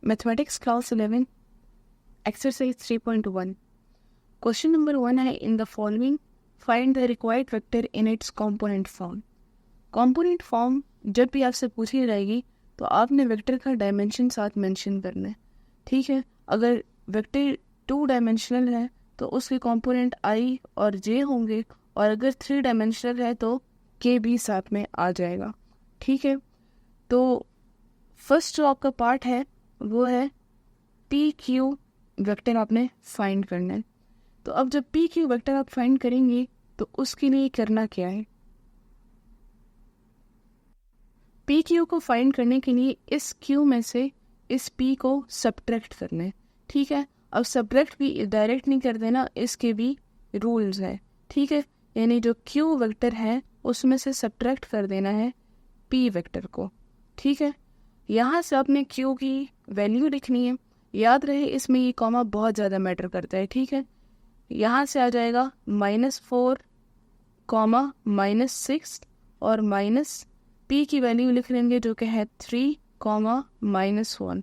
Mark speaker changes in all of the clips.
Speaker 1: Mathematics class 11 exercise 3.1 question number 1 है in the following find the required vector in its component form. Component form जब भी आपसे पूछी जाएगी तो आपने वेक्टर का डायमेंशन साथ मेंशन करना है। ठीक है, अगर वेक्टर 2 डायमेंशनल है तो उसके कंपोनेंट आई और जे होंगे, और अगर 3 डायमेंशनल है तो के भी साथ में आ जाएगा। ठीक है, तो फर्स्ट जो आपका पार्ट है वो है पी क्यू वेक्टर आपने फाइंड करना है। तो अब जब पी क्यू वेक्टर आप फाइंड करेंगे तो उसके लिए करना क्या है, पी क्यू को फाइंड करने के लिए इस क्यू में से इस पी को सब्ट्रैक्ट करना है। ठीक है, अब सब्ट्रैक्ट भी डायरेक्ट नहीं कर देना, इसके भी रूल्स है। ठीक है, यानी जो क्यू वेक्टर है उसमें से सब्ट्रैक्ट कर देना है पी वेक्टर को। ठीक है, यहाँ से आपने क्यू की वैल्यू लिखनी है। याद रहे इसमें ये कॉमा बहुत ज़्यादा मैटर करता है। ठीक है, यहाँ से आ जाएगा -4 कॉमा -6 और माइनस पी की वैल्यू लिख लेंगे जो कि है 3 कॉमा -1।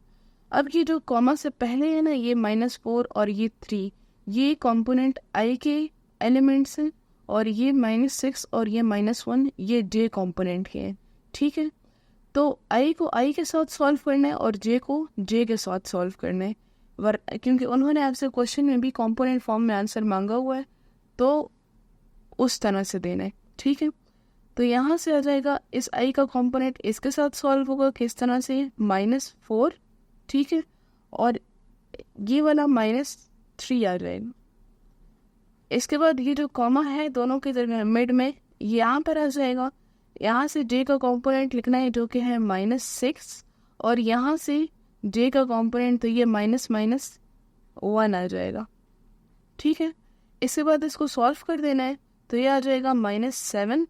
Speaker 1: अब ये जो कॉमा से पहले है ना, ये -4 और ये 3, ये कंपोनेंट आई के एलिमेंट्स हैं, और ये -6 और ये -1 ये जे कंपोनेंट के हैं। ठीक है, तो आई को आई के साथ सॉल्व करना है और जे को जे के साथ सॉल्व करना है, क्योंकि उन्होंने आपसे क्वेश्चन में भी कंपोनेंट फॉर्म में आंसर मांगा हुआ है तो उस तरह से देना है। ठीक है, तो यहाँ से आ जाएगा इस आई का कंपोनेंट इसके साथ सॉल्व होगा किस तरह से, -4। ठीक है, और ये वाला -3 आ जाएगा। इसके बाद ये जो कॉमा है दोनों के दरमियान मिड में यहाँ पर आ जाएगा। यहाँ से जे का कंपोनेंट लिखना है जो कि है -6, और यहाँ से जे का कंपोनेंट तो ये -1 आ जाएगा। ठीक है, इसके बाद इसको सॉल्व कर देना है तो ये आ जाएगा -7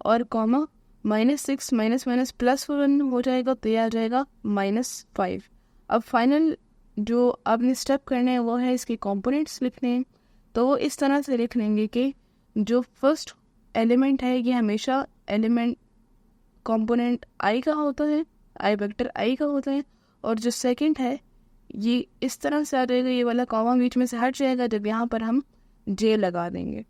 Speaker 1: और कॉमा -6 -+1 हो जाएगा तो ये आ जाएगा -5। अब फाइनल जो आपने स्टेप करने हैं वो है इसके कंपोनेंट्स लिखने हैं। तो वो इस तरह से लिख लेंगे कि जो फर्स्ट एलिमेंट है ये हमेशा एलिमेंट कंपोनेंट आई का होता है, आई वेक्टर आई का होता है, और जो सेकंड है ये इस तरह से आ जाएगा, ये वाला कॉमा बीच में से हट जाएगा जब यहाँ पर हम जे लगा देंगे।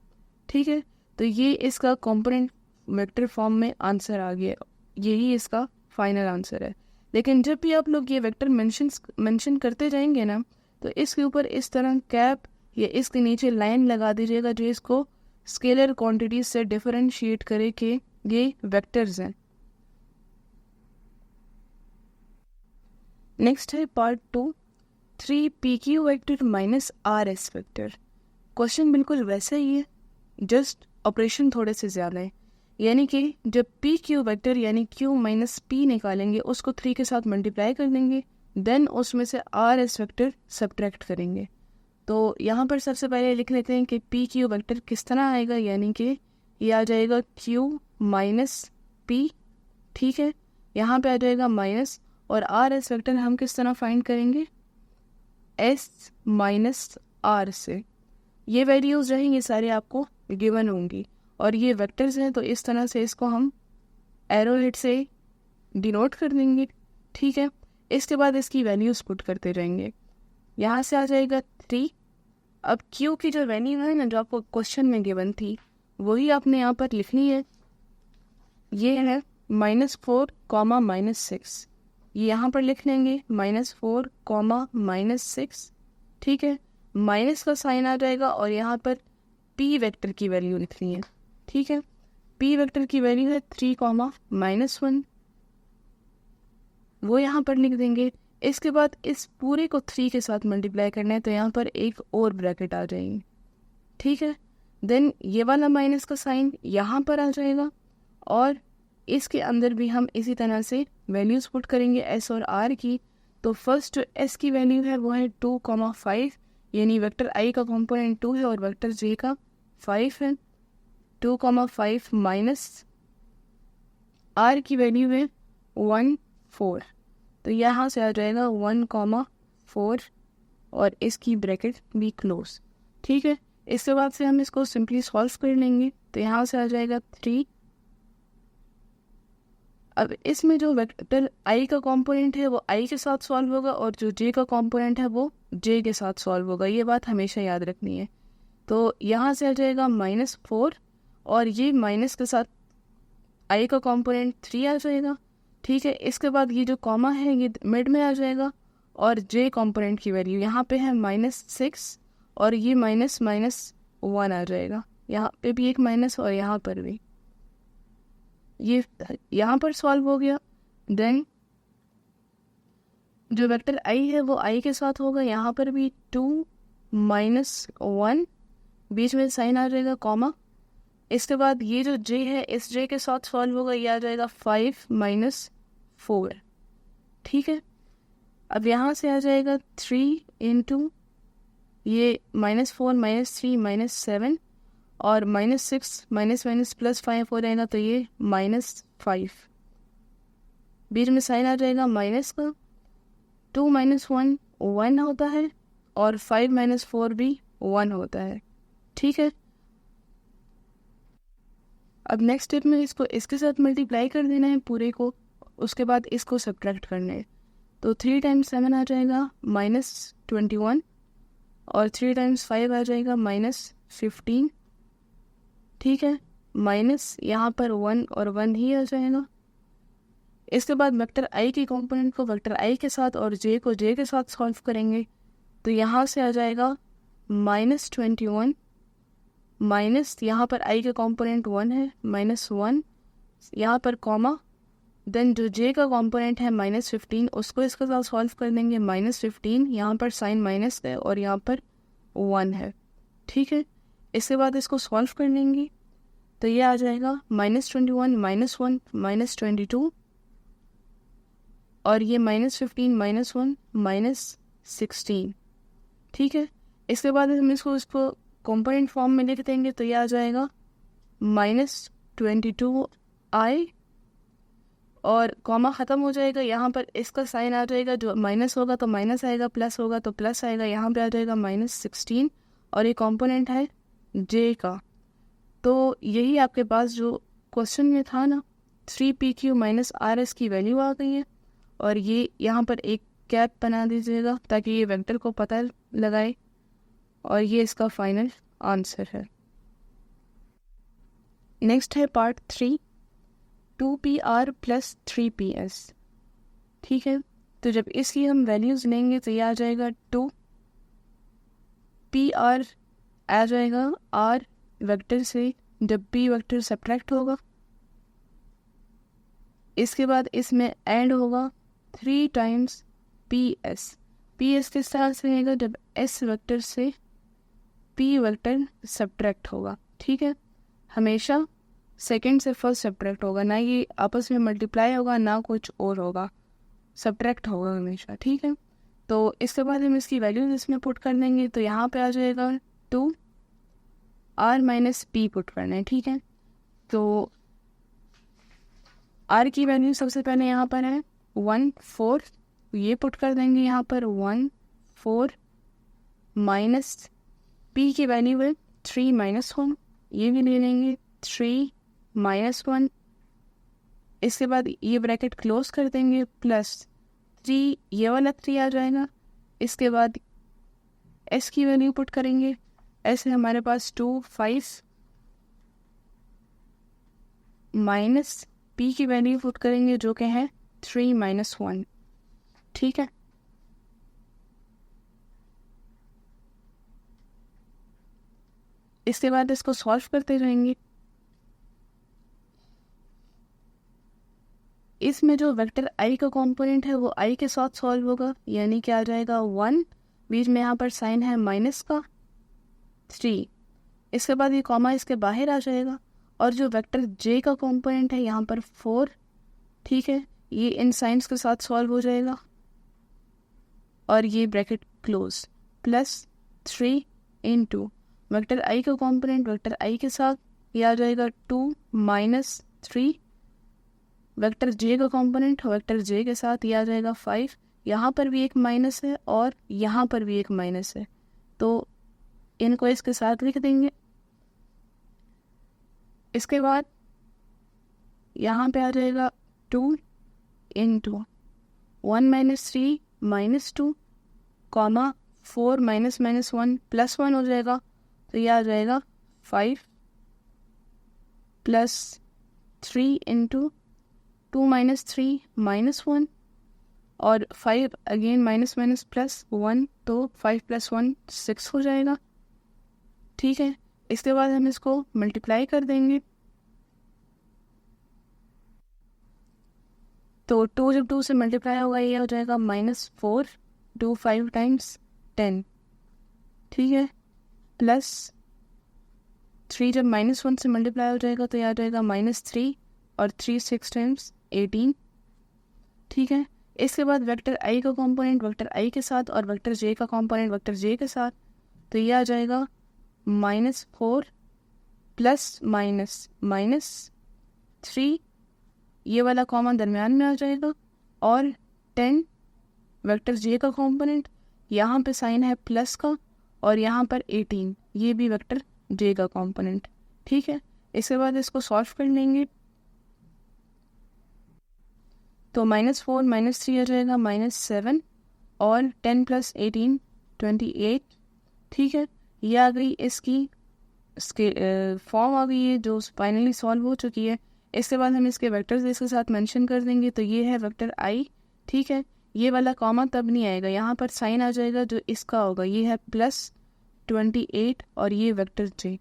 Speaker 1: ठीक है, तो ये इसका कंपोनेंट वेक्टर फॉर्म में आंसर आ गया, यही इसका फाइनल आंसर है। लेकिन जब भी आप लोग ये वेक्टर मेंशन करते जाएंगे ना तो इसके ऊपर इस तरह कैप या इसके नीचे लाइन लगा दीजिएगा जो इसको स्केलर क्वांटिटीज से डिफरेंशिएट करे कि ये वेक्टर्स हैं। नेक्स्ट है part 2 3 PQ vector -RS vector. Question बिल्कुल वैसा ही है, जस्ट ऑपरेशन थोड़े से ज़्यादा है। यानी कि जब PQ वेक्टर यानी Q - P निकालेंगे उसको 3 के साथ मल्टीप्लाई कर देंगे, देन उसमें से RS वेक्टर सब्ट्रैक्ट करेंगे। तो यहाँ पर सबसे पहले लिख लेते हैं कि PQ वेक्टर किस तरह आएगा, यानी कि ये आ जाएगा Q - P। ठीक है, यहाँ पे आ जाएगा माइनस, और RS वेक्टर हम किस तरह फाइंड करेंगे, S - R से। ये वैल्यूज रहेंगे सारे आपको गिवन होंगी, और ये वेक्टर्स हैं तो इस तरह से इसको हम एरोहेड से डिनोट कर देंगे। ठीक है, इसके बाद इसकी वैल्यूज पुट करते रहेंगे। यहाँ से आ जाएगा 3। अब Q की जो वैल्यू है ना जो आपको क्वेश्चन में गिवन थी वही आपने यहाँ पर लिखनी है। ये है -4 कॉमा -6, ये यहाँ पर लिख लेंगे -4 कॉमा -6। ठीक है, माइनस का साइन आ जाएगा और यहाँ पर P वेक्टर की वैल्यू लिखनी है। ठीक है, P वेक्टर की वैल्यू है 3 कॉमा -1, वो यहाँ पर लिख देंगे। इसके बाद इस पूरे को 3 के साथ मल्टीप्लाई करना है तो यहाँ पर एक और ब्रैकेट आ जाएगी। ठीक है, देन ये वाला माइनस का साइन यहाँ पर आ जाएगा, और इसके अंदर भी हम इसी तरह से वैल्यूज पुट करेंगे S और R की। तो फर्स्ट जो S की वैल्यू है वो है 2,5, यानी वेक्टर I का कंपोनेंट 2 है और वेक्टर J का 5 है। 2,5 माइनस R की वैल्यू है 1,4, तो यहाँ से आ जाएगा 1,4 और इसकी ब्रैकेट भी क्लोज। ठीक है, इसके बाद से हम इसको सिंपली सॉल्व कर लेंगे तो यहाँ से आ जाएगा 3। अब इसमें जो वेक्टर आई का कंपोनेंट है वो आई के साथ सॉल्व होगा और जो जे का कंपोनेंट है वो जे के साथ सॉल्व होगा। ये बात हमेशा याद रखनी है। तो यहाँ से आ जाएगा -4 और ये माइनस के साथ आई का कंपोनेंट 3 आ जाएगा। ठीक है, इसके बाद ये जो कॉमा है ये मिड में आ जाएगा और जे कंपोनेंट की वैल्यू यहाँ पे है -6 और ये -1 आ जाएगा। यहाँ पे भी एक माइनस और यहाँ पर भी, ये यहाँ पर सॉल्व हो गया। देन जो वेक्टर आई है वो आई के साथ होगा, यहाँ पर भी 2 -1, बीच में साइन आ जाएगा कॉमा। इसके बाद ये जो जे है इस जे के साथ सॉल्व होगा, ये आ जाएगा 5 -4। ठीक है, अब यहाँ से आ जाएगा 3 इंटू ये -4 -3 -7 और -6 माइनस प्लस 5 हो जाएगा, तो ये -5, बीच में साइन आ जाएगा माइनस का। 2 -1 1 होता है और 5 -4 भी 1 होता है। ठीक है, अब नेक्स्ट स्टेप में इसको इसके साथ मल्टीप्लाई कर देना है पूरे को, उसके बाद इसको सब्ट्रैक्ट करना है। तो 3 × 7 आ जाएगा -21 और 3 × 5 आ जाएगा -15। ठीक है, माइनस यहाँ पर 1 और 1 ही आ जाएगा। इसके बाद वेक्टर आई के कंपोनेंट को वेक्टर आई के साथ और जे को जे के साथ सॉल्व करेंगे। तो यहाँ से आ जाएगा -21 माइनस यहाँ पर आई का कंपोनेंट 1 है -1, यहाँ पर कॉमा, देन जो जे का कंपोनेंट है -15 उसको इसके साथ सॉल्व कर देंगे। -15 यहाँ पर साइन माइनस है और यहाँ पर 1 है। ठीक है, इसके बाद इसको सॉल्व कर लेंगे तो ये आ जाएगा -21 -1 -22 और ये -15 -1 -16। ठीक है, इसके बाद हम इसको कंपोनेंट फॉर्म में लिख देंगे तो ये आ जाएगा -22i और कॉमा ख़त्म हो जाएगा। यहाँ पर इसका साइन आ जाएगा, जो माइनस होगा तो माइनस आएगा, प्लस होगा तो प्लस आएगा। यहाँ पे आ जाएगा -16 और ये कंपोनेंट है जे का। तो यही आपके पास जो क्वेश्चन में था ना, 3pq - rs की वैल्यू आ गई है। और ये यहाँ पर एक कैप बना दीजिएगा ताकि ये वेक्टर को पता लगाए, और ये इसका फाइनल आंसर है। नेक्स्ट है पार्ट 3, 2pr + 3ps। ठीक है, तो जब इसकी हम वैल्यूज लेंगे तो ये आ जाएगा 2 pr आ जाएगा r वेक्टर से जब p वेक्टर सब्ट्रैक्ट होगा। इसके बाद इसमें ऐड होगा 3 × ps। ps किस तरह से रहेगा, जब s वेक्टर से p वेक्टर सब्ट्रैक्ट होगा। ठीक है, हमेशा सेकंड से फर्स्ट सब्ट्रैक्ट होगा, ना ये आपस में मल्टीप्लाई होगा ना कुछ और होगा, सब्ट्रैक्ट होगा हमेशा। ठीक है, तो इसके बाद हम इसकी वैल्यूज इसमें पुट कर देंगे तो यहाँ पे आ जाएगा 2 r - p पुट करना है। ठीक है, तो r की वैल्यू सबसे पहले यहाँ पर है 1 4, ये पुट कर देंगे यहाँ पर 1 4 माइनस p की वैल्यू है 3 -1, ये भी ले लेंगे 3 -1। इसके बाद ये ब्रैकेट क्लोज कर देंगे, प्लस 3 ये वाला 3 आ जाएगा। इसके बाद s की वैल्यू पुट करेंगे, ऐसे हमारे पास 2 5 माइनस p की वैल्यू पुट करेंगे जो कि है 3 -1। ठीक है, इसके बाद इसको सॉल्व करते रहेंगे। इसमें जो वेक्टर i का कंपोनेंट है वो i के साथ सॉल्व होगा, यानी कि आ जाएगा 1, बीच में यहाँ पर साइन है माइनस का 3। इसके बाद ये कॉमा इसके बाहर आ जाएगा और जो वेक्टर j का कंपोनेंट है यहाँ पर 4। ठीक है, ये इन साइंस के साथ सॉल्व हो जाएगा और ये bracket close, plus 3 × vector i का कंपोनेंट वेक्टर i के साथ ये आ जाएगा 2 -3, वेक्टर j का कंपोनेंट वेक्टर j के साथ ये आ जाएगा 5। यहाँ पर भी एक माइनस है और यहाँ पर भी एक माइनस है, तो इनको इसके साथ लिख देंगे। इसके बाद यहाँ पे आ जाएगा 2 into 1 minus 3 minus 2 comma 4 minus minus 1 plus 1 हो जाएगा, तो यह आ जाएगा 5 प्लस 3 इंटू 2 माइनस 3 माइनस 1 और 5 अगेन माइनस माइनस प्लस 1, तो 5 प्लस 1 6 हो जाएगा। ठीक है, इसके बाद हम इसको मल्टीप्लाई कर देंगे, तो 2 जब 2 से मल्टीप्लाई होगा ये हो जाएगा -4 2 5 टाइम्स 10। ठीक है, प्लस 3 जब -1 से मल्टीप्लाई हो जाएगा तो यह आ जाएगा -3 और 3 6 टाइम्स 18। ठीक है, इसके बाद वेक्टर आई का कंपोनेंट वेक्टर आई के साथ और वेक्टर जे का कंपोनेंट वेक्टर जे के साथ, तो यह आ जाएगा -4 प्लस -3, ये वाला कॉमन दरमियान में आ जाएगा, और 10 वेक्टर जे का कंपोनेंट, यहाँ पे साइन है प्लस का, और यहाँ पर 18, ये भी वेक्टर जे का कंपोनेंट। ठीक है, इसके बाद इसको सॉल्व कर लेंगे, तो -4 -3 आ जाएगा -7 और 10 प्लस 18 28। ठीक है, ये आ गई इसकी फॉर्म आ गई है जो फाइनली सॉल्व हो चुकी है। इसके बाद हम इसके वेक्टर्स इसके साथ मेंशन कर देंगे, तो ये है वेक्टर आई। ठीक है, ये वाला कॉमा तब नहीं आएगा, यहाँ पर साइन आ जाएगा जो इसका होगा, ये है +28 और ये वेक्टर जे,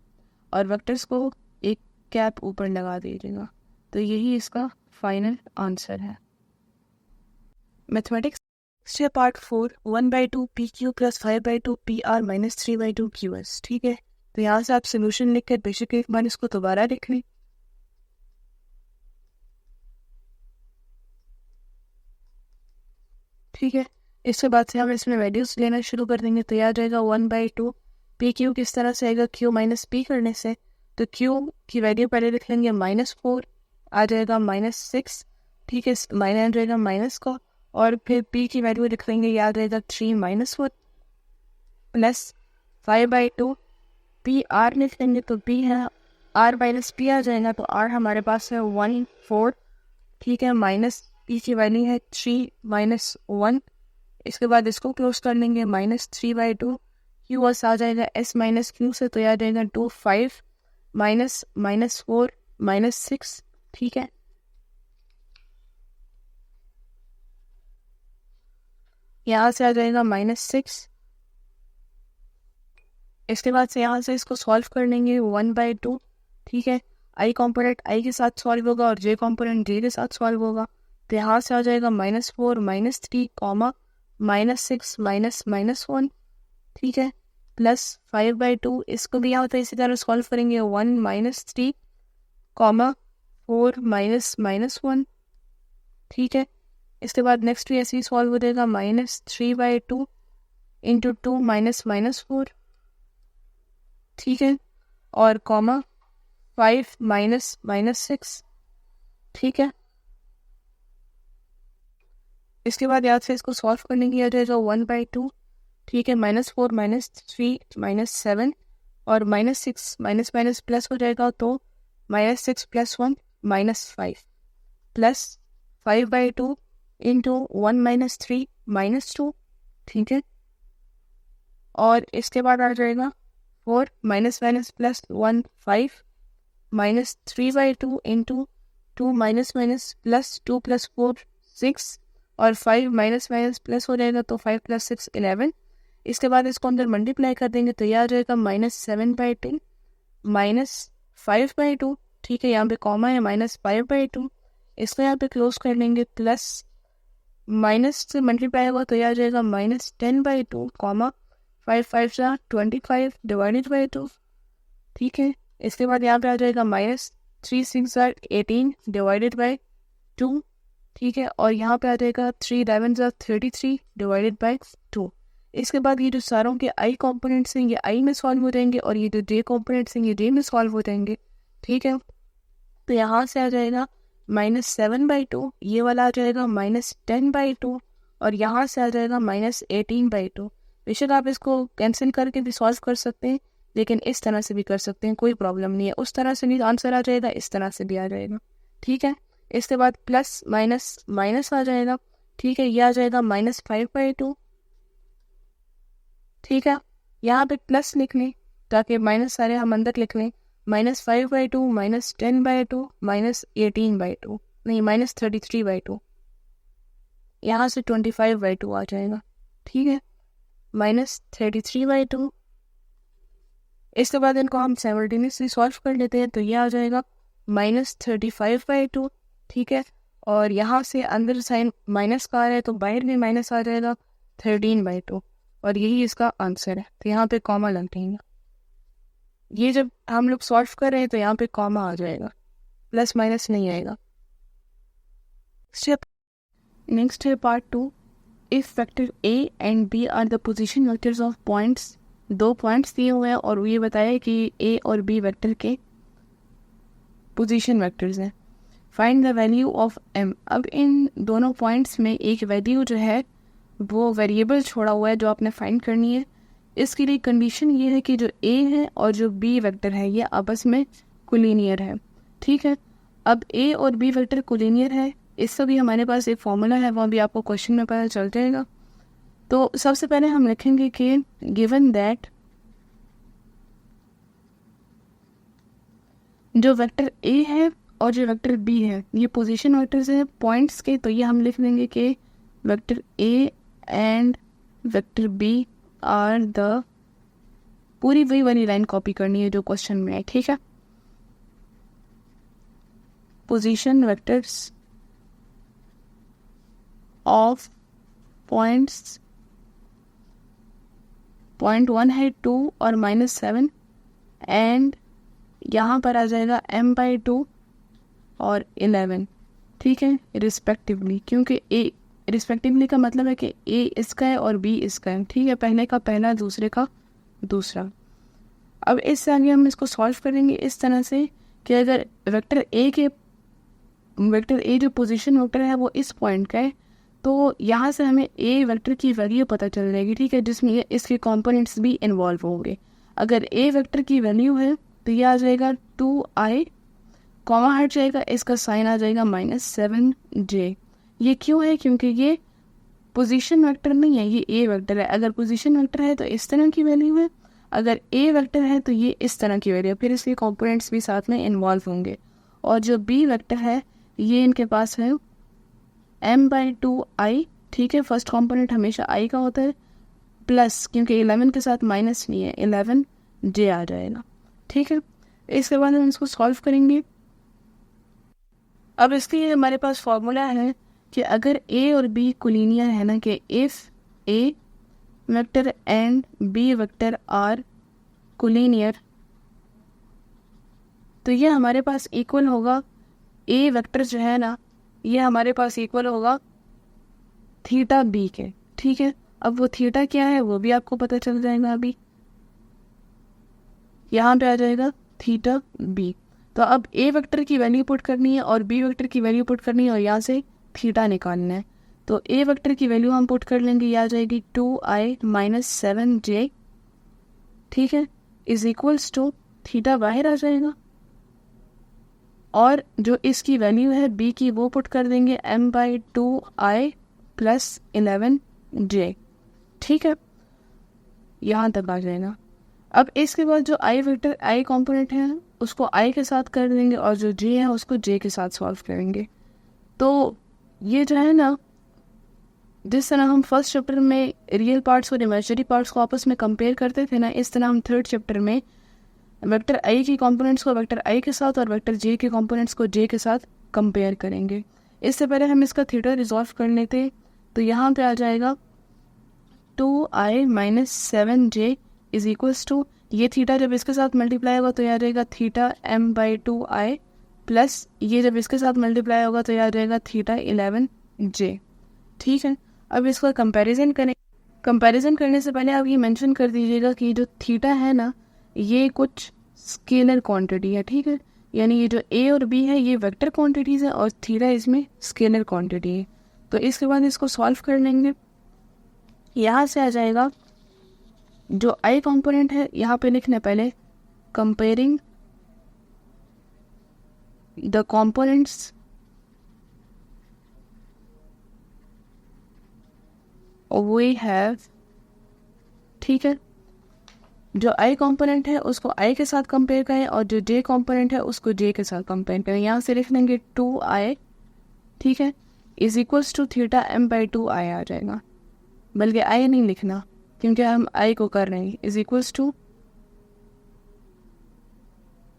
Speaker 1: और वेक्टर्स को एक कैप ऊपर लगा दीजिएगा, तो यही इसका फाइनल आंसर है। Mathematics part 4 1/2 PQ + 5/2 PR - 3/2 QS। ठीक है, तो यहाँ से आप सोल्यूशन लिख कर बेशक एक बार इसको दोबारा लिख लें। ठीक है, इसके बाद से हम इसमें वैल्यूज लेना शुरू कर देंगे, तो यह आ जाएगा 1/2 PQ किस तरह से आएगा, Q - P करने से, तो Q की वैल्यू पहले लिख लेंगे -4 आ जाएगा -6। ठीक है, माइनस रहेगा माइनस का, और फिर P की वैल्यू लिख लेंगे, याद रहेगा 3 - 4 प्लस 5/2 P R लिख लेंगे, तो P है R - P आ जाएगा, तो R हमारे पास है 1 4। ठीक है, माइनस P की वैल्यू है 3 - 1। इसके बाद इसको क्लोज कर लेंगे, -3/2 Q आ जाएगा S - Q से, तो यह आ जाएगा 2 5 -4 -6। ठीक है, यहाँ से आ जाएगा -6। इसके बाद से यहाँ से इसको सॉल्व कर लेंगे 1/2। ठीक है, आई कॉम्पोनेंट आई के साथ सॉल्व होगा और जे कॉम्पोनेंट जे के साथ सॉल्व होगा, तो यहाँ से आ जाएगा -4 -3 कॉमा -6 -1। ठीक है, प्लस 5/2, इसको भी यहाँ पे इसी तरह सॉल्व करेंगे 1 -3 कॉमा 4 -1। ठीक है, इसके बाद नेक्स्ट भी ऐसे ही सॉल्व हो जाएगा -3/2 इंटू 2 -4। ठीक है, और कॉमा 5 -6। ठीक है, इसके बाद याद से इसको सॉल्व करने की आ जाएगा 1/2। ठीक है, -4 -3 -7 और -6 माइनस प्लस हो जाएगा, तो -6 + 1 -5 प्लस 5/2 इंटू 1 -3 -2। ठीक है, और इसके बाद आ जाएगा 4 -+ +1 5 -3/2 इंटू 2 प्लस 2 + 4 6 और 5 प्लस हो जाएगा, तो 5 + 6 11। इसके बाद इसको अंदर मल्टीप्लाई कर देंगे, तो यह आ जाएगा -7/10 -5/2। ठीक है, यहाँ पे कॉमा है -5/2, इसको यहाँ पे क्लोज कर लेंगे, प्लस माइनस से मल्टीप्लाई होगा, तो यह आ जाएगा -10/2 कॉमा 5 5 25 डिवाइडेड बाई 2। ठीक है, इसके बाद यहाँ पे आ जाएगा -3 6 18 डिवाइडेड बाई 2। ठीक है, और यहाँ पे आ जाएगा 3 11 33 डिवाइडेड बाई 2। इसके बाद ये जो सारों के आई कॉम्पोनेंट्स हैं ये आई में सॉल्व हो जाएंगे, और ये जो जे कॉम्पोनेंट्स हैं ये जे में सॉल्व हो जाएंगे। ठीक है, तो यहाँ से आ जाएगा -7/2, ये वाला आ जाएगा -10/2, और यहाँ से आ जाएगा -18/2। बेशक आप इसको कैंसिल करके भी सॉल्व कर सकते हैं, लेकिन इस तरह से भी कर सकते हैं, कोई प्रॉब्लम नहीं है। उस तरह से भी आंसर आ जाएगा, इस तरह से भी आ जाएगा। ठीक है, इसके बाद प्लस माइनस माइनस आ जाएगा, ठीक है, ये आ जाएगा -5/2, ठीक है। यहाँ पे प्लस लिख लें ताकि माइनस सारे हम अंदर लिख लें, -5/2 -10/2 -18/2, नहीं -33/2, यहाँ से 25/2 आ जाएगा, ठीक है, -33/2। इसके बाद इनको हम साइमल्टेनियसली सॉल्व कर लेते हैं, तो ये आ जाएगा -35/2, ठीक है। और यहाँ से अंदर साइन माइनस का आ रहा है तो बाहर में माइनस आ जाएगा 13/2, और यही इसका आंसर है। तो यहाँ पे कॉमा लग देंगे, ये जब हम लोग सॉल्व कर रहे हैं तो यहाँ पे कॉमा आ जाएगा, प्लस माइनस नहीं आएगा। नेक्स्ट है part 2। If vector A and B are the position vectors of points, 2 points दिए हुए हैं और ये बताया कि ए और बी वेक्टर के पोजीशन वेक्टर्स हैं। Find the value of M. अब इन दोनों पॉइंट्स में एक वैल्यू जो है वो वेरिएबल छोड़ा हुआ है जो आपने फाइंड करनी है। इसके लिए कंडीशन ये है कि जो ए है और जो बी वेक्टर है ये आपस में कोलिनियर है, ठीक है। अब ए और बी वेक्टर कोलिनियर है, इसका भी हमारे पास एक फॉर्मूला है, वो भी आपको क्वेश्चन में पता चल जाएगा। तो सबसे पहले हम लिखेंगे कि गिवन दैट जो वेक्टर ए है और जो वेक्टर बी है ये पोजीशन वेक्टर्स हैं पॉइंट्स के, तो ये हम लिख देंगे कि vector A and vector B are the, पूरी वही वाली लाइन कॉपी करनी है जो क्वेश्चन में है, ठीक है। Position vectors of points, point 1 है 2 और -7, एंड यहाँ पर आ जाएगा m/2 और 11, ठीक है, रिस्पेक्टिवली। क्योंकि ए रिस्पेक्टिवली का मतलब है कि ए इसका है और बी इसका है, ठीक है, पहले का पहला दूसरे का दूसरा। अब इससे आगे हम इसको सॉल्व करेंगे इस तरह से कि अगर वेक्टर ए जो पोजीशन वेक्टर है वो इस पॉइंट का है, तो यहाँ से हमें ए वेक्टर की वैल्यू पता चल जाएगी, ठीक है, जिसमें इसके कंपोनेंट्स भी इन्वॉल्व होंगे। अगर ए वेक्टर की वैल्यू है तो ये आ जाएगा 2i, कॉमा हट जाएगा, इसका साइन आ जाएगा -7j। ये क्यों है? क्योंकि ये पोजीशन वेक्टर नहीं है, ये ए वेक्टर है। अगर पोजीशन वेक्टर है तो इस तरह की वैल्यू है, अगर ए वेक्टर है तो ये इस तरह की वैल्यू है, फिर इसके कंपोनेंट्स भी साथ में इन्वॉल्व होंगे। और जो बी वेक्टर है ये इनके पास है m/2i, ठीक है, फर्स्ट कंपोनेंट हमेशा i का होता है, प्लस क्योंकि 11 के साथ माइनस नहीं है 11j आ जाएगा, ठीक है। इसके बाद हम इसको सॉल्व करेंगे। अब इसके लिए हमारे पास फॉर्मूला है कि अगर ए और बी कोलिनियर है ना, कि if A vector and B vector are collinear, तो ये हमारे पास इक्वल होगा, ए वेक्टर जो है ना ये हमारे पास इक्वल होगा थीटा बी के, ठीक है। अब वो थीटा क्या है वो भी आपको पता चल जाएगा, अभी यहाँ पे आ जाएगा थीटा बी। तो अब ए वेक्टर की वैल्यू पुट करनी है और बी वेक्टर की वैल्यू पुट करनी है और यहाँ से थीटा निकालना है। तो ए वेक्टर की वैल्यू हम पुट कर लेंगे, ये आ जाएगी 2i - 7j, ठीक है, इज इक्वल्स टू थीटा बाहर आ जाएगा, और जो इसकी वैल्यू है बी की वो पुट कर देंगे m/2i + 11j, ठीक है, यहाँ तक आ जाएगा। अब इसके बाद जो आई वेक्टर आई कंपोनेंट है उसको आई के साथ कर देंगे और जो जे है उसको जे के साथ सॉल्व करेंगे। तो ये जो है ना, जिस तरह हम फर्स्ट चैप्टर में रियल पार्ट्स और इमेजिनरी पार्ट्स को आपस में कंपेयर करते थे ना, इस तरह हम थर्ड चैप्टर में वेक्टर आई की कंपोनेंट्स को वेक्टर आई के साथ और वेक्टर जे के कंपोनेंट्स को जे के साथ कंपेयर करेंगे। इससे पहले हम इसका थीटा रिजॉल्व कर लेते, तो यहाँ पे आ जाएगा 2i - 7j is equals to, ये थीटा जब इसके साथ मल्टीप्लाई होगा तो यह आ जाएगा थीटा m/2i, प्लस ये जब इसके साथ मल्टीप्लाई होगा तो यह आ जाएगा थीटा 11j, ठीक है। अब इसका कंपैरिजन करें। कंपैरिजन करने से पहले आप ये मेंशन कर दीजिएगा कि जो थीटा है ना ये कुछ स्केलर क्वांटिटी है, ठीक है, यानी ये जो ए और बी है ये वेक्टर क्वांटिटीज है और थीटा इसमें स्केलर क्वांटिटी है। तो इसके बाद इसको सॉल्व कर लेंगे। यहाँ से आ जाएगा जो आई कंपोनेंट है, यहाँ पे लिखना पहले comparing the components we have, ठीक है, जो आई कंपोनेंट है उसको आई के साथ कंपेयर करें और जो जे कंपोनेंट है उसको जे के साथ कंपेयर करें। यहाँ से लिख लेंगे 2i, ठीक है, is equals to theta m by 2i आ जाएगा, बल्कि आई नहीं लिखना क्योंकि हम आई को कर रहे हैं, is equals to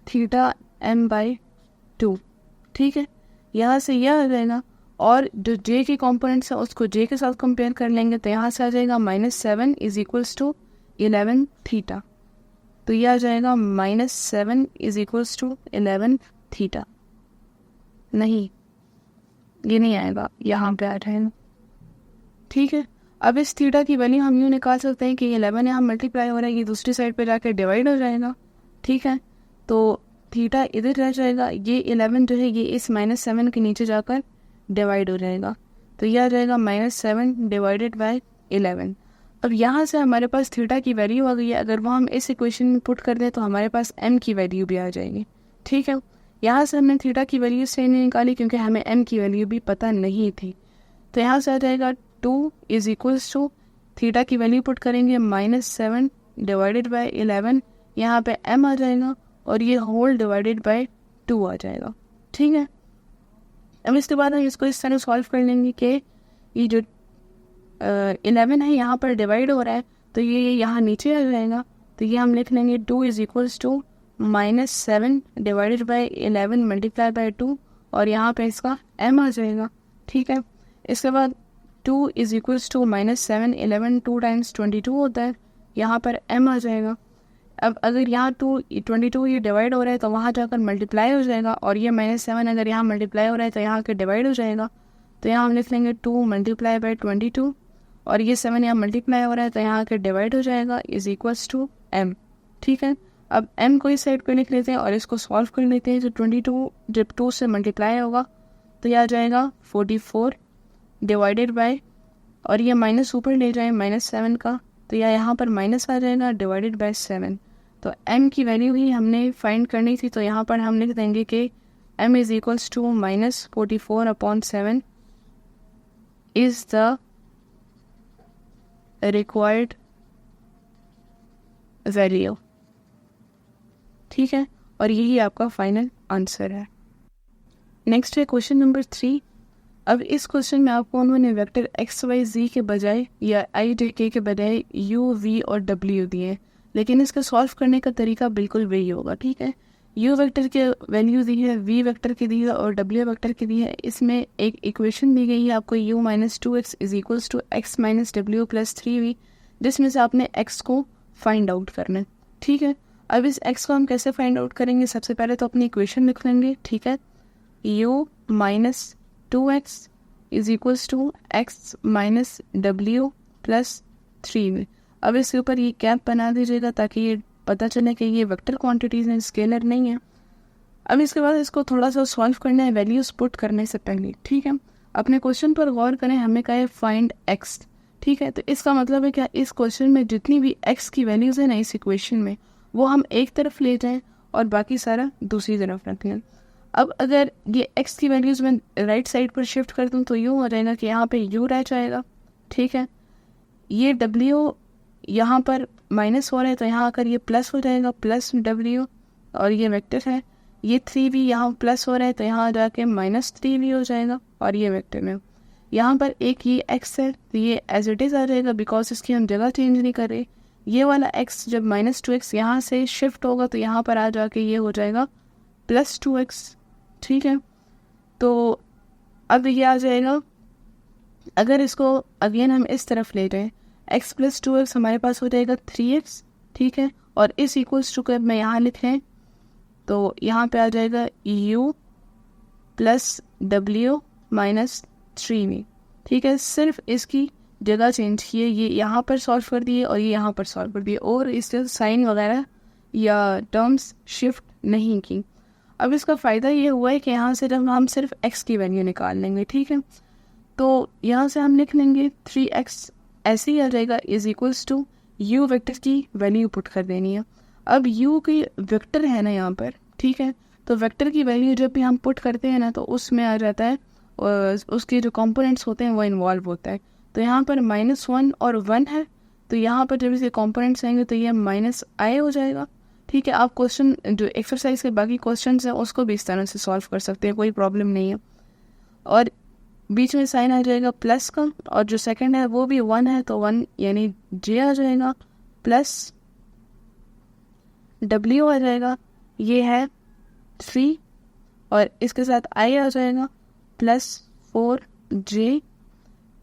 Speaker 1: theta m by 2, ठीक है। यहाँ से यह आ जाएगा और जो जे के कंपोनेंट्स है उसको जे के साथ कंपेयर कर लेंगे तो यहाँ से आ जाएगा -7 इज इक्वल्स टू 11 थीटा। तो यह आ जाएगा -7 इज इक्वल्स टू 11 थीटा। नहीं, ये नहीं आएगा, यहाँ पे आ जाएगा, ठीक है। अब इस थीटा की वैल्यू हम यूँ निकाल सकते हैं कि 11 यहाँ मल्टीप्लाई हो रहा है, ये दूसरी साइड पे जाकर डिवाइड हो जाएगा, ठीक है। तो थीटा इधर रह जाएगा, ये 11 जो है ये इस -7 के नीचे जाकर डिवाइड हो जाएगा, तो यह आ जाएगा -7 डिवाइडेड बाय 11। अब यहाँ से हमारे पास थीटा की वैल्यू आ गई है, अगर वो हम इस इक्वेशन में पुट कर दें तो हमारे पास m की वैल्यू भी आ जाएगी, ठीक है। यहाँ से हमने थीटा की वैल्यू से नहीं निकाली क्योंकि हमें m की वैल्यू भी पता नहीं थी, तो यहाँ से आ जाएगा 2 इज इक्वल्स टू थीटा की वैल्यू पुट करेंगे -7 डिवाइडेड बाय 11, यहाँ पे m आ जाएगा और ये होल डिवाइडेड बाय 2 आ जाएगा, ठीक है। अब इसके बाद हम इसको इस तरह सॉल्व कर लेंगे कि ये जो 11 है यहाँ पर डिवाइड हो रहा है तो ये यहाँ नीचे आ जाएगा, तो ये हम लिख लेंगे 2 is equals to -7 divided by 11 multiply by 2 और यहाँ पे इसका m आ जाएगा, ठीक है। इसके बाद 2 इज इक्वल्स टू -7 11 2 टाइम्स 22 होता है, यहाँ पर m आ जाएगा। अब अगर यहाँ 22 ये डिवाइड हो रहा है तो वहाँ जाकर मल्टीप्लाई हो जाएगा और ये -7 अगर यहाँ मल्टीप्लाई हो रहा है तो यहाँ के डिवाइड हो जाएगा, तो यहाँ हम लिख लेंगे 2 मल्टीप्लाई बाय 22 और ये 7 यहाँ मल्टीप्लाई हो रहा है तो यहाँ के डिवाइड हो जाएगा इज इक्वल्स टू m, ठीक है। अब m को इस साइड पे लिख लेते हैं और इसको सॉल्व कर लेते हैं। जो 22 जब 2 से मल्टीप्लाई होगा तो यह आ जाएगा 44 डिवाइडेड बाय, और ये माइनस ऊपर ले जाए -7 का तो यह यहाँ पर माइनस आ जाएगा डिवाइडेड बाय 7। तो m की वैल्यू ही हमने फाइंड करनी थी, तो यहाँ पर हम लिख देंगे कि m is equals to -44/7 is the required value, ठीक है। और यही आपका फाइनल आंसर है। नेक्स्ट है क्वेश्चन नंबर 3। अब इस क्वेश्चन में आपको उन्होंने वेक्टर एक्स वाई जी के बजाय या आई जे के बजाय यू वी और डब्ल्यू दिए, लेकिन इसका सॉल्व करने का तरीका बिल्कुल वही होगा, ठीक है। यू वेक्टर के वैल्यू दी है, वी वेक्टर की दी है और डब्ल्यू वेक्टर की दी है। इसमें एक इक्वेशन दी गई है आपको u - 2x is equals to x - w plus 3v, जिसमें से आपने x को फाइंड आउट करना है, ठीक है। अब इस x को हम कैसे फाइंड आउट करेंगे, सबसे पहले तो अपनी इक्वेशन लिख लेंगे, ठीक है। u - 2x is equals to x - w plus 3v। अब इसके ऊपर ये कैप बना दीजिएगा ताकि ये पता चले कि ये वेक्टर क्वांटिटीज़ हैं, स्केलर नहीं है। अब इसके बाद इसको थोड़ा सा सॉल्व करना है वैल्यूज पुट करने से पहले, ठीक है। अपने क्वेश्चन पर गौर करें, हमें कहा है फाइंड x, ठीक है। तो इसका मतलब है क्या, इस क्वेश्चन में जितनी भी x की वैल्यूज़ है ना इस इक्वेशन में, वो हम एक तरफ ले जाएं और बाकी सारा दूसरी तरफ रख लें। अब अगर ये x की वैल्यूज़ में राइट साइड पर शिफ्ट कर दूँ तो यूँ हो जाएगा कि यहाँ पे u रह जाएगा, ठीक है। ये w यहाँ पर माइनस हो रहा है तो यहाँ आकर ये प्लस हो जाएगा, प्लस w, और ये वेक्टर है। ये 3v यहाँ प्लस हो रहा है तो यहाँ जाके -3v हो जाएगा और ये वेक्टर में यहाँ पर एक ये x है तो ये एज इट इज़ आ जाएगा बिकॉज इसकी हम जगह चेंज नहीं कर रहे। ये वाला x जब -2x यहाँ से शिफ्ट होगा तो यहाँ पर आ जाके ये हो जाएगा +2x, ठीक है। तो अब ये आ जाएगा, अगर इसको अगेन हम इस तरफ ले जाएं, x + 2x हमारे पास हो जाएगा 3x, ठीक है। और इस इक्वल्स टू को मैं यहाँ लिख लें तो यहाँ पे आ जाएगा u + w - 3v, ठीक है। सिर्फ इसकी जगह चेंज किए, ये यहाँ पर सॉल्व कर दिए और ये यहाँ पर सॉल्व कर दिए, और इससे साइन वगैरह या टर्म्स शिफ्ट नहीं की। अब इसका फ़ायदा ये हुआ है कि यहाँ से जब हम सिर्फ x की वैल्यू निकाल लेंगे, ठीक है, तो यहाँ से हम लिख लेंगे 3x ऐसे ही आ जाएगा is equals to u vector की वैल्यू पुट कर देनी है। अब u की वेक्टर है ना यहाँ पर, ठीक है, तो वेक्टर की वैल्यू जब भी हम पुट करते हैं ना तो उसमें आ जाता है और उसके जो कंपोनेंट्स होते हैं वो इन्वॉल्व होता है। तो यहाँ पर -1 और 1 है, तो यहाँ पर जब इसके कॉम्पोनेंट्स आएंगे तो ये -i हो जाएगा। ठीक है, आप क्वेश्चन जो एक्सरसाइज के बाकी क्वेश्चन हैं उसको भी इस तरह से सॉल्व कर सकते हैं, कोई प्रॉब्लम नहीं है। और बीच में साइन आ जाएगा प्लस का, और जो सेकंड है वो भी 1 है, तो 1 यानी j आ जाएगा, प्लस w आ जाएगा, ये है 3, और इसके साथ i आ जाएगा +4j,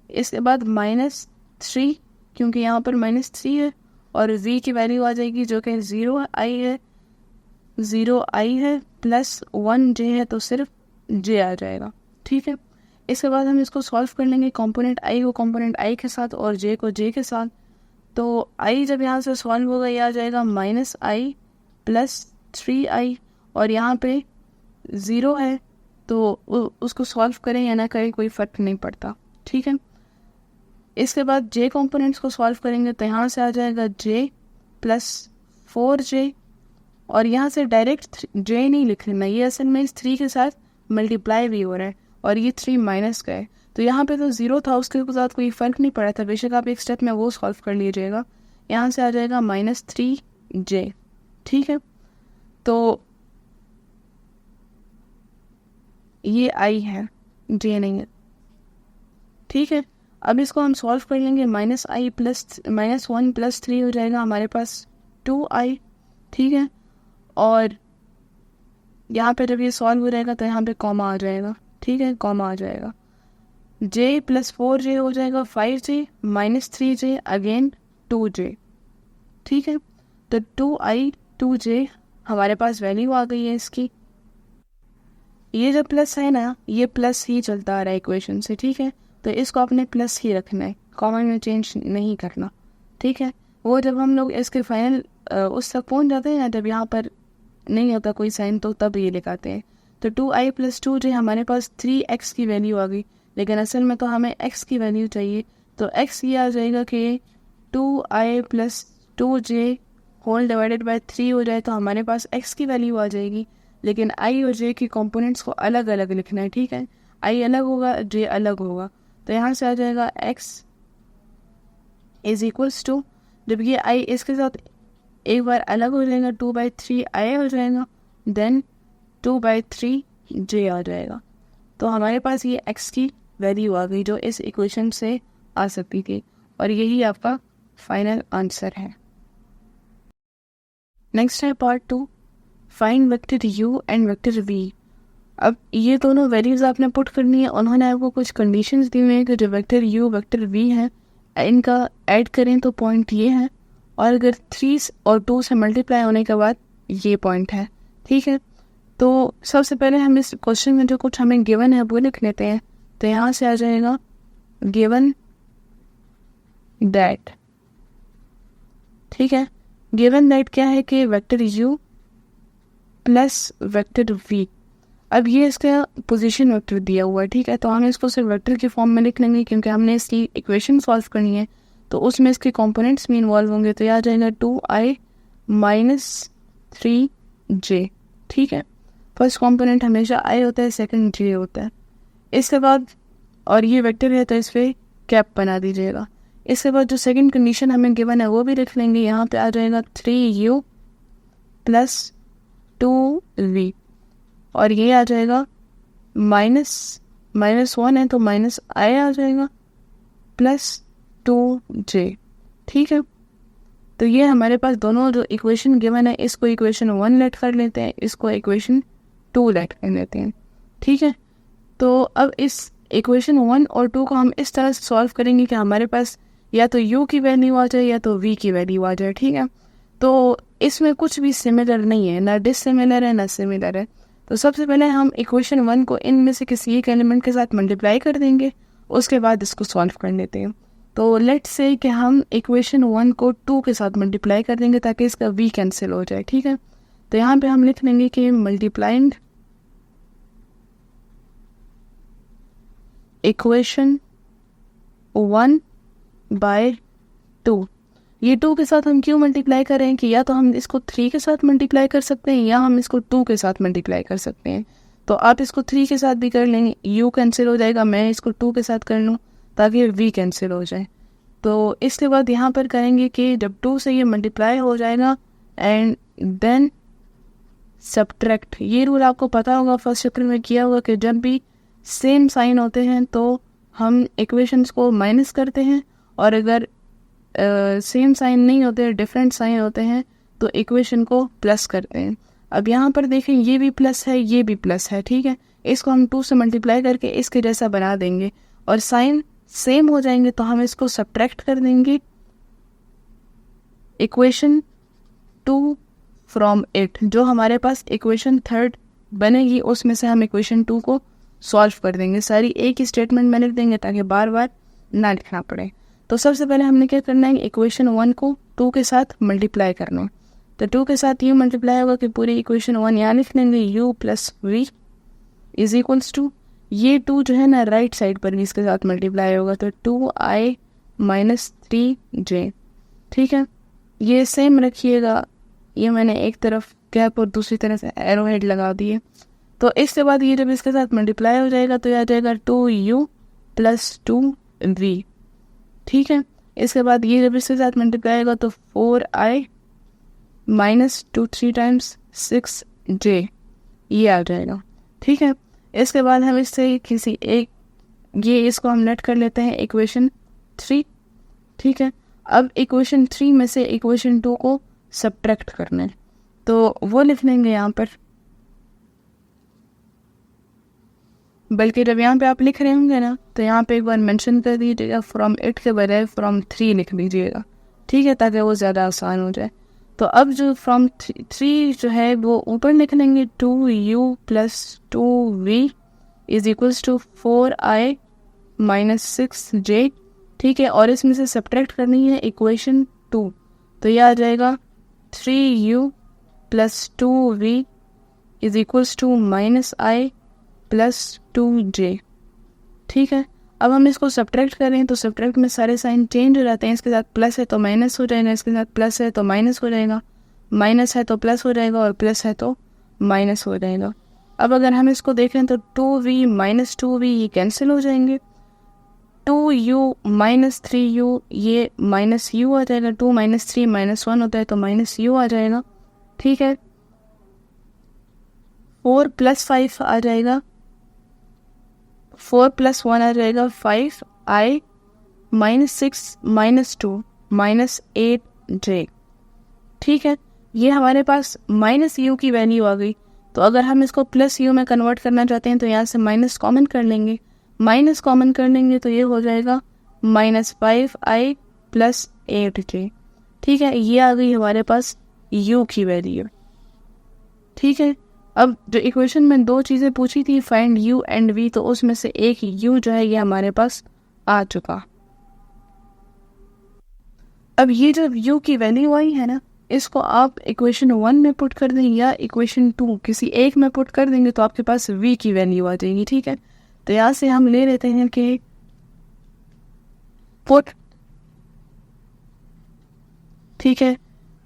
Speaker 1: इसके बाद -3 क्योंकि यहाँ पर -3 है, और v की वैल्यू आ जाएगी जो कि 0i है प्लस 1j है, तो सिर्फ j आ जाएगा। ठीक है, इसके बाद हम इसको सॉल्व कर लेंगे, कंपोनेंट i को कंपोनेंट i के साथ और j को j के साथ। तो i जब यहाँ से सॉल्व होगा ये आ जाएगा -i प्लस 3i, और यहाँ पे 0 है तो उसको सॉल्व करें या ना करें कोई फ़र्क नहीं पड़ता। ठीक है, इसके बाद j कंपोनेंट्स को सॉल्व करेंगे तो यहाँ से आ जाएगा j प्लस 4j, और यहाँ से डायरेक्ट j नहीं लिख लेना, ये असल में इस 3 के साथ मल्टीप्लाई भी हो रहा है, और ये 3 माइनस का है, तो यहाँ पे तो 0 था, उसके साथ कोई फ़र्क नहीं पड़ा था, बेशक आप एक स्टेप में वो सॉल्व कर लीजिएगा। यहाँ से आ जाएगा -3j। ठीक है, तो ये i है, j नहीं है। ठीक है, अब इसको हम सॉल्व कर लेंगे, -1 प्लस 3 हो जाएगा हमारे पास 2i। ठीक है, और यहाँ पे जब ये सॉल्व हो जाएगा तो यहाँ पे कॉमा आ जाएगा। ठीक है, कॉमा आ जाएगा, j प्लस 4j हो जाएगा 5j, -3j अगेन 2j। ठीक है, तो 2i 2j हमारे पास वैल्यू आ गई है इसकी। ये जो प्लस है ना, ये प्लस ही चलता आ रहा है इक्वेशन से। ठीक है, तो इसको आपने प्लस ही रखना है, कॉमा में चेंज नहीं करना। ठीक है, वो जब हम लोग इसके फाइनल उस तक पहुंच जाते हैं ना, जब यहाँ पर नहीं होता कोई साइन, तो तब ये लिखाते हैं। तो 2i प्लस 2j हमारे पास 3x की वैल्यू आ गई, लेकिन असल में तो हमें x की वैल्यू चाहिए, तो x ये आ जाएगा कि 2i plus 2j whole divided by 3 हो जाए, तो हमारे पास x की वैल्यू आ जाएगी, लेकिन i और j की कंपोनेंट्स को अलग अलग लिखना है। ठीक है, i अलग होगा, j अलग होगा, तो यहाँ से आ जाएगा x इज इक्वल्स टू, जब ये i इसके साथ एक बार अलग हो जाएगा 2/3i हो जाएगा, देन 2/3j आ जाएगा। तो हमारे पास ये x की वैल्यू आ गई जो इस इक्वेशन से आ सकती थी, और यही आपका फाइनल आंसर है। नेक्स्ट है part 2, find vector u and vector v। अब ये दोनों वैल्यूज आपने पुट करनी है, उन्होंने आपको कुछ कंडीशंस दी हुई हैं कि जो वेक्टर u वेक्टर v है इनका ऐड करें तो पॉइंट ये है, और अगर 3 और 2 से मल्टीप्लाई होने के बाद ये पॉइंट है। ठीक है, तो सबसे पहले हम इस क्वेश्चन में जो कुछ हमें गिवन है वो लिख लेते हैं। तो यहाँ से आ जाएगा गिवन दैट। ठीक है, गिवन दैट क्या है कि vector u plus vector v, अब ये इसका पोजीशन वेक्टर दिया हुआ है। ठीक है, तो हम इसको सिर्फ वेक्टर के फॉर्म में लिख लेंगे क्योंकि हमने इसकी इक्वेशन सॉल्व करनी है, तो उसमें इसके कंपोनेंट्स भी इन्वॉल्व होंगे। तो यह आ जाएगा 2i माइनस 3j। ठीक है, फर्स्ट कंपोनेंट हमेशा i होता है, सेकंड j होता है। इसके बाद, और ये वेक्टर है तो इस पर कैप बना दीजिएगा। इसके बाद जो सेकंड कंडीशन हमें गिवन है वो भी लिख लेंगे। यहाँ पे आ जाएगा 3u प्लस 2v, और ये आ जाएगा -1 है तो -i आ जाएगा प्लस 2j। ठीक है, तो ये हमारे पास दोनों जो इक्वेशन गिवन है, इसको इक्वेशन 1 लेट कर लेते हैं, इसको इक्वेशन 2 लेट कर लेते हैं। ठीक है, तो अब इस इक्वेशन 1 और 2 को हम इस तरह से सॉल्व करेंगे कि हमारे पास या तो u की वैल्यू आ जाए या तो v की वैल्यू आ जाए। ठीक है, तो इसमें कुछ भी सिमिलर नहीं है, ना डिसिमिलर है ना सिमिलर है। तो सबसे पहले हम इक्वेशन 1 को इनमें से किसी एक एलिमेंट के साथ मल्टीप्लाई कर देंगे, उसके बाद इसको सॉल्व कर लेते हैं। तो लेट्स से कि हम इक्वेशन 1 को 2 के साथ मल्टीप्लाई कर देंगे ताकि इसका v कैंसिल हो जाए। ठीक है, तो यहाँ पे हम लिख लेंगे कि मल्टीप्लाइंग इक्वेशन 1 बाय 2। ये 2 के साथ हम क्यों मल्टीप्लाई कर रहे हैं कि या तो हम इसको 3 के साथ मल्टीप्लाई कर सकते हैं या हम इसको 2 के साथ मल्टीप्लाई कर सकते हैं। तो आप इसको 3 के साथ भी कर लेंगे, u कैंसिल हो जाएगा, मैं इसको 2 के साथ कर लूँ ताकि v कैंसिल हो जाए। तो इसके बाद यहाँ पर करेंगे कि जब 2 से ये मल्टीप्लाई हो जाएगा एंड देन सब्ट्रैक्ट। ये रूल आपको पता होगा, फर्स्ट चैप्टर में किया होगा कि जब भी सेम साइन होते हैं तो हम इक्वेशंस को माइनस करते हैं, और अगर सेम साइन नहीं होते, डिफरेंट साइन होते हैं, तो इक्वेशन को प्लस करते हैं। अब यहाँ पर देखें, ये भी प्लस है, ये भी प्लस है, ठीक है। इसको हम 2 से मल्टीप्लाई करके इसके जैसा बना देंगे, और साइन सेम हो जाएंगे तो हम इसको सब्ट्रैक्ट कर देंगे इक्वेशन 2 फ्रॉम इट। जो हमारे पास इक्वेशन 3 बनेगी उसमें से हम इक्वेशन 2 को सॉल्व कर देंगे। सारी एक ही स्टेटमेंट में लिख देंगे ताकि बार बार ना लिखना पड़े। तो सबसे पहले हमने क्या करना है, इक्वेशन 1 को 2 के साथ मल्टीप्लाई करना है। तो 2 के साथ यू मल्टीप्लाई होगा कि पूरी इक्वेशन 1 यहाँ लिख लेंगे, u plus v is equals to, ये 2 जो है ना राइट साइड पर भी इसके साथ मल्टीप्लाई होगा, तो 2i माइनस 3j, ठीक है। ये सेम रखिएगा, ये मैंने एक तरफ कैप और दूसरी तरफ से एरो हेड लगा दिए। तो इसके बाद ये जब इसके साथ मल्टीप्लाई हो जाएगा तो यह आ जाएगा 2u प्लस 2v, ठीक है। इसके बाद ये जब इसके साथ मल्टीप्लाई होगा तो 4i माइनस 2 3 टाइम्स 6j, ये आ जाएगा, ठीक है। इसके बाद हम इससे किसी एक, ये इसको हम नेट कर लेते हैं इक्वेशन 3, ठीक है। अब इक्वेशन 3 में से इक्वेशन 2 को सब्ट्रैक्ट करना है, तो वो लिख लेंगे यहाँ पर। बल्कि जब यहाँ पे आप लिख रहे होंगे ना तो यहाँ पे एक बार मेंशन कर दीजिएगा, फ्रॉम इट के बजाय फ्रॉम 3 लिख दीजिएगा, ठीक है, ताकि वो ज़्यादा आसान हो जाए। तो अब जो फ्रॉम 3 जो है वो ऊपर लिख लेंगे, 2u plus 2v is equals to 4i minus 6j, ठीक है। और इसमें से सब्ट्रैक्ट करनी है इक्वेशन 2, तो यह आ जाएगा 3u plus 2v is equals to minus i plus 2j, ठीक है। अब हम इसको सब्ट्रैक्ट करें तो सब्ट्रैक्ट में सारे साइन चेंज हो जाते हैं। इसके साथ प्लस है तो माइनस हो जाएगा, इसके साथ प्लस है तो माइनस हो जाएगा, माइनस है तो प्लस हो जाएगा, और प्लस है तो माइनस हो जाएगा। अब अगर हम इसको देखें तो 2v माइनस 2v ये कैंसिल हो जाएंगे, 2u माइनस 3u ये माइनस u आ जाएगा, 2 माइनस 3 माइनस 1 होता है तो माइनस u आ जाएगा, ठीक है। 4 प्लस 5 आ जाएगा, 4 प्लस 1 आ जाएगा 5i minus 6 minus 2 minus 8j, ठीक है। ये हमारे पास माइनस u की वैल्यू आ गई। तो अगर हम इसको प्लस u में कन्वर्ट करना चाहते हैं तो यहाँ से माइनस कॉमन कर लेंगे, माइनस कॉमन कर लेंगे तो ये हो जाएगा माइनस 5i प्लस 8j, ठीक है। ये आ गई हमारे पास u की वैल्यू, ठीक है। अब जो इक्वेशन में 2 चीज़ें पूछी थी, फाइंड u एंड v, तो उसमें से एक u जो है ये हमारे पास आ चुका। अब ये जब u की वैल्यू आई है ना, इसको आप इक्वेशन 1 में पुट कर दें या इक्वेशन 2 किसी एक में पुट कर देंगे तो आपके पास v की वैल्यू आ जाएगी, ठीक है। तो यहाँ से हम ले लेते हैं कि पुट, ठीक है,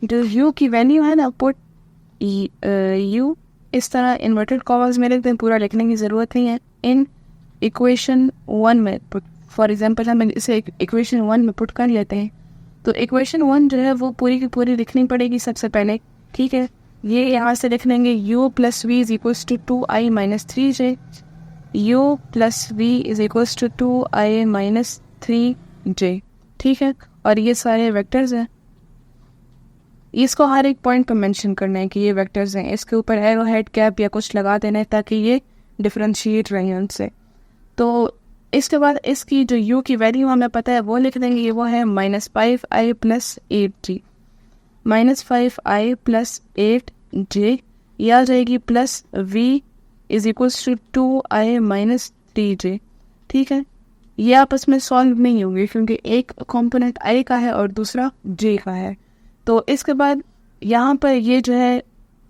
Speaker 1: जो u की वैल्यू है ना, पुट u इस तरह इन्वर्टेड कॉमास में लिखते हैं, पूरा लिखने की ज़रूरत नहीं है। इन इक्वेशन 1 में, फॉर एग्जांपल हम इसे इक्वेशन 1 में पुट कर लेते हैं, तो इक्वेशन 1 जो है वो पूरी की पूरी लिखनी पड़ेगी सबसे पहले, ठीक है। ये यहाँ से लिख लेंगे u plus v is equals to 2i minus 3j, u plus v is equals to 2i minus 3j, ठीक है। और ये सारे वेक्टर्स हैं, इसको हर एक पॉइंट पर मेंशन करना है कि ये वेक्टर्स हैं। इसके ऊपर एरो हेड कैप या कुछ लगा देना है ताकि ये डिफरेंशिएट रहें उनसे। तो इसके बाद इसकी जो u की वैल्यू हमें पता है वो लिख देंगे, ये वो है minus 5i plus 8j, minus 5i plus 8j, ये आ जाएगी plus v is equals to 2i minus 3j, ठीक है। ये आपस में सॉल्व नहीं होंगे क्योंकि एक कॉम्पोनेंट i का है और दूसरा j का है। तो इसके बाद यहाँ पर ये जो है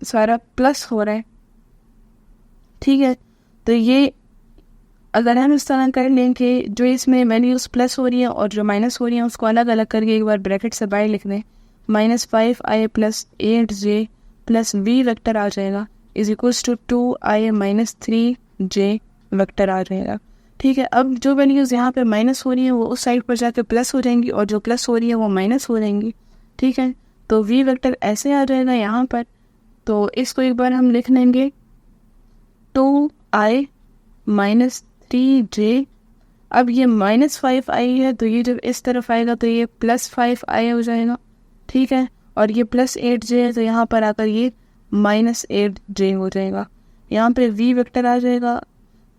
Speaker 1: सारा प्लस हो रहा है, ठीक है। तो ये अगर हम इस तरह कर लें कि जो इसमें वैल्यूज प्लस हो रही है और जो माइनस हो रही है उसको अलग अलग करके एक बार ब्रैकेट से बाहर लिख दें, minus 5i plus 8j plus v vector आ जाएगा is equals to 2i minus 3j vector आ जाएगा। ठीक है, अब जो वैल्यूज़ यहाँ पे माइनस हो रही है वो उस साइड पर जाकर प्लस हो जाएंगी और जो प्लस हो रही है वो माइनस हो जाएंगी। ठीक है, तो वी वेक्टर ऐसे आ जाएगा यहाँ पर। तो इसको एक बार हम लिख लेंगे 2i माइनस 3j। अब ये -5i है तो ये जब इस तरफ आएगा तो ये +5i हो जाएगा। ठीक है, और ये +8j है तो यहाँ पर आकर ये -8j हो जाएगा। यहाँ पे v वेक्टर आ जाएगा।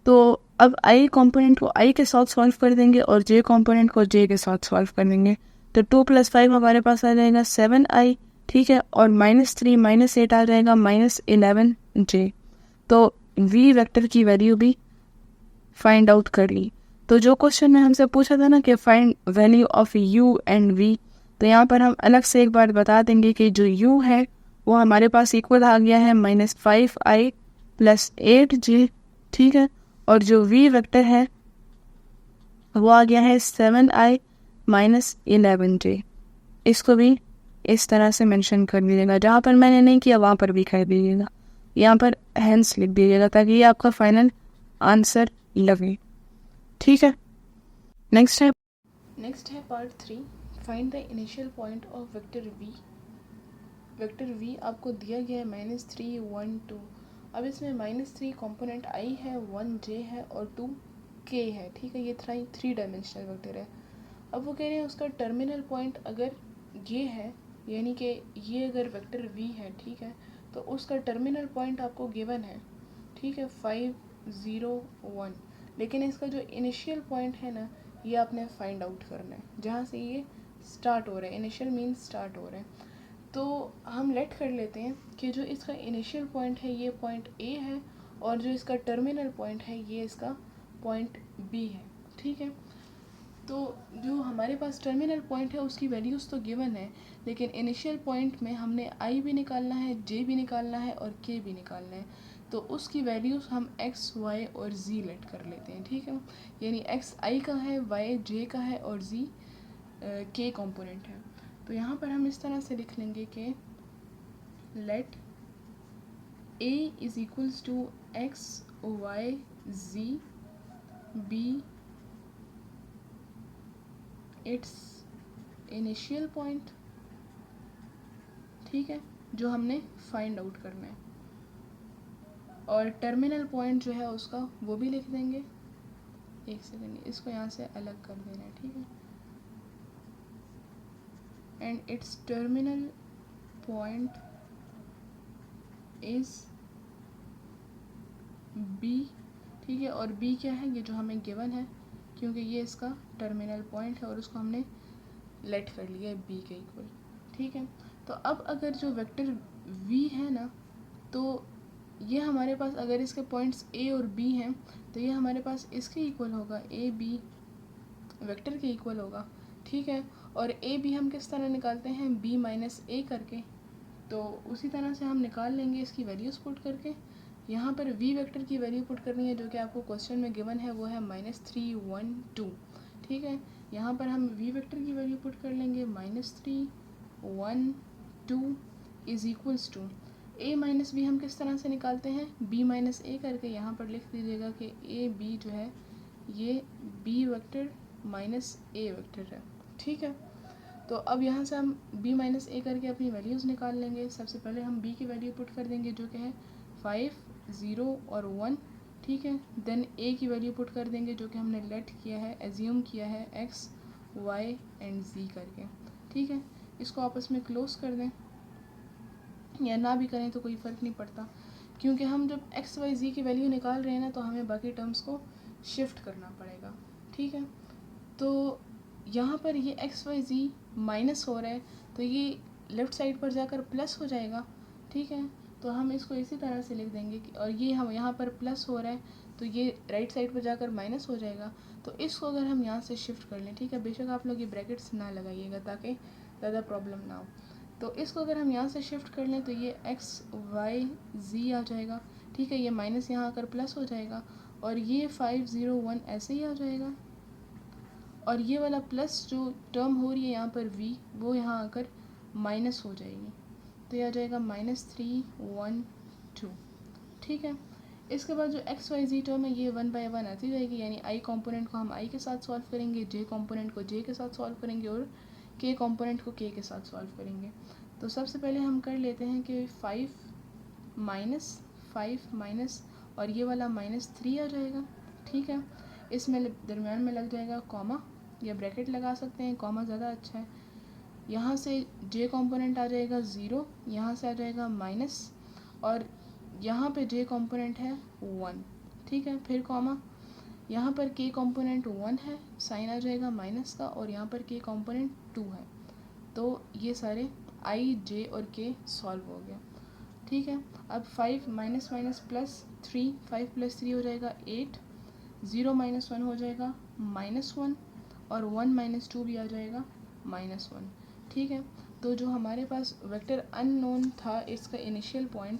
Speaker 1: तो अब i कंपोनेंट को i के साथ सॉल्व कर देंगे और j कंपोनेंट को j के साथ सॉल्व कर देंगे। तो 2 + 5 हमारे पास आ जाएगा 7i। ठीक है, और -3 -8 आ जाएगा -11j। तो v वेक्टर की वैल्यू भी फाइंड आउट कर ली। तो जो क्वेश्चन में हमसे पूछा था ना कि find value of u and v, तो यहाँ पर हम अलग से एक बार बता देंगे कि जो u है वो हमारे पास इक्वल आ गया है -5i + 8j। ठीक है, और जो v वेक्टर है वो आ गया है 7i - 11j। इसको भी इस तरह से मेंशन कर दीजिएगा, जहाँ पर मैंने नहीं किया वहाँ पर भी कर दीजिएगा, यहाँ पर हेंस लिख दीजिएगा ताकि ये आपका फाइनल आंसर लगे। ठीक है, नेक्स्ट है part 3, find the initial point of vector v। Vector v आपको दिया गया है -3 1 2। अब इसमें -3 कंपोनेंट i है, 1 j है और 2 k है। ठीक है, ये 3 डायमेंशनल वेक्टर है। अब वो कह रहे हैं उसका टर्मिनल पॉइंट अगर ये है, यानी कि ये अगर वेक्टर v है, ठीक है, तो उसका टर्मिनल पॉइंट आपको गिवन है। ठीक है, 5 0 1। लेकिन इसका जो इनिशियल पॉइंट है ना, ये आपने फाइंड आउट करना है, जहाँ से ये स्टार्ट हो रहा है। इनिशियल मीन्स स्टार्ट हो रहा है। तो हम लेट कर लेते हैं कि जो इसका इनिशियल पॉइंट है ये पॉइंट ए है, और जो इसका टर्मिनल पॉइंट है ये इसका पॉइंट बी है। ठीक है, तो जो हमारे पास टर्मिनल पॉइंट है उसकी वैल्यूज़ तो गिवन है, लेकिन इनिशियल पॉइंट में हमने आई भी निकालना है, जे भी निकालना है और के भी निकालना है। तो उसकी वैल्यूज़ हम एक्स वाई और जी लेट कर लेते हैं। ठीक है, यानी एक्स आई का है, वाई जे का है और जी के कंपोनेंट है। तो यहाँ पर हम इस तरह से लिख लेंगे कि let A is equals to x y z be its initial point. ठीक है, जो हमने फाइंड आउट करना है, और टर्मिनल पॉइंट जो है उसका वो भी लिख देंगे। एक सेकेंड, इसको यहाँ से अलग कर देना है। ठीक है, and its terminal point is B. ठीक है, और बी क्या है, ये जो हमें गिवन है, क्योंकि ये इसका टर्मिनल पॉइंट है और उसको हमने लेट कर लिया है बी के इक्वल। ठीक है, तो अब अगर जो वेक्टर v है ना, तो ये हमारे पास अगर इसके पॉइंट्स a और b हैं तो ये हमारे पास इसके इक्वल होगा, a b वेक्टर के इक्वल होगा। ठीक है, और a b हम किस तरह निकालते हैं, b - a करके। तो उसी तरह से हम निकाल लेंगे इसकी वैल्यूज़ पुट करके। यहाँ पर v वेक्टर की वैल्यू पुट करनी है जो कि आपको क्वेश्चन में गिवन है, वो है -3 1 2। ठीक है, यहाँ पर हम v वेक्टर की वैल्यू पुट कर लेंगे -3 1 2 is equals to a - b हम किस तरह से निकालते हैं, b - a करके। यहाँ पर लिख दीजिएगा कि a b जो है ये b वेक्टर - a वेक्टर है। ठीक है, तो अब यहाँ से हम b - a करके अपनी वैल्यूज़ निकाल लेंगे। सबसे पहले हम b की वैल्यू पुट कर देंगे जो कि है 5 0 और 1। ठीक है, देन a की वैल्यू पुट कर देंगे जो कि हमने लेट किया है, एज्यूम किया है x y एंड z करके। ठीक है, इसको आपस में क्लोज कर दें, या ना भी करें तो कोई फ़र्क नहीं पड़ता, क्योंकि हम जब x y z की वैल्यू निकाल रहे हैं ना तो हमें बाकी टर्म्स को शिफ्ट करना पड़ेगा। ठीक है, तो यहाँ पर ये x y z माइनस हो रहा है तो ये लेफ़्ट साइड पर जाकर प्लस हो जाएगा। ठीक है, तो हम इसको इसी तरह से लिख देंगे कि, और ये हम यहाँ पर प्लस हो रहा है तो ये राइट साइड पर जाकर माइनस हो जाएगा। तो इसको अगर हम यहाँ से शिफ्ट कर लें, ठीक है, बेशक आप लोग ये ब्रैकेट्स ना लगाइएगा ताकि ज़्यादा प्रॉब्लम ना हो। तो इसको अगर हम यहाँ से शिफ्ट कर लें तो ये x y z आ जाएगा। ठीक है, ये माइनस यहाँ आकर प्लस हो जाएगा, और ये 5 0 1 ऐसे ही आ जाएगा, और ये वाला प्लस जो टर्म हो रही है यहाँ पर v, वो यहाँ आकर माइनस हो जाएगी। तो ये आ जाएगा -3 1 2। ठीक है, इसके बाद जो एक्स वाई जी टर्म है ये 1 बाय 1 आती रहेगी, यानी आई कॉम्पोनेंट को हम आई के साथ सॉल्व करेंगे, जे कॉम्पोनेंट को जे के साथ सॉल्व करेंगे और के कॉम्पोनेंट को के साथ सॉल्व करेंगे। तो सबसे पहले हम कर लेते हैं कि 5 माइनस और ये वाला -3 आ जाएगा। ठीक है, इसमें दरम्यान में लग जाएगा कॉमा या ब्रैकेट लगा सकते हैं, कॉमा ज़्यादा अच्छा है। यहाँ से जे कॉम्पोनेंट आ जाएगा 0, यहाँ से आ जाएगा माइनस और यहाँ पे जे कॉम्पोनेंट है 1। ठीक है, फिर कॉमा, यहाँ पर के कॉम्पोनेंट 1 है, साइन आ जाएगा माइनस का, और यहाँ पर के कॉम्पोनेंट 2 है। तो ये सारे आई जे और के सॉल्व हो गया। ठीक है, अब 5 माइनस प्लस 3, 5 प्लस 3 हो जाएगा 8, 0 माइनस 1 हो जाएगा -1 और 1 माइनस 2 भी आ जाएगा -1। ठीक है, तो जो हमारे पास वेक्टर अननोन था इसका इनिशियल पॉइंट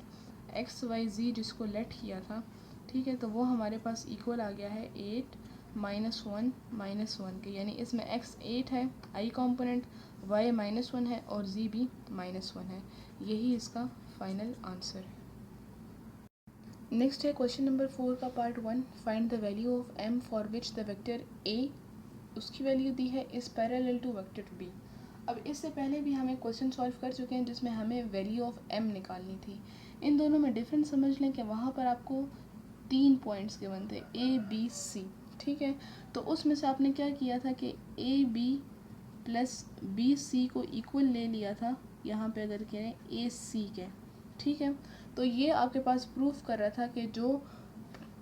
Speaker 1: एक्स वाई जी जिसको लेट किया था, ठीक है, तो वो हमारे पास इक्वल आ गया है 8 -1 के, यानी इसमें x 8 है i कॉम्पोनेंट, y -1 है और z भी -1 है। यही इसका फाइनल आंसर है। नेक्स्ट है क्वेश्चन नंबर 4 का part 1, find the value of m for which the vector a, उसकी वैल्यू दी है is parallel to vector b। अब इससे पहले भी हम एक क्वेश्चन सॉल्व कर चुके हैं जिसमें हमें वैल्यू ऑफ m निकालनी थी। इन दोनों में डिफरेंस समझ लें कि वहाँ पर आपको 3 पॉइंट्स गिवन थे a b c। ठीक है, तो उसमें से आपने क्या किया था कि a b plus B C को इक्वल ले लिया था, यहाँ पे अगर कहें ए सी के। ठीक है, तो ये आपके पास प्रूफ कर रहा था कि जो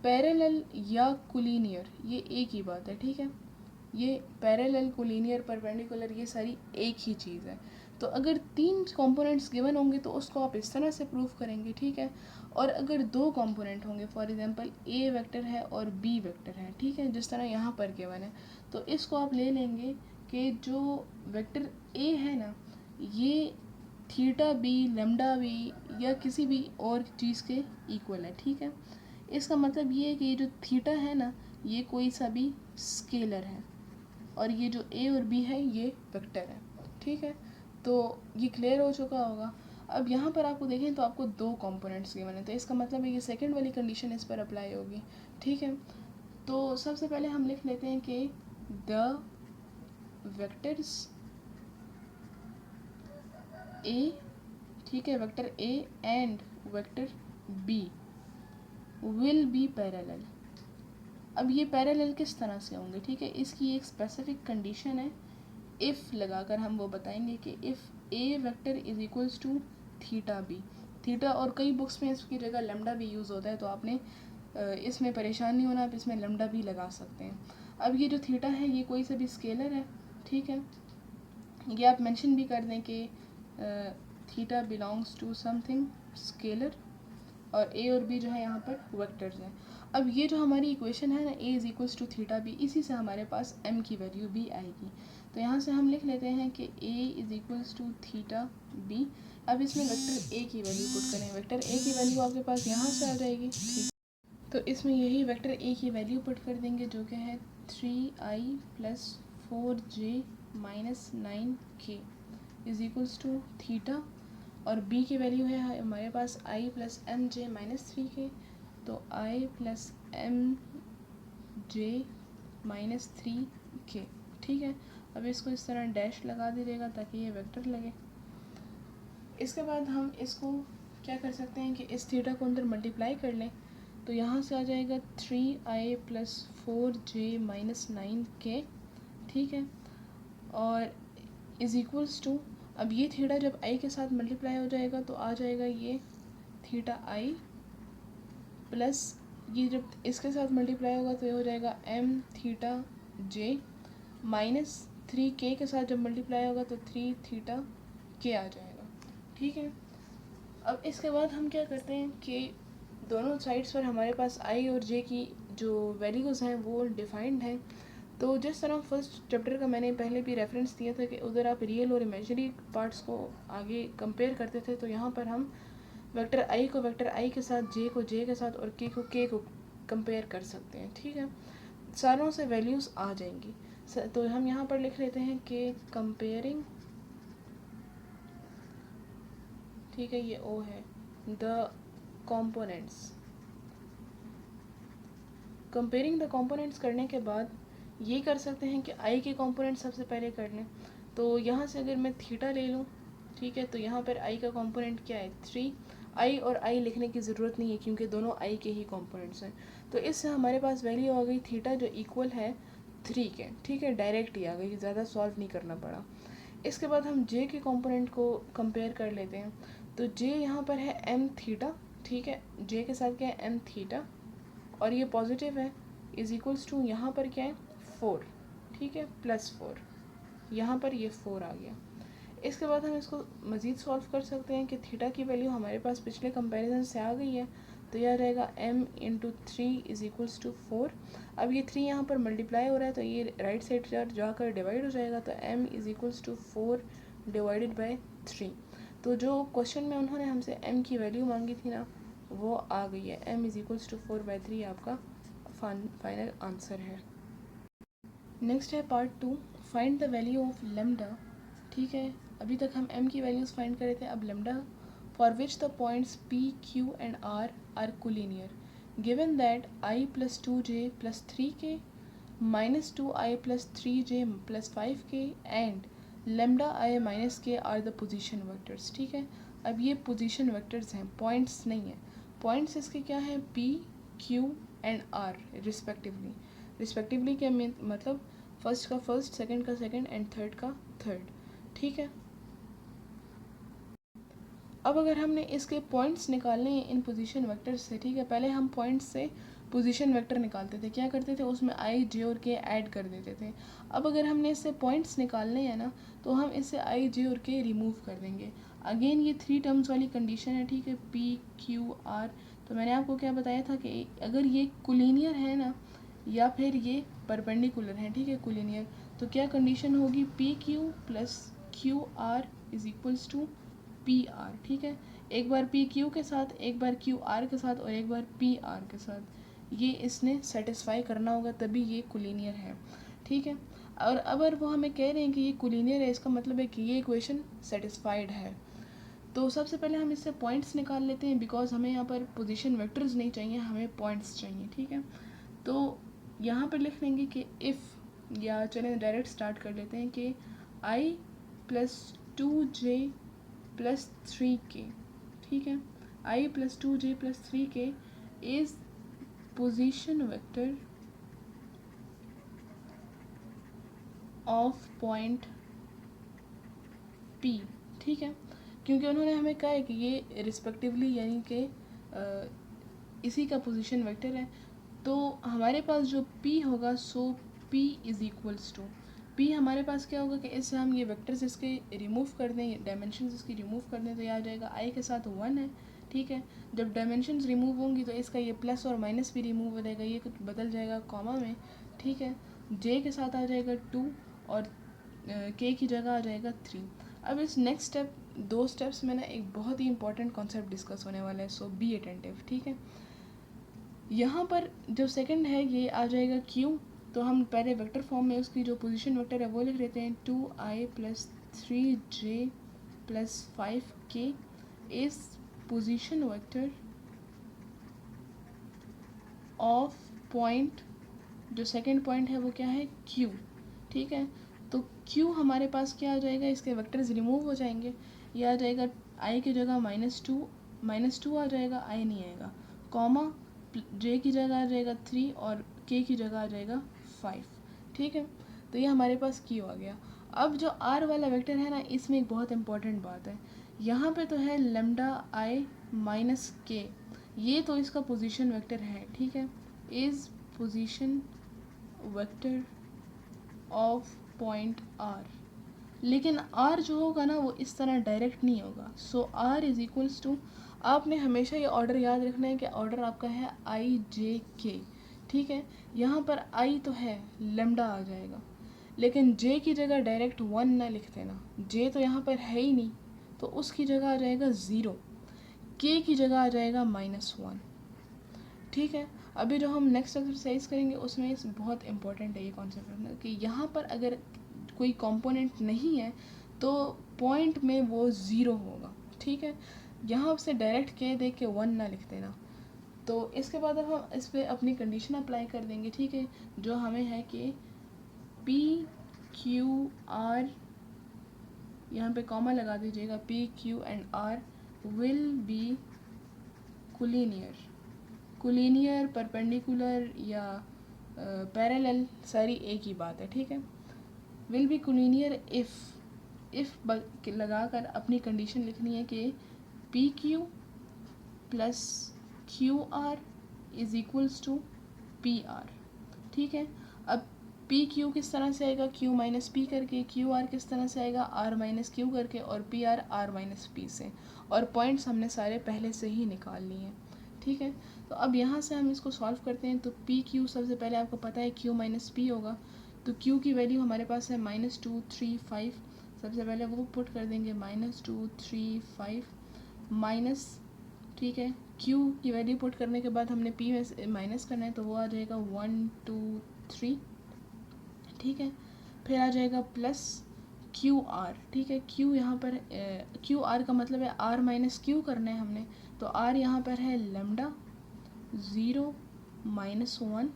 Speaker 1: पैरेलल या कोलिनियर ये एक ही बात है। ठीक है, ये पैरेलल कोलिनियर परपेंडिकुलर ये सारी एक ही चीज़ है। तो अगर 3 कंपोनेंट्स गिवन होंगे तो उसको आप इस तरह से प्रूफ करेंगे। ठीक है, और अगर 2 कंपोनेंट होंगे, फॉर एग्जांपल ए वेक्टर है और बी वेक्टर है, ठीक है, जिस तरह यहाँ पर गिवन है, तो इसको आप ले लेंगे कि जो वेक्टर ए है ना ये थीटा बी लेमडा बी या किसी भी और चीज़ के इक्वल है। ठीक है, इसका मतलब ये है कि ये जो थीटा है ना ये कोई सा भी स्केलर है और ये जो ए और बी है ये वेक्टर है। ठीक है, तो ये क्लियर हो चुका होगा। अब यहाँ पर आपको देखें तो आपको 2 कंपोनेंट्स गिवन है, तो इसका मतलब है कि सेकंड वाली कंडीशन इस पर अप्लाई होगी। ठीक है, तो सबसे पहले हम लिख लेते हैं कि द वेक्टर्स ए, ठीक है, vector A and vector B will be parallel. अब ये पैरेलल किस तरह से होंगे? ठीक है, इसकी एक स्पेसिफिक कंडीशन है, इफ़ लगाकर हम वो बताएंगे कि if A vector is equals to theta B. Theta और कई बुक्स में इसकी जगह लेमडा भी यूज़ होता है, तो आपने इसमें परेशान नहीं होना, आप इसमें लेमडा भी लगा सकते हैं। अब ये जो थीटा है ये कोई सा भी स्केलर है। ठीक है, ये आप मेंशन भी कर दें कि theta belongs to something scalar और ए और बी जो है यहाँ पर वेक्टर्स हैं। अब ये जो हमारी इक्वेशन है ना a is equals to theta b, इसी से हमारे पास m की वैल्यू भी आएगी। तो यहाँ से हम लिख लेते हैं कि a is equals to theta B. अब इसमें वेक्टर a की वैल्यू पुट करें, वेक्टर a की वैल्यू आपके पास यहाँ से आ जाएगी। ठीक, तो इसमें यही वेक्टर a की वैल्यू पुट कर देंगे जो कि है 3i plus 4j minus 9k is equals to theta, और b की वैल्यू है हमारे पास i plus M J minus 3k, तो i plus M J minus 3k। ठीक है, अब इसको इस तरह डैश लगा दीजिएगा ताकि ये वेक्टर लगे। इसके बाद हम इसको क्या कर सकते हैं कि इस थीटा को अंदर मल्टीप्लाई कर लें, तो यहाँ से आ जाएगा 3i plus 4j minus 9k। ठीक है, और इज इक्वल्स टू, अब ये थीटा जब i के साथ मल्टीप्लाई हो जाएगा तो आ जाएगा ये थीटा i प्लस ये जब इसके साथ मल्टीप्लाई होगा तो ये हो जाएगा m theta j minus 3k के साथ जब मल्टीप्लाई होगा तो 3 थीटा k आ जाएगा। ठीक है, अब इसके बाद हम क्या करते हैं कि दोनों साइड्स पर हमारे पास i और j की जो वैल्यूज़ हैं वो डिफाइंड हैं। तो जिस तरह फर्स्ट चैप्टर का मैंने पहले भी रेफरेंस दिया था कि उधर आप रियल और इमेजिनरी पार्ट्स को आगे कंपेयर करते थे, तो यहाँ पर हम वेक्टर आई को वेक्टर आई के साथ, जे को जे के साथ और के को कंपेयर कर सकते हैं। ठीक है, सारों से वैल्यूज़ आ जाएंगी। तो हम यहाँ पर लिख लेते हैं कि कंपेयरिंग, ठीक है, ये ओ है, the components comparing the components करने के बाद ये कर सकते हैं कि आई के कंपोनेंट सबसे पहले कर लें। तो यहाँ से अगर मैं थीटा ले लूँ, ठीक है, तो यहाँ पर आई का कंपोनेंट क्या है 3। आई और आई लिखने की ज़रूरत नहीं है क्योंकि दोनों आई के ही कंपोनेंट्स हैं। तो इससे हमारे पास वैल्यू आ गई थीटा जो इक्वल है 3 के, ठीक है, डायरेक्ट ही आ गई, ज़्यादा सॉल्व नहीं करना पड़ा। इसके बाद हम जे के कंपोनेंट को कंपेयर कर लेते हैं। तो जे यहाँ पर है एम थीटा, ठीक है, जे के साथ क्या है एम थीटा, और ये पॉजिटिव है, इज इक्वल्स टू यहाँ पर क्या है 4, ठीक है, +4, यहाँ पर ये 4 आ गया। इसके बाद हम इसको मज़ीद सॉल्व कर सकते हैं कि थीटा की वैल्यू हमारे पास पिछले कंपैरिजन से आ गई है, तो यह रहेगा m into 3 is equals to 4। अब ये 3 यहाँ पर मल्टीप्लाई हो रहा है तो ये राइट साइड जाकर डिवाइड हो जाएगा, तो m is equals to 4 divided by 3। तो जो क्वेश्चन में उन्होंने हमसे m की वैल्यू मांगी थी ना, वो आ गई है, m इज इक्वल्स टू 4/3 आपका फाइनल आंसर है। नेक्स्ट है part 2, find the value of lambda, ठीक है। अभी तक हम m की वैल्यूज़ फाइंड कर रहे थे, अब lambda for which the points p, q and r are collinear given that i plus 2j plus 3k minus 2i plus 3j plus 5k and lambda i minus k are the position vectors, ठीक है। अब ये position vectors हैं, points नहीं है। Points इसके क्या हैं p, q and r respectively. Respectively क्या मतलब फर्स्ट का फर्स्ट, सेकंड का सेकंड एंड थर्ड का थर्ड, ठीक है। अब अगर हमने इसके पॉइंट्स निकालने हैं इन पोजीशन वेक्टर्स से, ठीक है, पहले हम पॉइंट्स से पोजीशन वेक्टर निकालते थे, क्या करते थे उसमें आई, जे और के ऐड कर देते थे। अब अगर हमने इससे पॉइंट्स निकालने हैं ना, तो हम इससे आई, जे और के रिमूव कर देंगे। अगेन ये 3 टर्म्स वाली कंडीशन है, ठीक है, पी, क्यू, आर। तो मैंने आपको क्या बताया था कि अगर ये कोलिनियर है ना या फिर ये परपेंडिकुलर है, ठीक है, कोलिनियर, तो क्या कंडीशन होगी P Q plus Q R is equals to P R, ठीक है। एक बार पी क्यू के साथ, एक बार क्यू आर के साथ और एक बार पी आर के साथ, ये इसने सेटिस्फाई करना होगा तभी ये कोलिनियर है, ठीक है। और अगर वो हमें कह रहे हैं कि ये कोलिनियर है, इसका मतलब है कि ये इक्वेशन सेटिस्फाइड है। तो सबसे पहले हम इससे पॉइंट्स निकाल लेते हैं, बिकॉज हमें यहाँ पर पोजीशन वेक्टर्स नहीं चाहिए, हमें पॉइंट्स चाहिए, ठीक है। तो यहाँ पर लिख लेंगे कि इफ़, या चलें डायरेक्ट स्टार्ट कर लेते हैं कि i plus 2j plus 3k, ठीक है, i plus 2j plus 3k is position vector of point p, ठीक है, क्योंकि उन्होंने हमें कहा है कि ये रिस्पेक्टिवली यानी कि इसी का पोजीशन वेक्टर है। तो हमारे पास जो p होगा, so p is equals to p, हमारे पास क्या होगा कि इससे हम ये वेक्टर्स इसके रिमूव कर दें, डायमेंशंस इसकी रिमूव कर दें, तो यह आ जाएगा i के साथ 1 है, ठीक है। जब डायमेंशंस रिमूव होंगी तो इसका ये प्लस और माइनस भी रिमूव हो जाएगा, ये कुछ बदल जाएगा कॉमा में, ठीक है। j के साथ आ जाएगा 2 और k की जगह आ जाएगा 3। अब इस नेक्स्ट स्टेप, 2 स्टेप्स में ना एक बहुत ही इंपॉर्टेंट कॉन्सेप्ट डिस्कस होने वाला है, सो बी अटेंटिव, ठीक है। यहाँ पर जो सेकंड है ये आ जाएगा q, तो हम पहले वेक्टर फॉर्म में उसकी जो पोजीशन वेक्टर है वो लिख लेते हैं, 2i plus 3j plus 5k is position vector of point, जो सेकंड पॉइंट है वो क्या है q, ठीक है। तो q हमारे पास क्या आ जाएगा, इसके वेक्टर्स रिमूव हो जाएंगे, ये आ जाएगा i की जगह -2 आ जाएगा, i नहीं आएगा, कॉमा j की जगह आ जाएगा 3 और k की जगह आ जाएगा 5, ठीक है। तो ये हमारे पास q आ गया। अब जो r वाला वेक्टर है ना, इसमें एक बहुत इंपॉर्टेंट बात है, यहाँ पे तो है लेमडा i माइनस k, ये तो इसका पोजीशन वेक्टर है, ठीक है, is position vector of point r। लेकिन r जो होगा ना वो इस तरह डायरेक्ट नहीं होगा, सो r इज इक्वल्स टू, आपने हमेशा ये ऑर्डर याद रखना है कि ऑर्डर आपका है i j k, ठीक है। यहाँ पर i तो है, लेमडा आ जाएगा, लेकिन j की जगह डायरेक्ट 1 ना लिख देना, j तो यहाँ पर है ही नहीं, तो उसकी जगह आ जाएगा 0, k की जगह आ जाएगा -1, ठीक है। अभी जो हम नेक्स्ट एक्सरसाइज करेंगे उसमें इस बहुत इंपॉर्टेंट है ये कॉन्सेप्ट रखना कि यहाँ पर अगर कोई कंपोनेंट नहीं है तो पॉइंट में वो 0 होगा, ठीक है। यहाँ से डायरेक्ट k दे के 1 ना लिख देना। तो इसके बाद अब हम इस पर अपनी कंडीशन अप्लाई कर देंगे, ठीक है, जो हमें है कि पी क्यू आर, यहाँ पे कॉमा लगा दीजिएगा, p Q and r will be collinear, perpendicular या पैरेलल, सारी एक ही बात है, ठीक है। विल बी कुलीनियर इफ़ लगाकर अपनी कंडीशन लिखनी है कि P Q plus Q R is equals to P R, ठीक है। अब पी क्यू किस तरह से आएगा, क्यू माइनस पी करके, क्यू आर किस तरह से आएगा, आर माइनस क्यू करके, और P R R minus P से, और पॉइंट्स हमने सारे पहले से ही निकाल लिए हैं, ठीक है। तो अब यहाँ से हम इसको सॉल्व करते हैं। तो पी क्यू सबसे पहले आपको पता है क्यू माइनस पी होगा, तो क्यू की वैल्यू हमारे पास है -235, सबसे पहले वो पुट कर देंगे, -235 माइनस, ठीक है, क्यू की वैल्यू पुट करने के बाद हमने पी में से माइनस करना है, तो वो आ जाएगा 123, ठीक है। फिर आ जाएगा प्लस क्यू आर, ठीक है, क्यू यहाँ पर क्यू आर का मतलब है आर माइनस क्यू करना है हमने, तो आर यहाँ पर है लेमडा 0 - 1,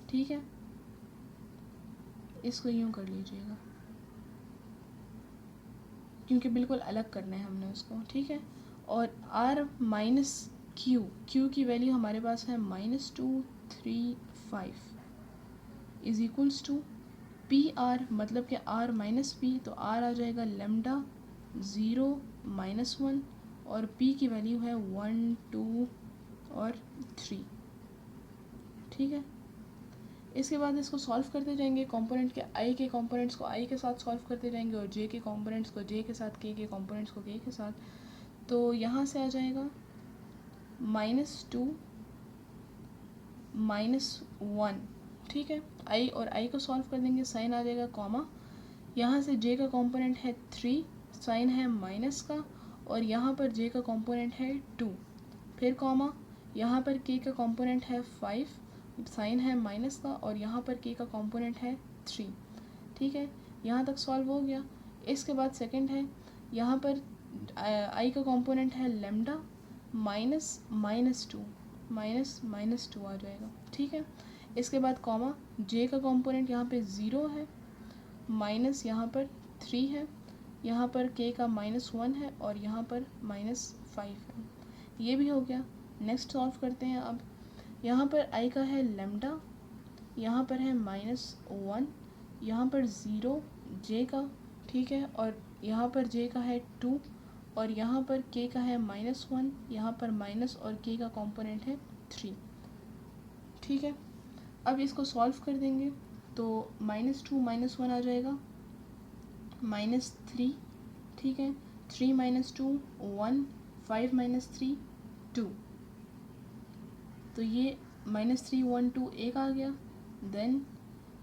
Speaker 1: ठीक है, इसको यूँ कर लीजिएगा क्योंकि बिल्कुल अलग करना है हमने उसको, ठीक है। और आर माइनस क्यू, क्यू की वैल्यू हमारे पास है -235 is equals to P R, मतलब कि आर माइनस पी, तो आर आ जाएगा लेमडा 0 - 1, और पी की वैल्यू है 1 2 और 3, ठीक है। इसके बाद इसको सॉल्व करते जाएंगे, कंपोनेंट के आई के कंपोनेंट्स को आई के साथ सॉल्व करते जाएंगे, और जे के कंपोनेंट्स को जे के साथ, के कंपोनेंट्स को के साथ। तो यहाँ से आ जाएगा -2 - 1, ठीक है। आई और आई को सॉल्व कर देंगे, साइन आ जाएगा कॉमा, यहाँ से जे का कंपोनेंट है 3, साइन है माइनस का, और यहाँ पर जे का कंपोनेंट है 2, फिर कॉमा, यहाँ पर के का कंपोनेंट है 5, साइन है माइनस का, और यहाँ पर के का कंपोनेंट है 3, ठीक है। यहाँ तक सॉल्व हो गया। इसके बाद सेकंड है, यहाँ पर आई का कंपोनेंट है लेमडा माइनस -2 आ जाएगा, ठीक है। इसके बाद कॉमा, जे का कंपोनेंट यहाँ पे 0 है, माइनस यहाँ पर 3 है, यहाँ पर के का -1 है, और यहाँ पर -5 है, ये भी हो गया। नेक्स्ट सॉल्व करते हैं। अब यहाँ पर आई का है लेमडा, यहाँ पर है -1, यहाँ पर 0 जे का, ठीक है, और यहाँ पर जे का है 2, और यहाँ पर के का है -1, यहाँ पर माइनस, और के का कंपोनेंट है 3, ठीक है। अब इसको सॉल्व कर देंगे, तो -2 - 1 आ जाएगा -3, ठीक है, 3 - 2 1, 5 - 3 2, तो ये -3 1 2 एक आ गया। देन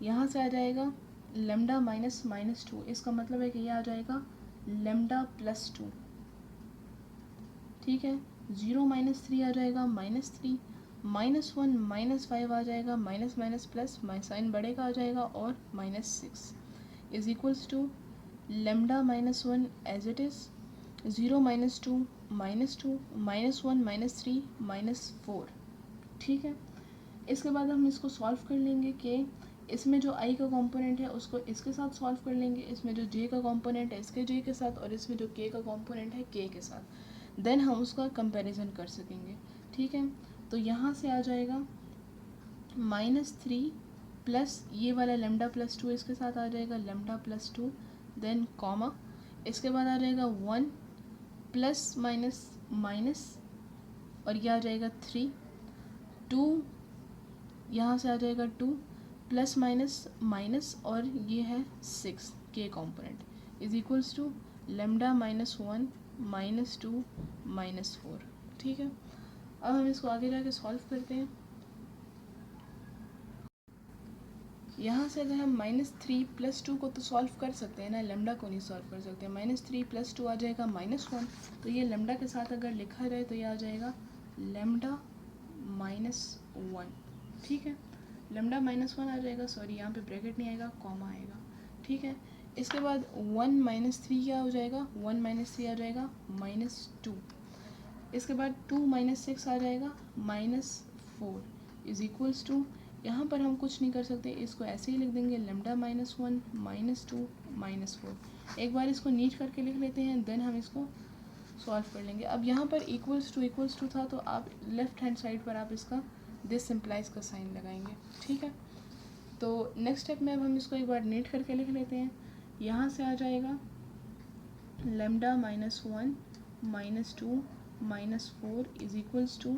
Speaker 1: यहाँ से आ जाएगा लेमडा माइनस -2, इसका मतलब है कि ये आ जाएगा लेमडा +2, ठीक है। 0 - 3 आ जाएगा -3, -1 -5 आ जाएगा, माइनस माइनस प्लस, साइन बढ़ेगा आ जाएगा, और -6 is equals to lambda -1 as it is, 0 - 2 -2, -1 -3 -4, ठीक है। इसके बाद हम इसको सॉल्व कर लेंगे कि इसमें जो आई का कंपोनेंट है उसको इसके साथ सॉल्व कर लेंगे, इसमें जो जे का कंपोनेंट है इसके जे के साथ, और इसमें जो के का कंपोनेंट है के साथ, देन हम उसका कंपैरिजन कर सकेंगे, ठीक है। तो यहाँ से आ जाएगा -3 प्लस ये वाला लेमडा +2 इसके साथ आ जाएगा लेमडा +2, देन कॉमा, इसके बाद आ जाएगा 1 प्लस माइनस माइनस, और ये आ जाएगा 3, 2 यहाँ से आ जाएगा 2 प्लस माइनस माइनस, और ये है 6 के component is equals to lambda -1 -2 -4, ठीक है। अब हम इसको आगे जाके सॉल्व करते हैं। यहाँ से अगर हम -3 + 2 को तो सॉल्व कर सकते हैं ना, लेमडा को नहीं सॉल्व कर सकते। -3 + 2 आ जाएगा -1, तो ये लेमडा के साथ अगर लिखा जाए तो ये आ जाएगा लेमडा -1, ठीक है। लेमडा -1 आ जाएगा, सॉरी यहाँ पे ब्रैकेट नहीं आएगा, कॉमा आएगा, ठीक है। इसके बाद 1 - 3 क्या हो जाएगा, 1 - 3 आ जाएगा -2, इसके बाद 2 - 6 आ जाएगा 4 इज इक्वल्स टू, यहाँ पर हम कुछ नहीं कर सकते, इसको ऐसे ही लिख देंगे लेमडा माइनस 1 माइनस 2 माइनस 4। एक बार इसको नीट करके लिख लेते हैं, देन हम इसको सॉल्व कर लेंगे। अब यहाँ पर इक्वल्स टू था, तो आप लेफ्ट हैंड साइड पर आप इसका दिस सिंप्लाइज का साइन लगाएंगे, ठीक है। तो नेक्स्ट स्टेप में अब हम इसको एक बार नीट करके लिख लेते हैं। यहाँ से आ जाएगा lambda minus 1 minus 2 minus 4 is equals to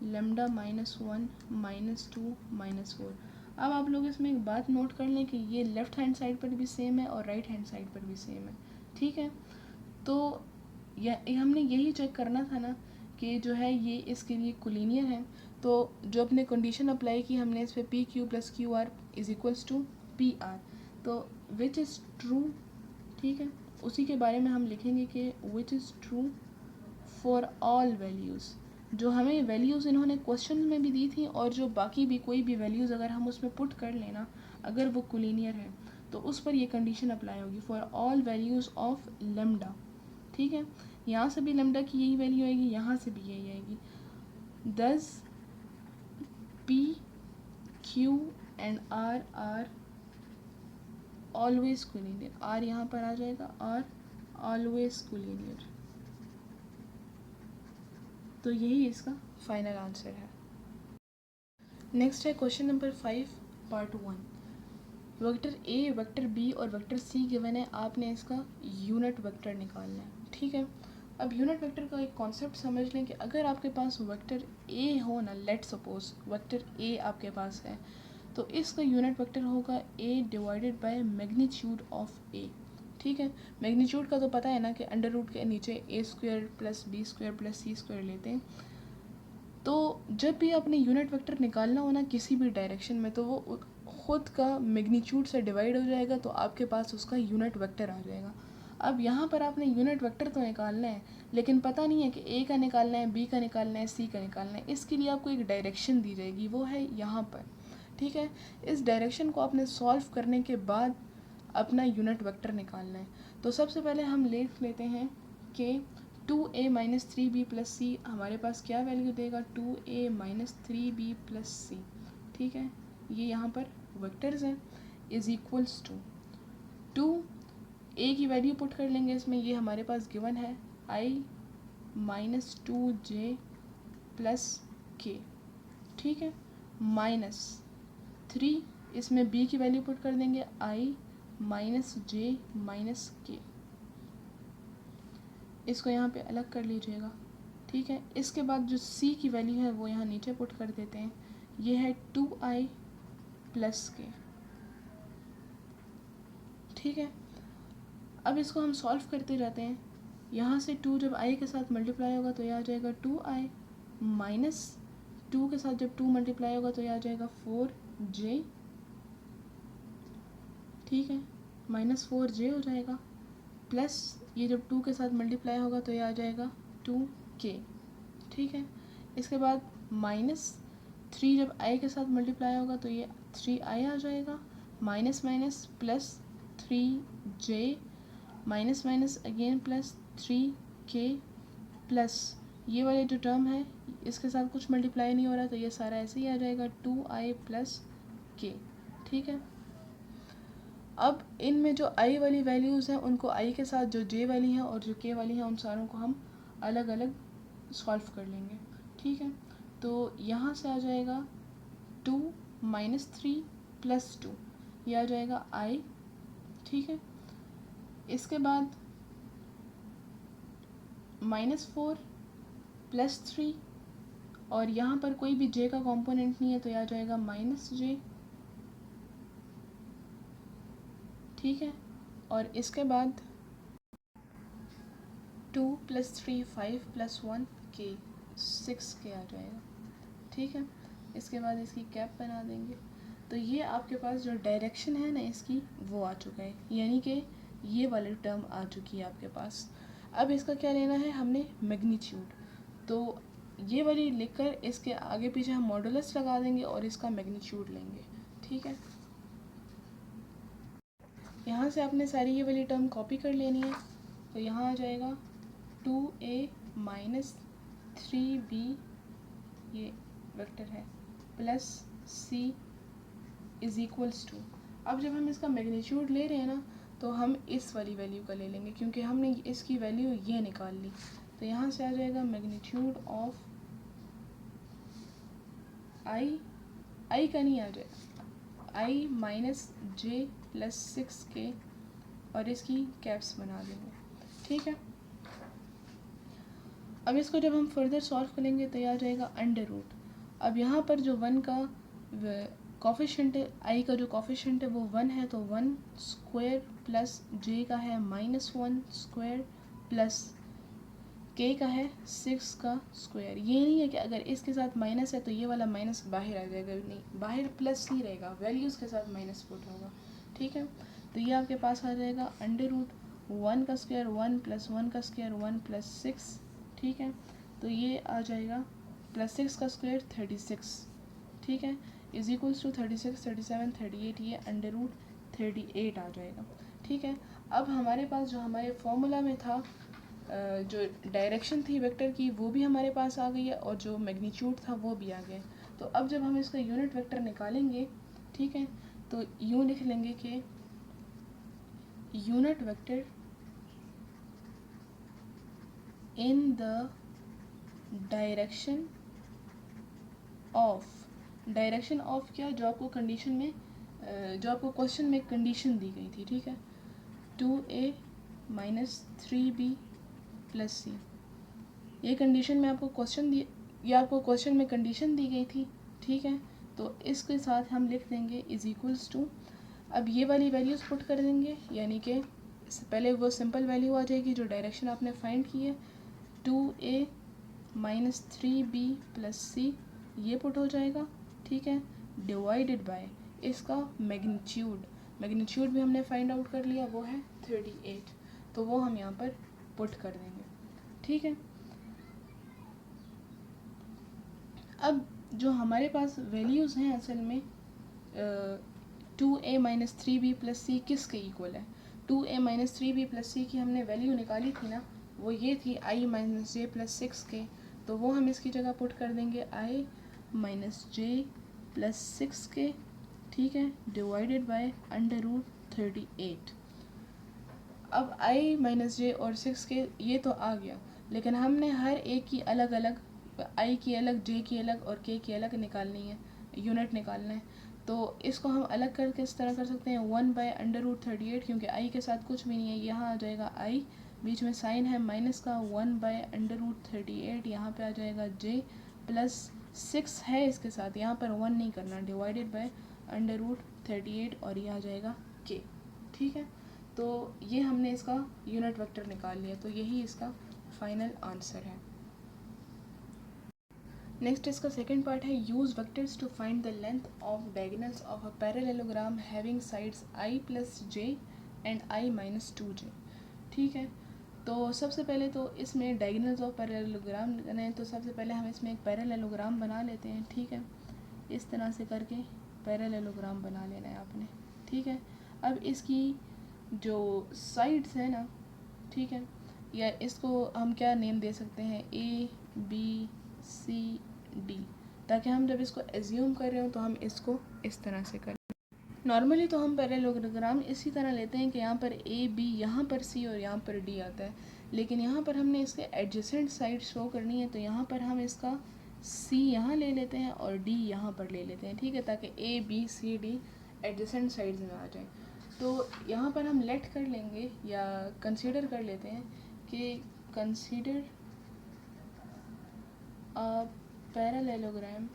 Speaker 1: lambda minus 1 minus 2 minus 4। अब आप लोग इसमें एक बात नोट कर लें कि ये लेफ्ट हैंड साइड पर भी सेम है और राइट हैंड साइड पर भी सेम है, ठीक है। तो हमने यही चेक करना था ना कि जो है ये इसके लिए कोलिनियर है। तो जो अपने कंडीशन अप्लाई की हमने इस पर P Q plus Q R is equals to P R, तो विच इज़ ट्रू, ठीक है। उसी के बारे में हम लिखेंगे कि which is true for all values. जो हमें वैल्यूज़ इन्होंने क्वेश्चन में भी दी थी और जो बाकी भी कोई भी वैल्यूज़ अगर हम उसमें पुट कर लेना, अगर वो कोलिनियर है तो उस पर ये कंडीशन अप्लाई होगी for all values of lambda, ठीक है। यहाँ से भी लेमडा की यही वैल्यू आएगी, यहाँ से भी यही आएगी। Thus P Q and R are always collinear, R यहाँ पर आ जाएगा, आर ऑलवेज कोलिनियर। तो यही इसका फाइनल आंसर है। नेक्स्ट है question number 5 part 1। Vector A, vector B और वेक्टर सी गिवन है, आपने इसका यूनिट वेक्टर निकालना है, ठीक है। अब यूनिट वेक्टर का एक कॉन्सेप्ट समझ लें कि अगर आपके पास वेक्टर ए हो ना, लेट सपोज वेक्टर ए आपके पास है, तो इसका यूनिट वेक्टर होगा ए डिवाइडेड बाय मैग्नीट्यूड ऑफ ए, ठीक है। मैग्नीट्यूड का तो पता है ना कि अंडर रूट के नीचे a square plus b square plus c square लेते हैं। तो जब भी आपने यूनिट वेक्टर निकालना हो ना किसी भी डायरेक्शन में, तो वो खुद का मैग्नीट्यूड से डिवाइड हो जाएगा, तो आपके पास उसका यूनिट वेक्टर आ जाएगा। अब यहाँ पर आपने यूनिट वेक्टर तो निकालना है, लेकिन पता नहीं है कि ए का निकालना है, बी का निकालना है, सी का निकालना है। इसके लिए आपको एक डायरेक्शन दी जाएगी, वो है यहाँ पर, ठीक है। इस डायरेक्शन को आपने सॉल्व करने के बाद अपना यूनिट वेक्टर निकालना है। तो सबसे पहले हम लिख लेते हैं कि 2a माइनस 3b प्लस सी हमारे पास क्या वैल्यू देगा, 2a माइनस 3b प्लस सी, ठीक है। ये यहाँ पर वेक्टर्स हैं, इज इक्वल्स टू 2a की वैल्यू पुट कर लेंगे इसमें, ये हमारे पास गिवन है i minus 2j plus k, ठीक है, माइनस 3 इसमें b की वैल्यू पुट कर देंगे i minus j minus k, इसको यहाँ पे अलग कर लीजिएगा, ठीक है। इसके बाद जो c की वैल्यू है वो यहाँ नीचे पुट कर देते हैं, ये है 2i प्लस k, ठीक है। अब इसको हम सॉल्व करते जाते हैं। यहाँ से 2 जब i के साथ मल्टीप्लाई होगा तो यह आ जाएगा 2i, माइनस 2 के साथ जब 2 मल्टीप्लाई होगा तो यह आ जाएगा 4j, ठीक है, माइनस 4j हो जाएगा, प्लस ये जब 2 के साथ मल्टीप्लाई होगा तो ये आ जाएगा 2k, ठीक है। इसके बाद माइनस 3 जब i के साथ मल्टीप्लाई होगा तो ये 3i आ जाएगा, minus minus plus 3j, minus minus again plus 3k, plus ये वाले जो टर्म है इसके साथ कुछ मल्टीप्लाई नहीं हो रहा, तो ये सारा ऐसे ही आ जाएगा 2i प्लस k, ठीक है। अब इनमें जो i वाली वैल्यूज़ हैं उनको i के साथ जो j वाली हैं और जो k वाली हैं उन सारों को हम अलग अलग सॉल्व कर लेंगे, ठीक है। तो यहाँ से आ जाएगा 2 माइनस 3 प्लस 2, ये आ जाएगा i, ठीक है। इसके बाद माइनस 4 प्लस 3 और यहाँ पर कोई भी j का कॉम्पोनेंट नहीं है तो यह आ जाएगा माइनस j, ठीक है। और इसके बाद 2 प्लस 3 5 प्लस 1 k 6k आ जाएगा, ठीक है। इसके बाद इसकी कैप बना देंगे, तो ये आपके पास जो डायरेक्शन है ना इसकी वो आ चुका है, यानी कि ये वाली टर्म आ चुकी है आपके पास। अब इसका क्या लेना है हमने, मैग्नीट्यूड। तो ये वाली लिखकर इसके आगे पीछे हम मॉडुलस लगा देंगे और इसका मैग्नीट्यूड लेंगे, ठीक है। यहाँ से आपने सारी ये वाली टर्म कॉपी कर लेनी है, तो यहाँ आ जाएगा 2a माइनस 3b, ये वेक्टर है, plus C is equals to, अब जब हम इसका मैग्नीट्यूड ले रहे हैं ना तो हम इस वाली वैल्यू का ले लेंगे क्योंकि हमने इसकी वैल्यू ये निकाल ली। तो यहाँ से आ जाएगा मैग्नीट्यूड ऑफ आई का नहीं आ जाएगा आई माइनस जे प्लस 6k और इसकी कैप्स बना देंगे, ठीक है। अब इसको जब हम फर्दर सॉल्व करेंगे तो ये आ जाएगा अंडर रूट। अब यहाँ पर जो 1 का कॉफिशेंट है, आई का जो कॉफिशेंट है वो 1 है, तो 1 स्क्वायर प्लस जे का है -1 स्क्वायर प्लस के का है 6 का स्क्वायर। ये नहीं है कि अगर इसके साथ माइनस है तो ये वाला माइनस बाहर आ जाएगा, नहीं, बाहर प्लस ही रहेगा, वैल्यूज़ के साथ माइनस पुट होगा, ठीक है। तो ये आपके पास आ जाएगा अंडर रूट 1 का स्क्वायर 1 प्लस 1 का स्क्वायर 1 प्लस 6, ठीक है। तो ये आ जाएगा प्लस 6 का स्क्वायर 36, ठीक है, इज इक्वल्स टू 36 37 38, ये अंडर रूट 38 आ जाएगा, ठीक है। अब हमारे पास जो हमारे फॉर्मूला में था जो डायरेक्शन थी वेक्टर की वो भी हमारे पास आ गई है और जो मैग्नीट्यूड था वो भी आ गया। तो अब जब हम इसका यूनिट वेक्टर निकालेंगे, ठीक है, तो यूँ लिख लेंगे कि unit vector in the direction of क्या, जो आपको कंडीशन में जो आपको क्वेश्चन में कंडीशन दी गई थी, ठीक है, 2a माइनस 3b प्लस सी, ये कंडीशन में आपको क्वेश्चन दी, ये आपको क्वेश्चन में कंडीशन दी गई थी, ठीक है। तो इसके साथ हम लिख देंगे इज इक्वल्स टू, अब ये वाली वैल्यूज़ पुट कर देंगे, यानी कि इससे पहले वो सिंपल वैल्यू आ जाएगी जो डायरेक्शन आपने फाइंड की है, 2a माइनस 3b प्लस सी, ये पुट हो जाएगा, ठीक है, डिवाइडेड बाय इसका मैग्नीट्यूड भी हमने फाइंड आउट कर लिया, वो है 38, तो वो हम यहाँ पर पुट कर देंगे, ठीक है। अब जो हमारे पास वैल्यूज़ हैं असल में 2a माइनस 3b प्लस सी किसके इक्वल है, 2a माइनस 3b प्लस सी की हमने वैल्यू निकाली थी ना, वो ये थी i minus J plus 6k, तो वो हम इसकी जगह पुट कर देंगे i minus J plus 6k, ठीक है, डिवाइडेड बाय अंडर रूट 38। अब i माइनस जे और 6k ये तो आ गया, लेकिन हमने हर एक की अलग अलग, i की अलग, j की अलग और k की अलग निकालनी है, यूनिट निकालना है। तो इसको हम अलग करके इस तरह कर सकते हैं 1 बाय अंडर रूट 38, क्योंकि i के साथ कुछ भी नहीं है, यहाँ आ जाएगा i, बीच में साइन है माइनस का, 1 बाय अंडर रूट 38, यहाँ पे आ जाएगा j प्लस 6 है इसके साथ, यहाँ पर 1 नहीं करना, डिवाइडेड बाय अंडर रूट 38 और ये आ जाएगा k, ठीक है। तो ये हमने इसका यूनिट वेक्टर निकाल लिया, तो यही इसका फाइनल आंसर है। नेक्स्ट इसका सेकंड पार्ट है use vectors to find the length of diagonals of a parallelogram having sides i plus j and i minus 2j, ठीक है। तो सबसे पहले तो इसमें डायगोनल्स ऑफ पैरेललोग्राम है, तो सबसे पहले हम इसमें एक पैरेललोग्राम बना लेते हैं, ठीक है, इस तरह से करके पैरेललोग्राम बना लेना है आपने, ठीक है। अब इसकी जो साइड्स है ना, ठीक है, या इसको हम क्या नेम दे सकते हैं, ABCD, ताकि हम जब इसको एज्यूम कर रहे हो तो हम इसको इस तरह से करें। नॉर्मली तो हम पैरेललोग्राम इसी तरह लेते हैं कि यहाँ पर AB, यहाँ पर C और यहाँ पर D आता है, लेकिन यहाँ पर हमने इसके एडजेसेंट साइड शो करनी है, तो यहाँ पर हम इसका C यहाँ ले लेते हैं और D यहाँ पर ले लेते हैं, ठीक है, ताकि ABCD एडजेसेंट साइड्स में आ जाए। तो यहाँ पर हम लेट कर लेंगे या कंसीडर कर लेते हैं कि कंसीडर अ पैरेललोग्राम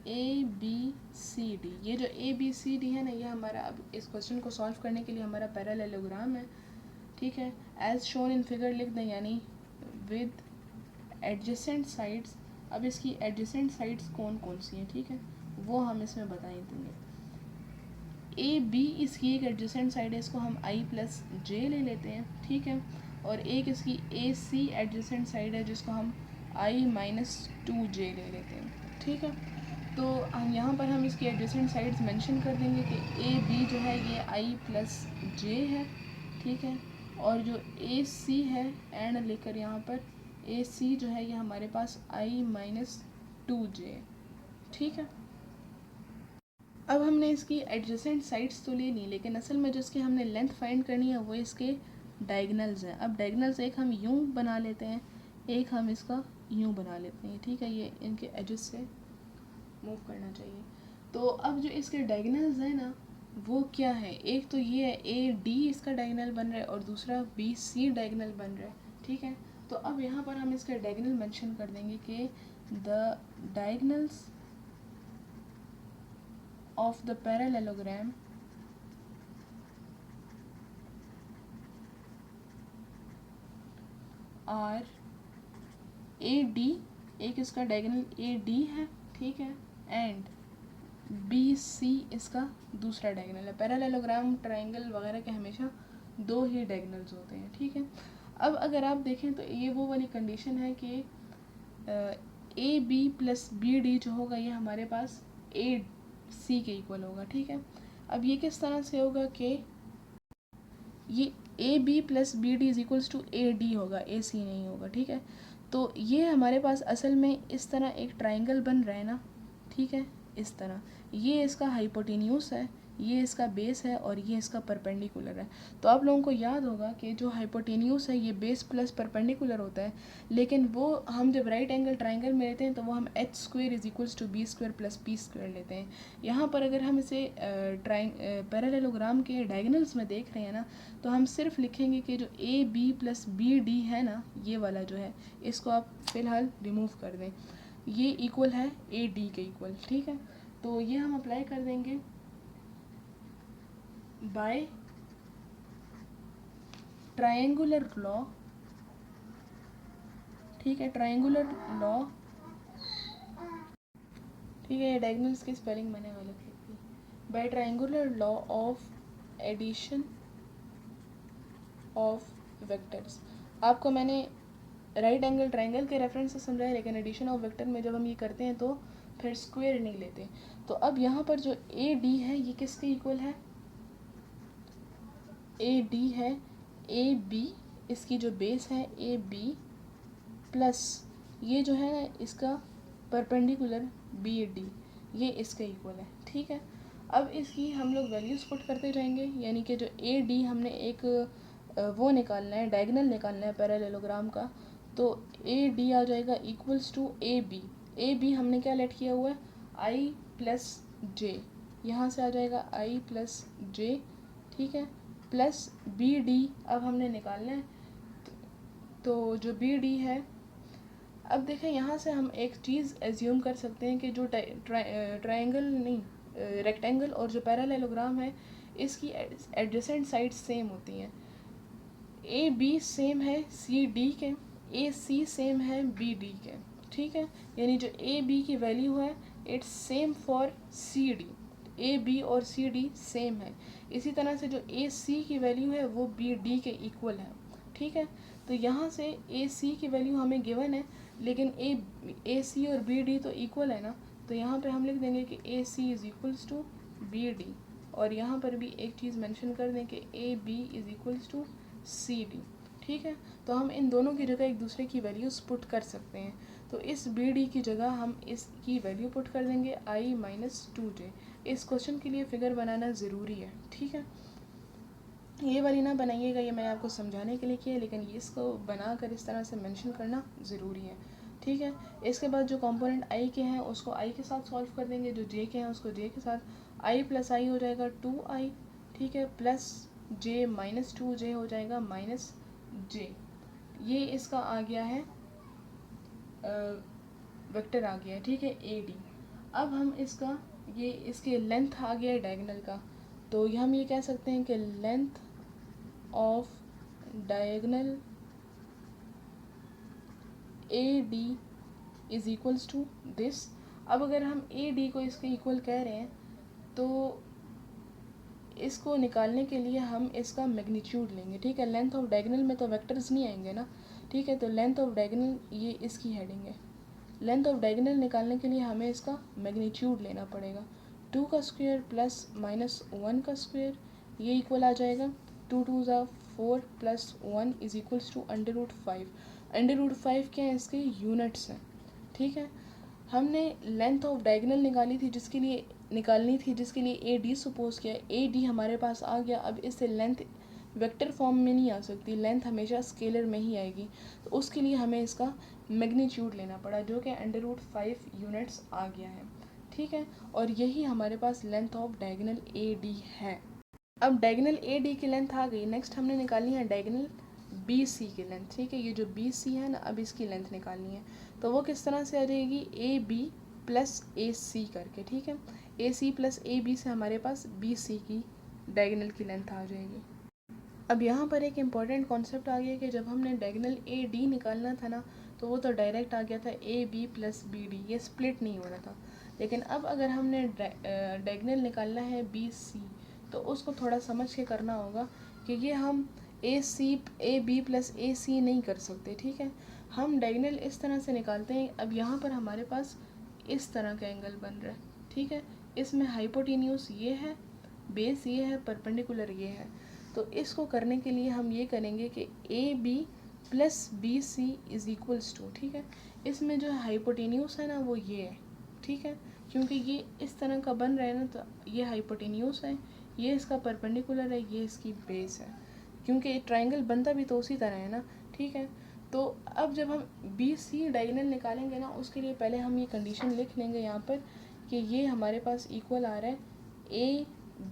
Speaker 1: ABCD, ये जो ABCD है ना, ये हमारा अब इस क्वेश्चन को सॉल्व करने के लिए हमारा पैरेललोग्राम है, ठीक है, एज शोन इन फिगर लिख दें, यानी विद एडजेसेंट साइड्स। अब इसकी एडजेसेंट साइड्स कौन कौन सी हैं, ठीक है, वो हम इसमें बता ही देंगे। AB इसकी एक एडजेसेंट साइड है, इसको हम i प्लस j ले लेते हैं, ठीक है, और एक इसकी AC एडजेसेंट साइड है जिसको हम i माइनस 2j ले लेते हैं, ठीक है। तो हम यहाँ पर हम इसकी एडजेसेंट साइड्स मेंशन कर देंगे कि AB जो है ये i प्लस j है, ठीक है, और जो AC है एंड लेकर यहाँ पर ए सी जो है ये हमारे पास आई माइनस 2j, ठीक है। अब हमने इसकी एडजेसेंट साइड्स तो ले ली, लेकिन असल में जो इसकी हमने लेंथ फाइंड करनी है वो इसके डायगनल्स हैं। अब डायगनल्स एक हम यूँ बना लेते हैं, एक हम इसका यूँ बना लेते हैं, ठीक है। ये इनके एजेस से मूव करना चाहिए। तो अब जो इसके डायगनल्स हैं ना वो क्या है, एक तो ये है ए डी इसका डायगनल बन रहा है और दूसरा बी सी डायगनल बन रहा है, ठीक है। तो अब यहाँ पर हम इसका डायगनल मेंशन कर देंगे कि the diagonals of the parallelogram are AD, एक इसका डायगोनल AD है, ठीक है, एंड BC इसका दूसरा डायगोनल है। पैरेललोग्राम ट्रायंगल वगैरह के हमेशा दो ही डायगोनल्स होते हैं, ठीक है। अब अगर आप देखें तो ये वो वाली कंडीशन है कि AB प्लस BD जो होगा ये हमारे पास AC के इक्वल होगा, ठीक है। अब ये किस तरह से होगा कि ये AB plus BD is equals to AD होगा, AC नहीं होगा, ठीक है। तो ये हमारे पास असल में इस तरह एक ट्रायंगल बन रहा है ना, ठीक है, इस तरह। ये इसका हाइपोटेन्यूस है, ये इसका बेस है और ये इसका परपेंडिकुलर है। तो आप लोगों को याद होगा कि जो हाइपोटेन्यूस है ये बेस प्लस परपेंडिकुलर होता है, लेकिन वो हम जब राइट एंगल ट्रायंगल में लेते हैं तो वो हम H square is equals to B square plus P square लेते हैं। यहाँ पर अगर हम इसे पैरेललोग्राम के डायगोनल्स में देख रहे हैं ना, तो हम सिर्फ लिखेंगे कि जो A B plus B D है ना, ये वाला जो है इसको आप फ़िलहाल रिमूव कर दें, ये इक्वल है ए डी के इक्वल, ठीक है। तो ये हम अप्लाई कर देंगे बाय ट्रायंगुलर लॉ, ठीक है, ट्रायंगुलर लॉ, ठीक है। ये डायगोनल्स की स्पेलिंग मैंने गलत लिख दी। By triangular law of addition of vectors. आपको मैंने राइट एंगल ट्रायंगल के रेफरेंस से समझाया, लेकिन एडिशन ऑफ वेक्टर में जब हम ये करते हैं तो फिर स्क्वायर नहीं लेते। तो अब यहाँ पर जो ए डी है ये किसके इक्वल है, ए डी है ए बी, इसकी जो बेस है ए बी प्लस ये जो है इसका परपेंडिकुलर बी डी, ये इसके इक्वल है, ठीक है। अब इसकी हम लोग वैल्यूज़ पुट करते जाएंगे, यानी कि जो ए डी हमने एक वो निकालना है, डायगोनल निकालना है पैरेललोग्राम का। तो ए डी आ जाएगा equals to A B. A B हमने क्या लेट किया हुआ है, आई प्लस जे, यहाँ से आ जाएगा आई प्लस जे, ठीक है, प्लस बी डी अब हमने निकालना है। तो जो बी डी है, अब देखें यहाँ से हम एक चीज़ एज्यूम कर सकते हैं कि जो ट्रायंगल नहीं रेक्टेंगल और जो पैरेललोग्राम है इसकी एडजेसेंट साइड्स सेम होती हैं। ए बी सेम है सी डी के, ए सी सेम है बी डी के, ठीक है। यानी जो ए बी की वैल्यू है it's same for C D, A B और सी डी सेम है। इसी तरह से जो ए सी की वैल्यू है वो बी डी के इक्वल है, ठीक है। तो यहाँ से ए सी की वैल्यू हमें गिवन है, लेकिन ए सी और बी डी तो इक्वल है ना, तो यहाँ पे हम लिख देंगे कि a c is equals to b d, और यहाँ पर भी एक चीज़ मेंशन कर दें कि A B is equals to C D, ठीक है। तो हम इन दोनों की जगह एक दूसरे की वैल्यूज़ पुट कर सकते हैं। तो इस बी डी की जगह हम इसकी वैल्यू पुट कर देंगे आई माइनस 2j। इस क्वेश्चन के लिए फ़िगर बनाना ज़रूरी है, ठीक है। ये वाली ना बनाइएगा, ये मैंने आपको समझाने के लिए किया है, लेकिन ये इसको बनाकर इस तरह से मेंशन करना ज़रूरी है, ठीक है। इसके बाद जो कंपोनेंट आई के हैं उसको आई के साथ सॉल्व कर देंगे, जो जे के हैं उसको जे के साथ। आई प्लस आई हो जाएगा 2i, ठीक है, प्लस जे माइनस 2j हो जाएगा माइनस जे। ये इसका आ गया है वेक्टर आ गया है, ठीक है, ए डी। अब हम इसका ये इसके लेंथ आ गया है डायगोनल का, तो हम ये कह सकते हैं कि length of diagonal A D is equals to this. अब अगर हम ए डी को इसके इक्वल कह रहे हैं तो इसको निकालने के लिए हम इसका मैग्नीट्यूड लेंगे, ठीक है। लेंथ ऑफ डायगोनल में तो वेक्टर्स नहीं आएंगे ना, ठीक है। तो लेंथ ऑफ डायगोनल ये इसकी हेडिंग है। लेंथ ऑफ डायगोनल निकालने के लिए हमें इसका मैग्नीट्यूड लेना पड़ेगा। 2 का स्क्वायर प्लस माइनस 1 का स्क्वायर, ये इक्वल आ जाएगा 2 2 ज़ा 4 plus 1 is equals to under root 5। Under root 5 क्या है, इसके यूनिट्स हैं, ठीक है। हमने लेंथ ऑफ डायगोनल निकाली थी, निकालनी थी जिसके लिए ए डी सपोज किया, ए डी हमारे पास आ गया। अब इससे लेंथ वेक्टर फॉर्म में नहीं आ सकती, लेंथ हमेशा स्केलर में ही आएगी, तो उसके लिए हमें इसका मैग्नीट्यूड लेना पड़ा, जो कि अंडर रूट 5 यूनिट्स आ गया है, ठीक है। और यही हमारे पास length of diagonal A d है। अब डायगोनल ए डी की लेंथ आ गई, नेक्स्ट हमने निकालनी है डायगोनल बी सी की लेंथ, ठीक है। ये जो बी सी है ना, अब इसकी लेंथ निकालनी है, तो वो किस तरह से आ जाएगी, ए बी प्लस ए सी करके, ठीक है। ए सी प्लस ए बी से हमारे पास बी सी की डायगोनल की लेंथ आ जाएगी। अब यहाँ पर एक इम्पॉर्टेंट कॉन्सेप्ट आ गया कि जब हमने डायगोनल ए डी निकालना था ना, तो वो तो डायरेक्ट आ गया था A B plus B D, ये स्प्लिट नहीं हो रहा था। लेकिन अब अगर हमने डायगोनल निकालना है बी सी, तो उसको थोड़ा समझ के करना होगा कि ये हम ए बी प्लस ए सी नहीं कर सकते, ठीक है। हम डायगोनल इस तरह से निकालते हैं। अब यहाँ पर हमारे पास इस तरह का एंगल बन रहा है, ठीक है। इसमें हाइपोटेन्यूस ये है, बेस ये है, परपेंडिकुलर ये है। तो इसको करने के लिए हम ये करेंगे कि A B plus B C is equals to, ठीक है। इसमें जो हाइपोटेन्यूस है ना, वो ये है, ठीक है। क्योंकि ये इस तरह का बन रहा है ना, तो ये हाइपोटेन्यूस है, ये इसका परपेंडिकुलर है, ये इसकी बेस है, क्योंकि ट्राइंगल बनता भी तो उसी तरह है ना, ठीक है। तो अब जब हम बी सी डायगोनल निकालेंगे ना, उसके लिए पहले हम ये कंडीशन लिख लेंगे यहाँ पर कि ये हमारे पास इक्वल आ रहा है ए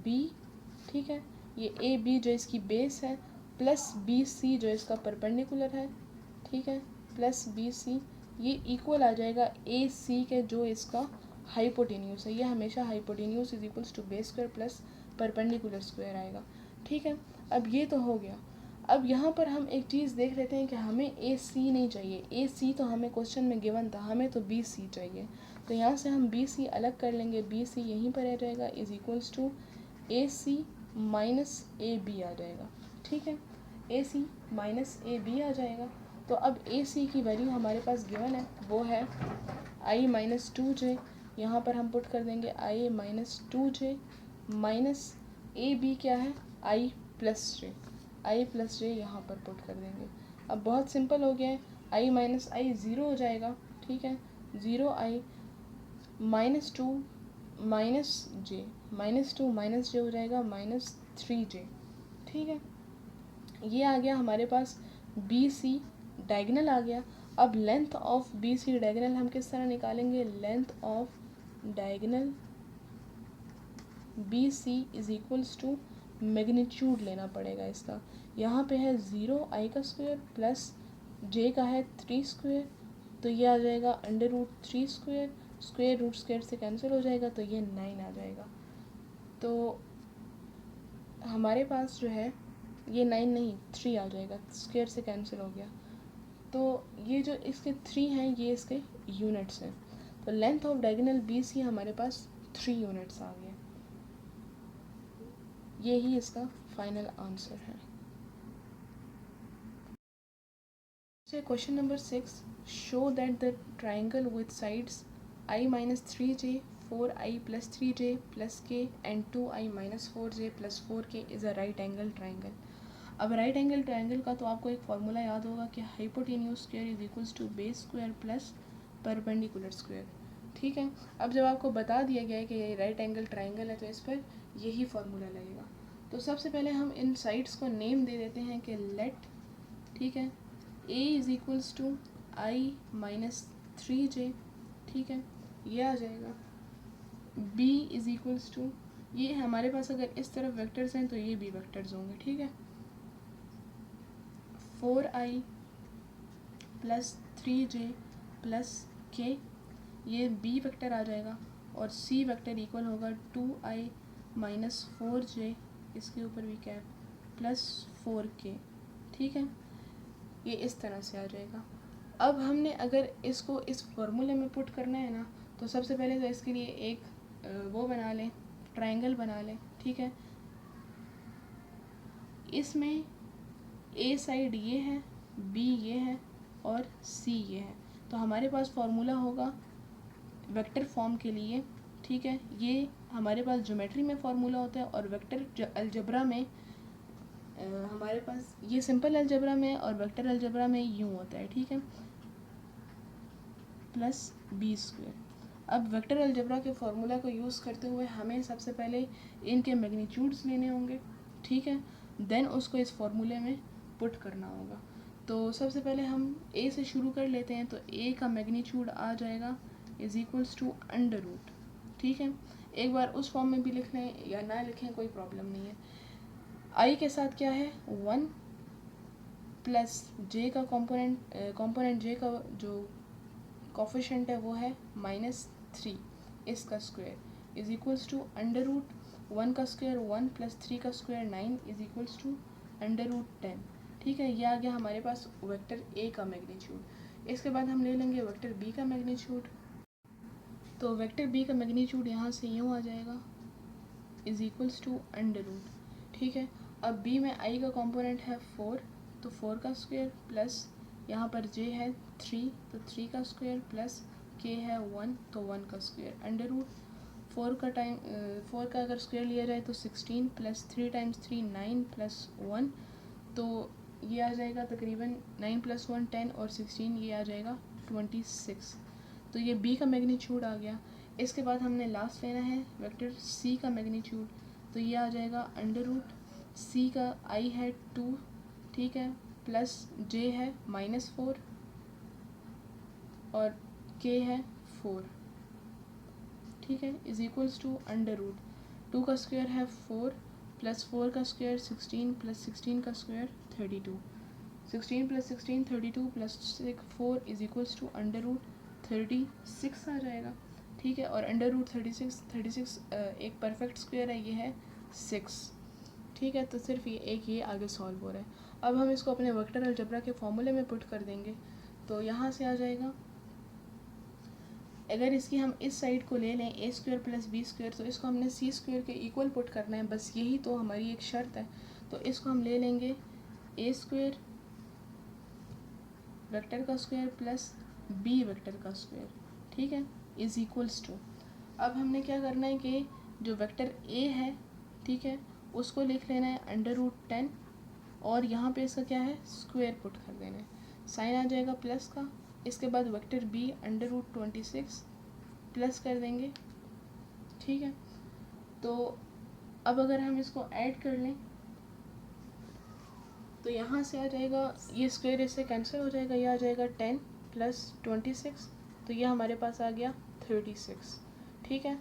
Speaker 1: बी, ठीक है। ये ए बी जो इसकी बेस है, प्लस बी सी जो इसका परपेंडिकुलर है, ठीक है, प्लस बी सी, ये इक्वल आ जाएगा ए सी के जो इसका हाइपोटेन्यूस है। ये हमेशा hypotenuse is equals to base square plus perpendicular square आएगा, ठीक है। अब ये तो हो गया। अब यहाँ पर हम एक चीज़ देख लेते हैं कि हमें ए सी नहीं चाहिए, ए सी तो हमें क्वेश्चन में गिवन था, हमें तो बी सी चाहिए। तो यहाँ से हम बी सी अलग कर लेंगे, बी सी यहीं पर रह जाएगा, is equals to a c minus a b आ जाएगा, ठीक है। ए सी माइनस ए बी आ जाएगा। तो अब ए सी की वैल्यू हमारे पास गिवन है, वो है आई माइनस टू जे, यहाँ पर हम पुट कर देंगे i minus two j, minus a b क्या है, आई प्लस जे, आई प्लस जे यहाँ पर पुट कर देंगे। अब बहुत सिंपल हो गया है, आई माइनस आई ज़ीरो हो जाएगा, ठीक है। Zero I minus to minus J, minus two minus जे हो जाएगा माइनस थ्री जे, ठीक है। ये आ गया हमारे पास बी सी डायगोनल आ गया। अब length of B C diagonal हम किस तरह निकालेंगे, length of diagonal B C is equals to magnitude लेना पड़ेगा इसका। यहाँ पे है ज़ीरो आई का स्क्वायर प्लस जे का है थ्री स्क्वायर, तो ये आ जाएगा under root 3 square, square root square से कैंसिल हो जाएगा, तो ये 9 आ जाएगा। तो हमारे पास जो है ये 9 नहीं 3 आ जाएगा, स्क्वायर से कैंसिल हो गया। तो ये जो इसके 3 हैं, ये इसके यूनिट्स हैं। तो length of diagonal B C हमारे पास 3 यूनिट्स आ गए। ये ही इसका फाइनल आंसर है। Question number 6, show that the triangle with sides i minus 3j 4i plus 3j plus k and 2i minus 4j plus 4k is a right angle triangle. अब right angle triangle का तो आपको एक formula याद होगा कि hypotenuse square is equals to base square plus perpendicular square, ठीक है। अब जब आपको बता दिया गया है कि ये राइट एंगल ट्राइंगल है, तो इस पर यही फार्मूला लगेगा। तो सबसे पहले हम इन साइड्स को नेम दे देते हैं कि लेट, ठीक है, a is equals to i minus 3j, ठीक है, ये आ जाएगा। b इज इक्वल्स टू, ये हमारे पास अगर इस तरफ वेक्टर्स हैं तो ये भी वेक्टर्स होंगे, ठीक है, 4i plus 3j plus k, ये b वेक्टर आ जाएगा, और c वेक्टर इक्वल होगा 2i माइनस 4j, इसके ऊपर भी कैप, प्लस 4k, ठीक है। ये इस तरह से आ जाएगा। अब हमने अगर इसको इस फॉर्मूले में पुट करना है ना, तो सबसे पहले तो इसके लिए एक वो बना लें, ट्रायंगल बना लें, ठीक है। इसमें ए साइड ये है, बी ये है और सी ये है। तो हमारे पास फार्मूला होगा वेक्टर फॉर्म के लिए, ठीक है। ये हमारे पास ज्योमेट्री में फार्मूला होता है और वेक्टर अलजबरा में हमारे पास ये सिंपल अलजेब्रा में और वेक्टर अलजेब्रा में यूँ होता है, ठीक है, प्लस बी स्क्वायर। अब वेक्टर अलजेब्रा के फॉर्मूला को यूज़ करते हुए हमें सबसे पहले इनके मैग्नीट्यूड्स लेने होंगे, ठीक है, देन उसको इस फॉर्मूले में पुट करना होगा। तो सबसे पहले हम ए से शुरू कर लेते हैं। तो ए का मैग्नीट्यूड आ जाएगा is equals to under root, ठीक है। एक बार उस फॉर्म में भी लिख लें या ना लिखें, कोई प्रॉब्लम नहीं है। आई के साथ क्या है 1 प्लस जे का कॉम्पोनेंट जे का जो कोफिशिएंट है वो है -3, इसका square is equals to under root 1 का स्क्वायर 1 प्लस 3 का square 9 is equals to under root 10, ठीक है। ये आ गया हमारे पास वेक्टर ए का मैग्नीट्यूड। इसके बाद हम ले लेंगे वेक्टर बी का मैग्नीट्यूड। तो वेक्टर बी का मैग्नीट्यूड यहाँ से यूँ आ जाएगा is equals to under root, ठीक है। अब बी में आई का कंपोनेंट है 4, तो 4 का स्क्वायर प्लस यहाँ पर जे है 3, तो 3 का स्क्वायर प्लस के है 1, तो 1 का स्क्वायर अंडर रूट 4 का अगर स्क्वायर लिया जाए तो 16 प्लस 3 टाइम्स 3 9 प्लस 1, तो ये आ जाएगा तकरीबन 9 प्लस 1 10 और 16 ये आ जाएगा 26। तो ये बी का मैग्नीट्यूड आ गया। इसके बाद हमने लास्ट लेना है वेक्टर सी का मैग्नीट्यूड। तो ये आ जाएगा अंडर रूट सी का आई है 2, ठीक है, प्लस जे है -4 और के है 4, ठीक है, is equals to under root 2 का स्क्वायर है 4 प्लस 4 का स्क्वायर 16 प्लस 16 का square 32, 16 plus 16 32 plus 4 is equals to under root 36 आ जाएगा, ठीक है। और अंडर रूट 36 एक परफेक्ट स्क्वायर है, ये है 6, ठीक है। तो सिर्फ ये आगे सॉल्व हो रहा है। अब हम इसको अपने वेक्टर अलजेब्रा के फॉर्मूले में पुट कर देंगे। तो यहाँ से आ जाएगा, अगर इसकी हम इस साइड को ले लें ए स्क्वायर प्लस बी स्क्वायर, तो इसको हमने सी स्क्वायर के इक्वल पुट करना है, बस यही तो हमारी एक शर्त है। तो इसको हम ले लेंगे ए स्क्वायर वेक्टर का स्क्वायर प्लस बी वेक्टर का स्क्वायर, ठीक है, इज इक्वल्स टू। अब हमने क्या करना है कि जो वेक्टर ए है, ठीक है, उसको लिख लेना है अंडर रूट 10 और यहाँ पे इसका क्या है स्क्वायर पुट कर देना है, साइन आ जाएगा प्लस का। इसके बाद vector b under root 26 plus कर देंगे, ठीक है। तो अब अगर हम इसको ऐड कर लें तो यहाँ से आ जाएगा, ये स्क्वायर इससे कैंसिल हो जाएगा, ये आ जाएगा 10 प्लस 26, तो ये हमारे पास आ गया 36, ठीक है।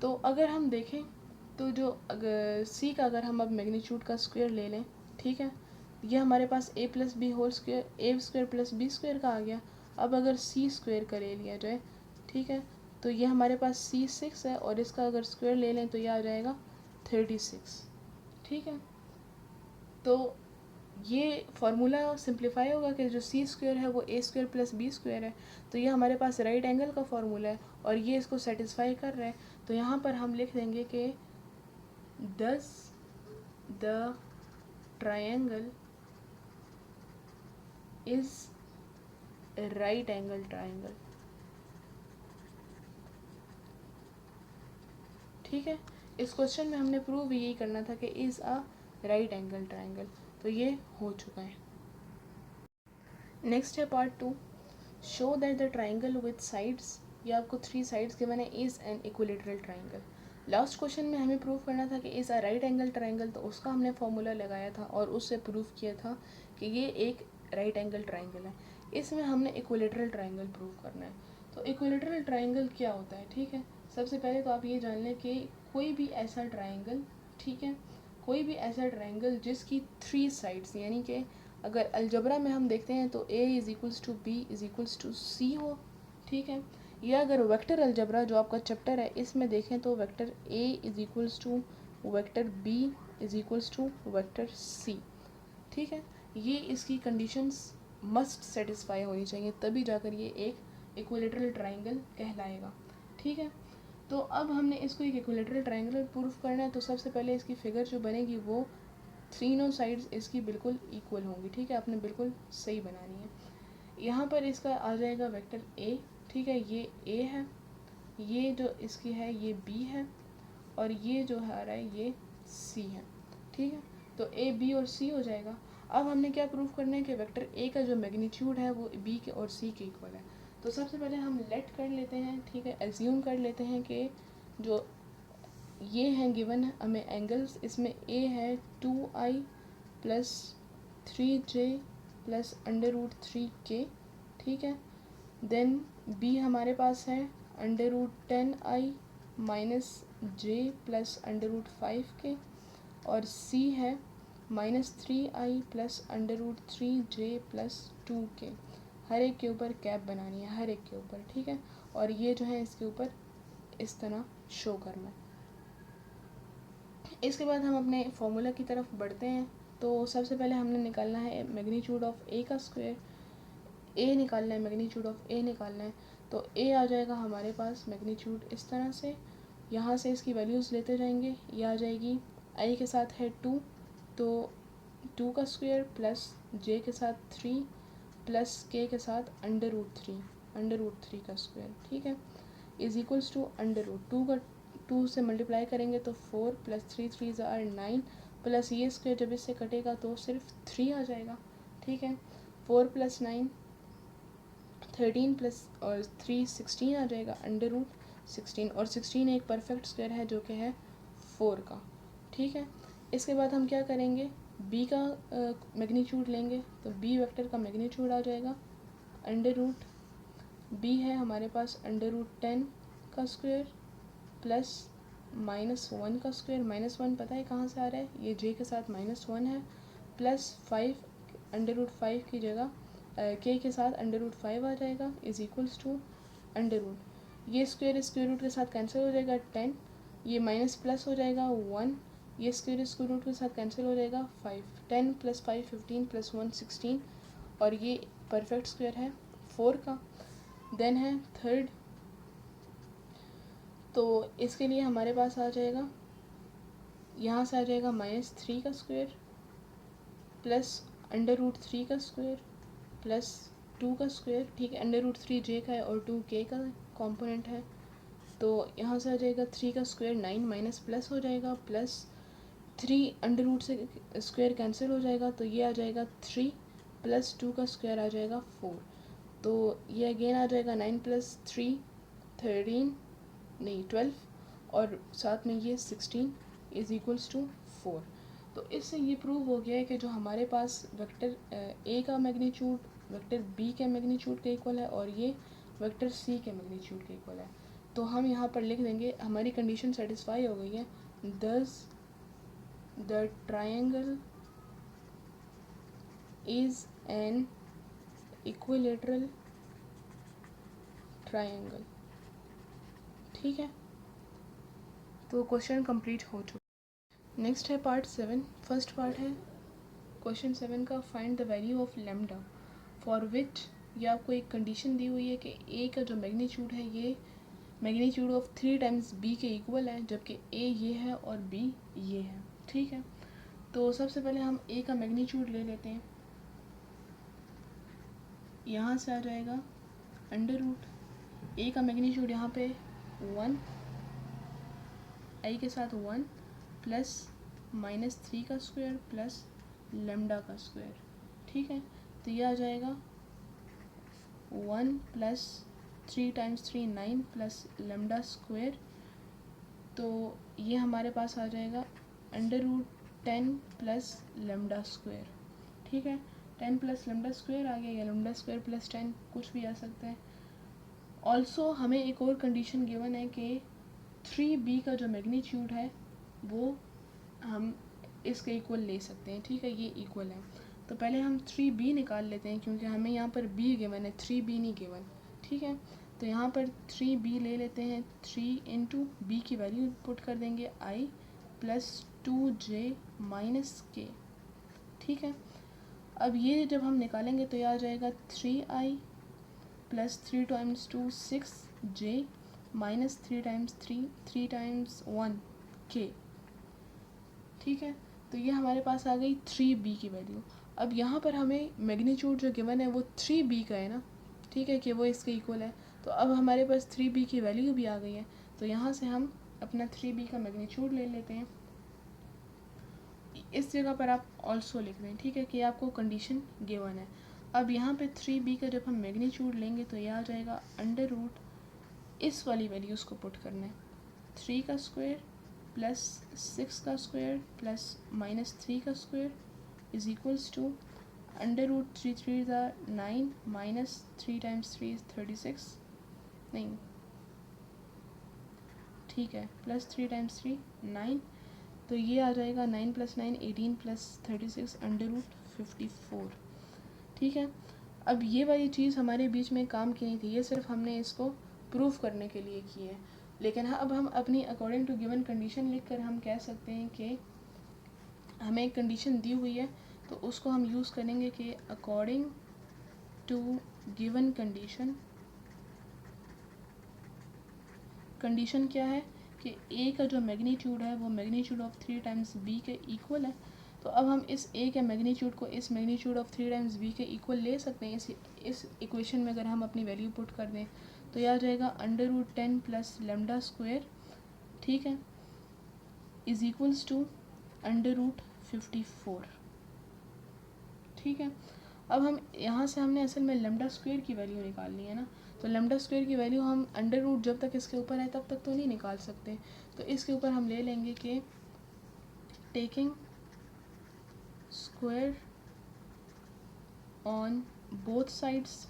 Speaker 1: तो अगर हम देखें तो जो अगर सी का अगर हम अब मैग्नीट्यूड का स्क्वायर ले लें, ठीक है, ये हमारे पास ए प्लस बी होल स्क्वायर ए स्क्वायर प्लस बी स्क्वायर का आ गया। अब अगर सी स्क्वायर का ले लिया जाए, ठीक है, तो ये हमारे पास सी 6 है और इसका अगर स्क्वायर ले लें तो ये आ जाएगा 36, ठीक है। तो ये फार्मूला सिंप्लीफाई होगा कि जो सी स्क्वायर है वो ए स्क्वायर प्लस बी स्क्वायर है, तो ये हमारे पास राइट एंगल का फार्मूला है और ये इसको सेटिस्फाई कर रहा है। तो यहाँ पर हम लिख देंगे कि Thus the triangle is a right angle triangle, ठीक है। इस क्वेश्चन में हमने प्रूव यही करना था कि is a right angle triangle, तो ये हो चुका है। नेक्स्ट है part 2, show that the triangle with sides, ये आपको 3 साइड्स गिवन है, is an equilateral triangle. Last question में हमें प्रूव करना था कि is a right angle triangle, तो उसका हमने फॉर्मूला लगाया था और उससे प्रूव किया था कि ये एक राइट एंगल ट्राइंगल है। इसमें हमने इक्विलेटरल ट्राइंगल प्रूव करना है। तो इक्विलेटरल ट्राइंगल क्या होता है, ठीक है। सबसे पहले तो आप ये जान लें कि कोई भी ऐसा ट्राइंगल, ठीक है, कोई भी ऐसा ट्राइंगल जिसकी 3 साइड्स, यानी कि अगर अलजबरा में हम देखते हैं तो a is equals to b is equals to c हो, ठीक है। या अगर वेक्टर अलजबरा जो आपका चैप्टर है इसमें देखें तो vector a is equals to vector b is equals to vector c, ठीक है। ये इसकी कंडीशंस मस्ट सेटिस्फाई होनी चाहिए, तभी जाकर ये एक इक्विलेटरल ट्राइंगल कहलाएगा, ठीक है। तो अब हमने इसको एक इक्विलेटरल ट्राइंगल प्रूफ करना है। तो सबसे पहले इसकी फिगर जो बनेगी वो तीनों साइड्स इसकी बिल्कुल इक्वल होंगी, ठीक है, आपने बिल्कुल सही बनानी है। यहाँ पर इसका आ जाएगा वेक्टर a, ठीक है, ये a है, ये जो इसकी है ये b है और ये जो आ रहा है ये c है, ठीक है। तो ए, बी और सी हो जाएगा। अब हमने क्या प्रूव करना है कि वेक्टर ए का जो मैग्नीट्यूड है वो बी के और सी के इक्वल है। तो सबसे पहले हम लेट कर लेते हैं, ठीक है, एज्यूम कर लेते हैं कि जो ये हैं गिवन है हमें एंगल्स, इसमें ए है 2i plus 3j plus √3k, ठीक है। देन बी हमारे पास है √10i minus j plus √5k, और सी है -3i plus √3j plus 2k। हर एक के ऊपर कैप बनानी है, हर एक के ऊपर, ठीक है। और ये जो है इसके ऊपर इस तरह शो करना है। इसके बाद हम अपने फॉर्मूला की तरफ बढ़ते हैं। तो सबसे पहले हमने निकालना है मैग्नीट्यूड ऑफ ए का स्क्वायर, ए निकालना है, मैग्नीट्यूड ऑफ ए निकालना है। तो ए आ जाएगा हमारे पास मैग्नीट्यूड इस तरह से, यहाँ से इसकी वैल्यूज़ लेते जाएंगे। ये आ जाएगी आई के साथ है 2, तो 2 का स्क्वायर प्लस जे के साथ 3 प्लस के साथ √3 का स्क्वायर, ठीक है, इज इक्वल्स टू √2 का 2 से मल्टीप्लाई करेंगे तो 4 प्लस 3 3 आर 9 प्लस ये स्क्वायर जब इससे कटेगा तो सिर्फ 3 आ जाएगा, ठीक है। 4 प्लस 9 13 प्लस और 3 16 आ जाएगा, √16, और 16 एक परफेक्ट स्क्वायर है जो कि है 4 का, ठीक है। इसके बाद हम क्या करेंगे, बी का मैग्नीट्यूड लेंगे। तो बी वेक्टर का मैग्नीट्यूड आ जाएगा बी है हमारे पास √10 का स्क्वायर प्लस -1 का स्क्वायर, -1 पता है कहाँ से आ रहा है, ये जे के साथ -1 है, प्लस 5 √5 की जगह के साथ √5 आ जाएगा, इज इक्वल्स टू ये स्क्वायर रूट के साथ कैंसिल हो जाएगा 10, ये माइनस प्लस हो जाएगा 1, ये स्क्वायर रूट के साथ कैंसिल हो जाएगा 5, 10 प्लस 5 15 प्लस 1 16, और ये परफेक्ट स्क्वायर है 4 का। देन है थर्ड, तो इसके लिए हमारे पास आ जाएगा, यहाँ से आ जाएगा -3 का स्क्वायर प्लस √3 का स्क्वायर प्लस 2 का स्क्वायर, ठीक है, √3 जे का है और 2 के का कंपोनेंट है। तो यहाँ से आ जाएगा 3 का स्क्वायर 9 माइनस प्लस हो जाएगा, प्लस 3 √रूट से स्क्वायर कैंसिल हो जाएगा, तो ये आ जाएगा 3 प्लस 2 का स्क्वायर आ जाएगा 4। तो ये अगेन आ जाएगा 9 प्लस 3 13 नहीं 12, और साथ में ये 16 इज इक्वल्स टू 4। तो इससे ये प्रूव हो गया है कि जो हमारे पास वेक्टर ए का मैग्नीट्यूड वेक्टर बी के मैग्नीट्यूड के इक्वल है और ये वेक्टर सी के मैग्नीट्यूड के इक्वल है। तो हम यहाँ पर लिख देंगे, हमारी कंडीशन सेटिस्फाई हो गई है, दस the triangle is an equilateral triangle, ठीक है। तो क्वेश्चन कंप्लीट हो चुका। नेक्स्ट है पार्ट 7। फर्स्ट पार्ट है क्वेश्चन 7 का, find the value of lambda for which, ये आपको एक कंडीशन दी हुई है कि ए का जो मैग्नीट्यूड है ये मैग्नीट्यूड ऑफ 3 टाइम्स बी के इक्वल है, जबकि ए ये है और बी ये है, ठीक है। तो सबसे पहले हम ए का मैग्नीट्यूड ले लेते हैं, यहाँ से आ जाएगा √ ए का मैग्नीट्यूड यहाँ पे 1 आई के साथ 1 प्लस -3 का स्क्वायर प्लस लैम्डा का स्क्वायर, ठीक है। तो ये आ जाएगा 1 plus 3 times 3 9 plus lambda square, तो ये हमारे पास आ जाएगा √10 प्लस लैम्डा स्क्वायर, ठीक है। 10 प्लस लैम्डा स्क्वायर आ गया, या लैम्डा स्क्वायर प्लस 10 कुछ भी आ सकता है। ऑल्सो हमें एक और कंडीशन गिवन है कि 3b का जो मैग्नीट्यूड है वो हम इसके इक्वल ले सकते हैं, ठीक है, ये इक्वल है। तो पहले हम 3b निकाल लेते हैं, क्योंकि हमें यहाँ पर b गिवन है, 3b नहीं गिवन, ठीक है। तो यहाँ पर 3b ले लेते हैं, 3 इंटू बी की वैल्यू पुट कर देंगे i प्लस 2j माइनस के, ठीक है। अब ये जब हम निकालेंगे तो ये आ जाएगा 3i plus 3 times 2 6j minus 3 times 3 times 1 k, ठीक है। तो ये हमारे पास आ गई 3b की वैल्यू। अब यहाँ पर हमें मैग्नीट्यूड जो गिवन है वो 3b का है ना, ठीक है, कि वो इसके इक्वल है। तो अब हमारे पास 3b की वैल्यू भी आ गई है, तो यहाँ से हम अपना 3b का मैग्नीट्यूड ले लेते हैं। इस जगह पर आप ऑल्सो लिख दें, ठीक है, कि आपको कंडीशन गिवन है। अब यहाँ पे 3b का जब हम मैग्नीट्यूड लेंगे तो यह आ जाएगा अंडर रूट, इस वाली वैल्यूज़ को पुट करना है, 3 का स्क्वायर प्लस 6 का स्क्वायर प्लस माइनस 3 का square is equals to under root 3 3 9 minus 3 times 3 is 36, नहीं ठीक है, प्लस 3 टाइम्स 3 9, तो ये आ जाएगा 9 प्लस 9 18 प्लस 36 अंडर रूट 54, ठीक है। अब ये वाली चीज़ हमारे बीच में काम की नहीं थी, ये सिर्फ हमने इसको प्रूफ करने के लिए की है, लेकिन हाँ अब हम अपनी अकॉर्डिंग टू गिवन कंडीशन लिख कर हम कह सकते हैं कि हमें एक कंडीशन दी हुई है तो उसको हम यूज़ करेंगे कि अकॉर्डिंग टू गिवन कंडीशन क्या है कि ए का जो मैग्नीट्यूड है वो मैग्नीट्यूड ऑफ 3 टाइम्स बी के इक्वल है। तो अब हम इस ए के मैग्नीट्यूड को इस मैग्नीट्यूड ऑफ 3 टाइम्स बी के इक्वल ले सकते हैं। इस इक्वेशन में अगर हम अपनी वैल्यू पुट कर दें तो यह आ जाएगा under root 10 plus lambda square, ठीक है, is equals to under root 54, ठीक है। अब हम यहाँ से हमने असल में लेमडा स्क्वायर की वैल्यू निकालनी है ना, तो लेमडा स्क्वायर की वैल्यू हम अंडर रूट जब तक इसके ऊपर है तब तक तो नहीं निकाल सकते, तो इसके ऊपर हम ले लेंगे कि taking square on both sides,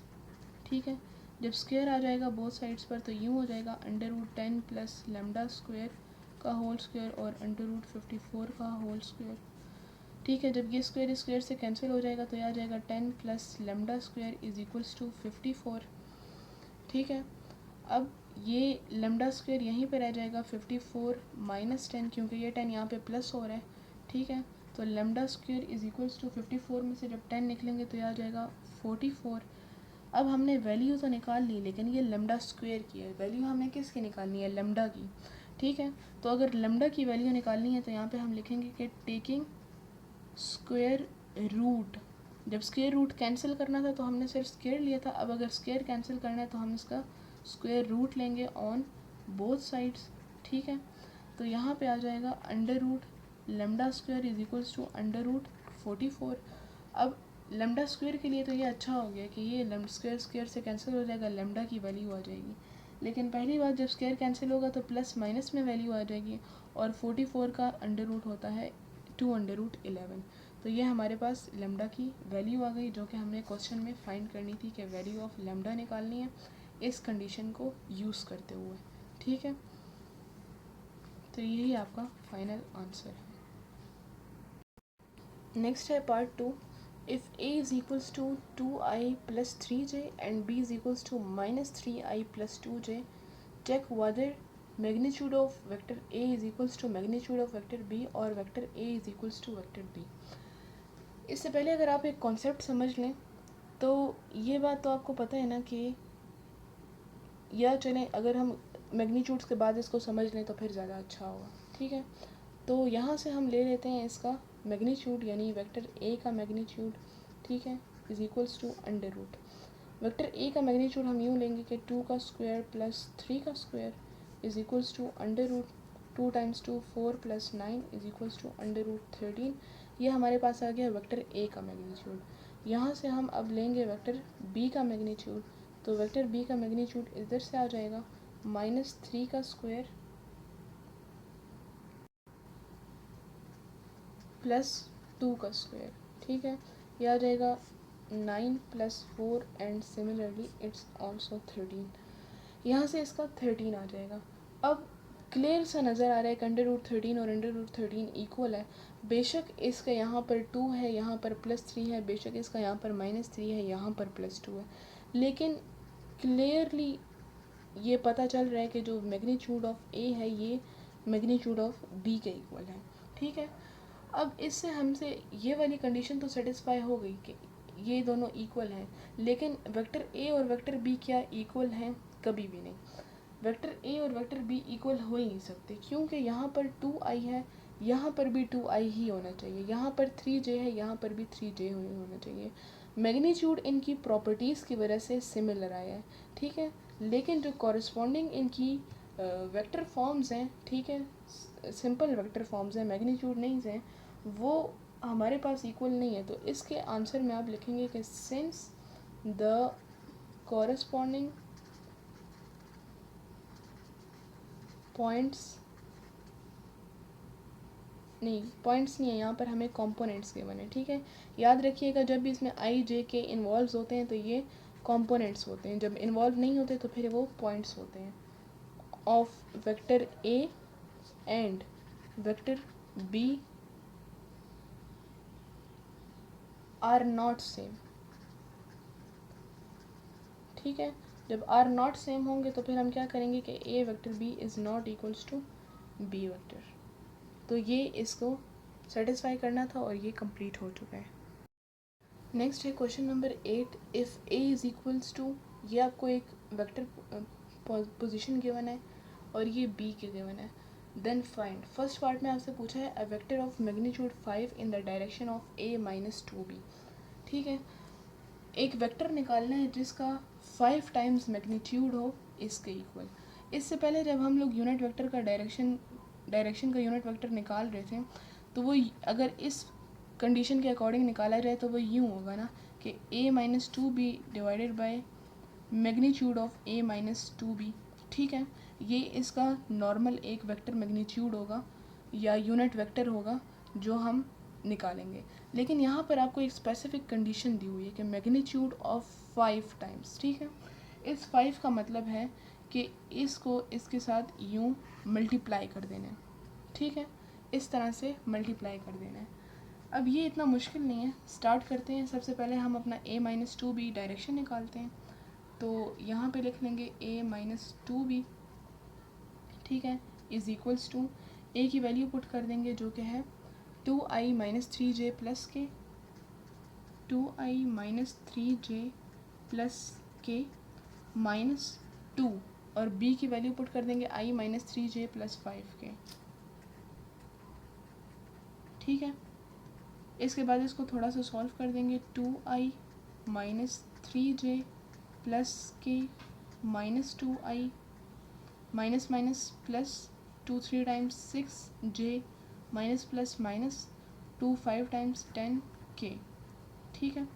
Speaker 1: ठीक है। जब स्क्वायर आ जाएगा बोथ साइड्स पर तो यूँ हो जाएगा under root 10 plus lambda square का होल स्क्वायर और अंडर रूट 54 का होल स्क्वायर, ठीक है। जब ये स्क्वायर स्क्वायर से कैंसिल हो जाएगा तो यह आ जाएगा 10 plus lambda square is equals to 54, ठीक है। अब ये लेमडा स्क्वायर यहीं पर रह जाएगा 54 माइनस 10, क्योंकि ये 10 यहाँ पे प्लस हो रहा है, ठीक है। तो lambda square is equals to 54 में से जब 10 निकलेंगे तो यह आ जाएगा 44। अब हमने वैल्यू तो निकाल ली, लेकिन ये लेमडा स्क्वायर की है, वैल्यू हमें किसकी निकालनी है, लेमडा की, ठीक है। तो अगर लेमडा की वैल्यू निकालनी है तो यहाँ पे हम लिखेंगे कि टेकिंग स्क्वायर रूट, जब स्क्वायर रूट कैंसिल करना था तो हमने सिर्फ स्क्वायर लिया था, अब अगर स्क्वायर कैंसिल करना है तो हम इसका स्क्वायर रूट लेंगे ऑन बोथ साइड्स, ठीक है। तो यहाँ पे आ जाएगा under root lambda square is equals to under root 44। अब लेमडा स्क्वायर के लिए तो ये अच्छा हो गया कि ये स्क्वायर स्क्वायर से कैंसिल हो जाएगा, लेमडा की वैल्यू आ जाएगी, लेकिन पहली बात जब स्क्वायर कैंसिल होगा तो प्लस माइनस में वैल्यू आ जाएगी, और 44 का अंडर रूट होता है 2 अंडर रूट 11। तो ये हमारे पास लेमडा की वैल्यू आ गई जो कि हमने क्वेश्चन में फाइंड करनी थी कि वैल्यू ऑफ लेमडा निकालनी है इस कंडीशन को यूज़ करते हुए, ठीक है। तो यही आपका फाइनल आंसर है। नेक्स्ट है part 2। If a is equals to 2i plus 3j and b is equals to minus 3i plus 2j, check whether magnitude of vector a is equals to magnitude of vector b or vector a is equals to vector b। इससे पहले अगर आप एक concept समझ लें तो ये बात तो आपको पता है ना कि, या चलें अगर हम मैग्नीट्यूड्स के बाद इसको समझ लें तो फिर ज़्यादा अच्छा होगा, ठीक है। तो यहाँ से हम ले लेते हैं इसका मैग्नीट्यूड यानी वेक्टर ए का मैग्नीट्यूड, ठीक है, is equals to under root. Vector a का मैग्नीट्यूड हम यूँ लेंगे कि 2 का स्क्वायर प्लस 3 का square is equals to under root 2 times 2 4 plus 9 is equals to under root 13। ये हमारे पास आ गया वेक्टर ए का मैग्नीट्यूड। यहाँ से हम अब लेंगे वेक्टर बी का मैग्नीट्यूड, तो वेक्टर बी का मैग्नीट्यूड इधर से आ जाएगा -3 का स्क्वायर प्लस 2 का स्क्वायर, ठीक है, यह आ जाएगा 9 plus 4 and similarly it's also 13। यहाँ से इसका 13 आ जाएगा। अब क्लियर सा नज़र आ रहा है कि अंडर रूट 13 और अंडर रूट 13 इक्वल है। बेशक इसका यहाँ पर 2 है, यहाँ पर +3 है, बेशक इसका यहाँ पर -3 है, यहाँ पर +2 है, लेकिन क्लियरली ये पता चल रहा है कि जो मैग्नीट्यूड ऑफ ए है ये मैग्नीट्यूड ऑफ बी के इक्वल है, ठीक है। अब इससे हमसे ये वाली कंडीशन तो सेटिस्फाई हो गई कि ये दोनों इक्वल हैं, लेकिन वेक्टर ए और वेक्टर बी क्या इक्वल हैं? कभी भी नहीं। वेक्टर ए और वेक्टर बी इक्वल हो ही नहीं सकते, क्योंकि यहाँ पर 2i है, यहाँ पर भी 2i ही होना चाहिए, यहाँ पर 3j है, यहाँ पर भी 3j होना चाहिए। मैग्नीट्यूड इनकी प्रॉपर्टीज़ की वजह से सिमिलर आया है, ठीक है, लेकिन जो कॉरस्पॉन्डिंग इनकी वेक्टर फॉर्म्स हैं, ठीक है, सिंपल वेक्टर फॉर्म्स हैं, मैग्नीट्यूड नहीं हैं, वो हमारे पास इक्वल नहीं है। तो इसके आंसर में आप लिखेंगे कि सिंस द कॉरस्पॉन्डिंग पॉइंट्स नहीं है, यहाँ पर हमें कंपोनेंट्स गिवन है, ठीक है। याद रखिएगा जब भी इसमें आई जे के इन्वॉल्व होते हैं तो ये कंपोनेंट्स होते हैं, जब इन्वॉल्व नहीं होते तो फिर वो पॉइंट्स होते हैं। Of vector A and vector B are not same, ठीक है। जब आर नॉट सेम होंगे तो फिर हम क्या करेंगे कि a vector b is not equals to b vector. तो ये इसको सेटिस्फाई करना था और ये कंप्लीट हो चुका है। नेक्स्ट है question number 8। If a is equals to, ये आपको एक वेक्टर पोजीशन गिवन है और ये बी के गिवन है, देन फाइंड। फर्स्ट पार्ट में आपसे पूछा है a vector of magnitude 5 in the direction of A minus 2b, ठीक है। एक वेक्टर निकालना है जिसका 5 टाइम्स मैग्नीट्यूड हो इसके इक्वल। इससे पहले जब हम लोग यूनिट वेक्टर का डायरेक्शन का यूनिट वेक्टर निकाल रहे थे तो वो अगर इस कंडीशन के अकॉर्डिंग निकाला जाए तो वो यूँ होगा ना कि a minus 2b divided by magnitude of a minus 2b, ठीक है। ये इसका नॉर्मल एक वेक्टर मैग्नीट्यूड होगा या यूनिट वेक्टर होगा जो हम निकालेंगे। लेकिन यहाँ पर आपको एक स्पेसिफिक कंडीशन दी हुई है कि मैग्नीट्यूड ऑफ 5 टाइम्स, ठीक है। इस 5 का मतलब है कि इसको इसके साथ यूँ मल्टीप्लाई कर देना है, ठीक है। इस तरह से मल्टीप्लाई कर देना है। अब ये इतना मुश्किल नहीं है, स्टार्ट करते हैं। सबसे पहले हम अपना a माइनस 2b डायरेक्शन निकालते हैं। तो यहाँ पे लिख लेंगे a माइनस 2b, ठीक है, इज़ इक्वल्स टू ए की वैल्यू पुट कर देंगे जो कि है 2i माइनस 3j प्लस के, 2i माइनस 3j प्लस के माइनस 2, और b की वैल्यू पुट कर देंगे i माइनस 3j प्लस 5 के, ठीक है। इसके बाद इसको थोड़ा सा सॉल्व कर देंगे। 2i माइनस 3j प्लस के minus 2i minus minus plus 2 3 times 6j minus plus minus 2 5 times 10k, ठीक है।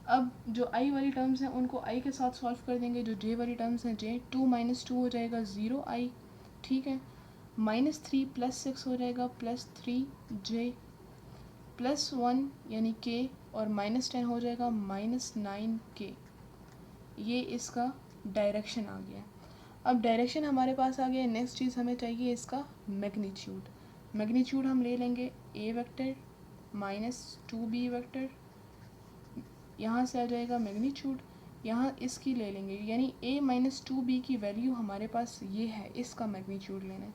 Speaker 1: अब जो i वाली टर्म्स हैं उनको i के साथ सॉल्व कर देंगे, जो j वाली टर्म्स हैं j, 2 माइनस 2 हो जाएगा 0i, ठीक है। माइनस 3 प्लस 6 हो जाएगा प्लस 3j प्लस 1 यानी k, और माइनस 10 हो जाएगा माइनस 9k। ये इसका डायरेक्शन आ गया। अब डायरेक्शन हमारे पास आ गया। नेक्स्ट चीज़ हमें चाहिए इसका मैग्नीट्यूड। मैग्नीट्यूड हम ले लेंगे a vector minus 2b vector, यहाँ से आ जाएगा मैग्नीट्यूड, यहाँ इसकी ले लेंगे, यानी a माइनस 2b की वैल्यू हमारे पास ये है, इसका मैग्नीट्यूड लेना है।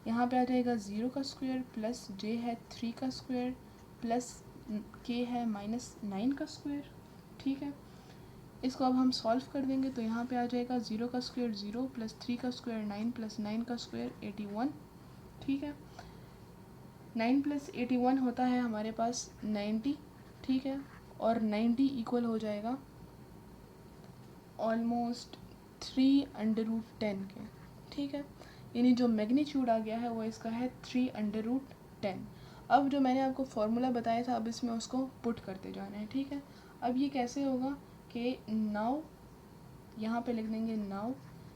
Speaker 1: यहाँ पे आ जाएगा 0 का स्क्वायर प्लस j है 3 का स्क्वायर प्लस k है माइनस 9 का स्क्वायर, ठीक है। इसको अब हम सॉल्व कर देंगे तो यहाँ पे आ जाएगा 0 का स्क्वायर 0 प्लस 3 का स्क्वायर 9 प्लस 9 का स्क्वायर 81, ठीक है। 9 प्लस 81 होता है हमारे पास 90, ठीक है। और 90 इक्वल हो जाएगा ऑलमोस्ट 3√10 के, ठीक है। यानी जो मैग्नीट्यूड आ गया है वो इसका है 3√10। अब जो मैंने आपको फॉर्मूला बताया था अब इसमें उसको पुट करते जाना है, ठीक है। अब ये कैसे होगा कि नाउ यहाँ पे लिख देंगे नाउ,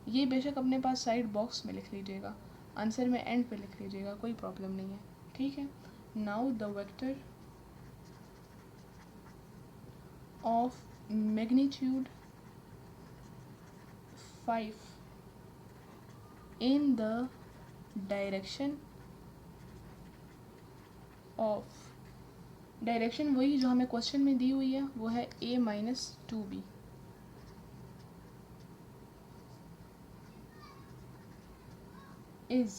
Speaker 1: ये बेशक अपने पास साइड बॉक्स में लिख लीजिएगा, आंसर में एंड पे लिख लीजिएगा, कोई प्रॉब्लम नहीं है, ठीक है। Now the vector of magnitude 5 in the direction of, direction वही जो हमें क्वेश्चन में दी हुई है वो है a माइनस 2b, इज,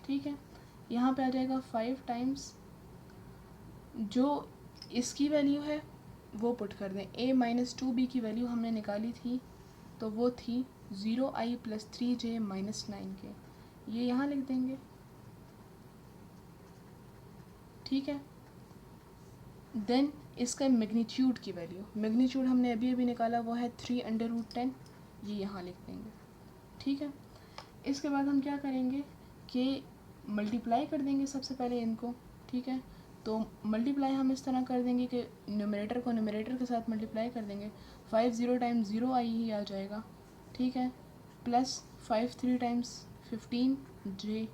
Speaker 1: ठीक है। यहाँ पे आ जाएगा 5 टाइम्स जो इसकी वैल्यू है वो पुट कर दें। a माइनस 2b की वैल्यू हमने निकाली थी तो वो थी 0i plus 3j minus 9k, ये यहाँ लिख देंगे, ठीक है। देन इसका मैग्नीट्यूड की वैल्यू, मैग्नीट्यूड हमने अभी अभी निकाला वो है 3√10, ये यहाँ लिख देंगे, ठीक है। इसके बाद हम क्या करेंगे कि मल्टीप्लाई कर देंगे सबसे पहले इनको, ठीक है। तो मल्टीप्लाई हम इस तरह कर देंगे कि न्यूमरेटर को न्यूमरेटर के साथ मल्टीप्लाई कर देंगे। 5 0 टाइम्स 0 आई ही आ जाएगा, ठीक है, प्लस 5 3 टाइम्स 15 जे,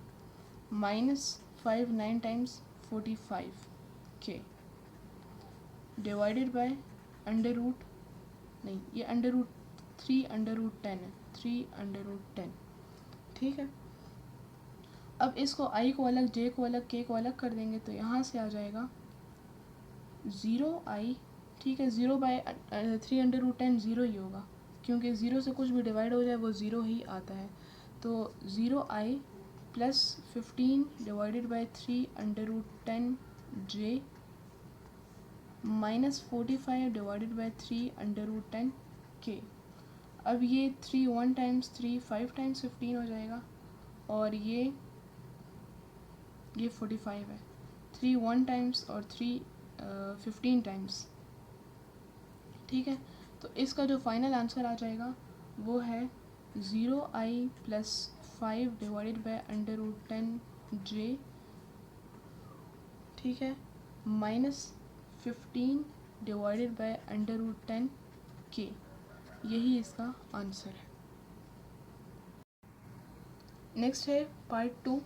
Speaker 1: माइनस 5 9 टाइम्स 45 के, डिवाइडेड बाय अंडर रूट, नहीं ये अंडर रूट 3 अंडर रूट 10 है, 3 अंडर रूट 10, ठीक है। अब इसको आई को अलग, जे को अलग, के को अलग कर देंगे तो यहाँ से आ जाएगा 0i, ठीक है। 0 बाय 3 अंडर रूट 10 ज़ीरो ही होगा, क्योंकि ज़ीरो से कुछ भी डिवाइड हो जाए वो ज़ीरो ही आता है। तो 0i plus 15 divided by 3 under root 10 j, minus 45 divided by 3 under root 10 k. अब ये 3 1 टाइम्स 3 5 टाइम्स 15 हो जाएगा, और ये 45 है, 3 1 टाइम्स और 3 15 टाइम्स, ठीक है। तो इसका जो फाइनल आंसर आ जाएगा वो है 0i plus 5 divided by under root 10 j, ठीक है, minus 15 divided by under root 10 k. यही इसका आंसर है। नेक्स्ट है पार्ट 2।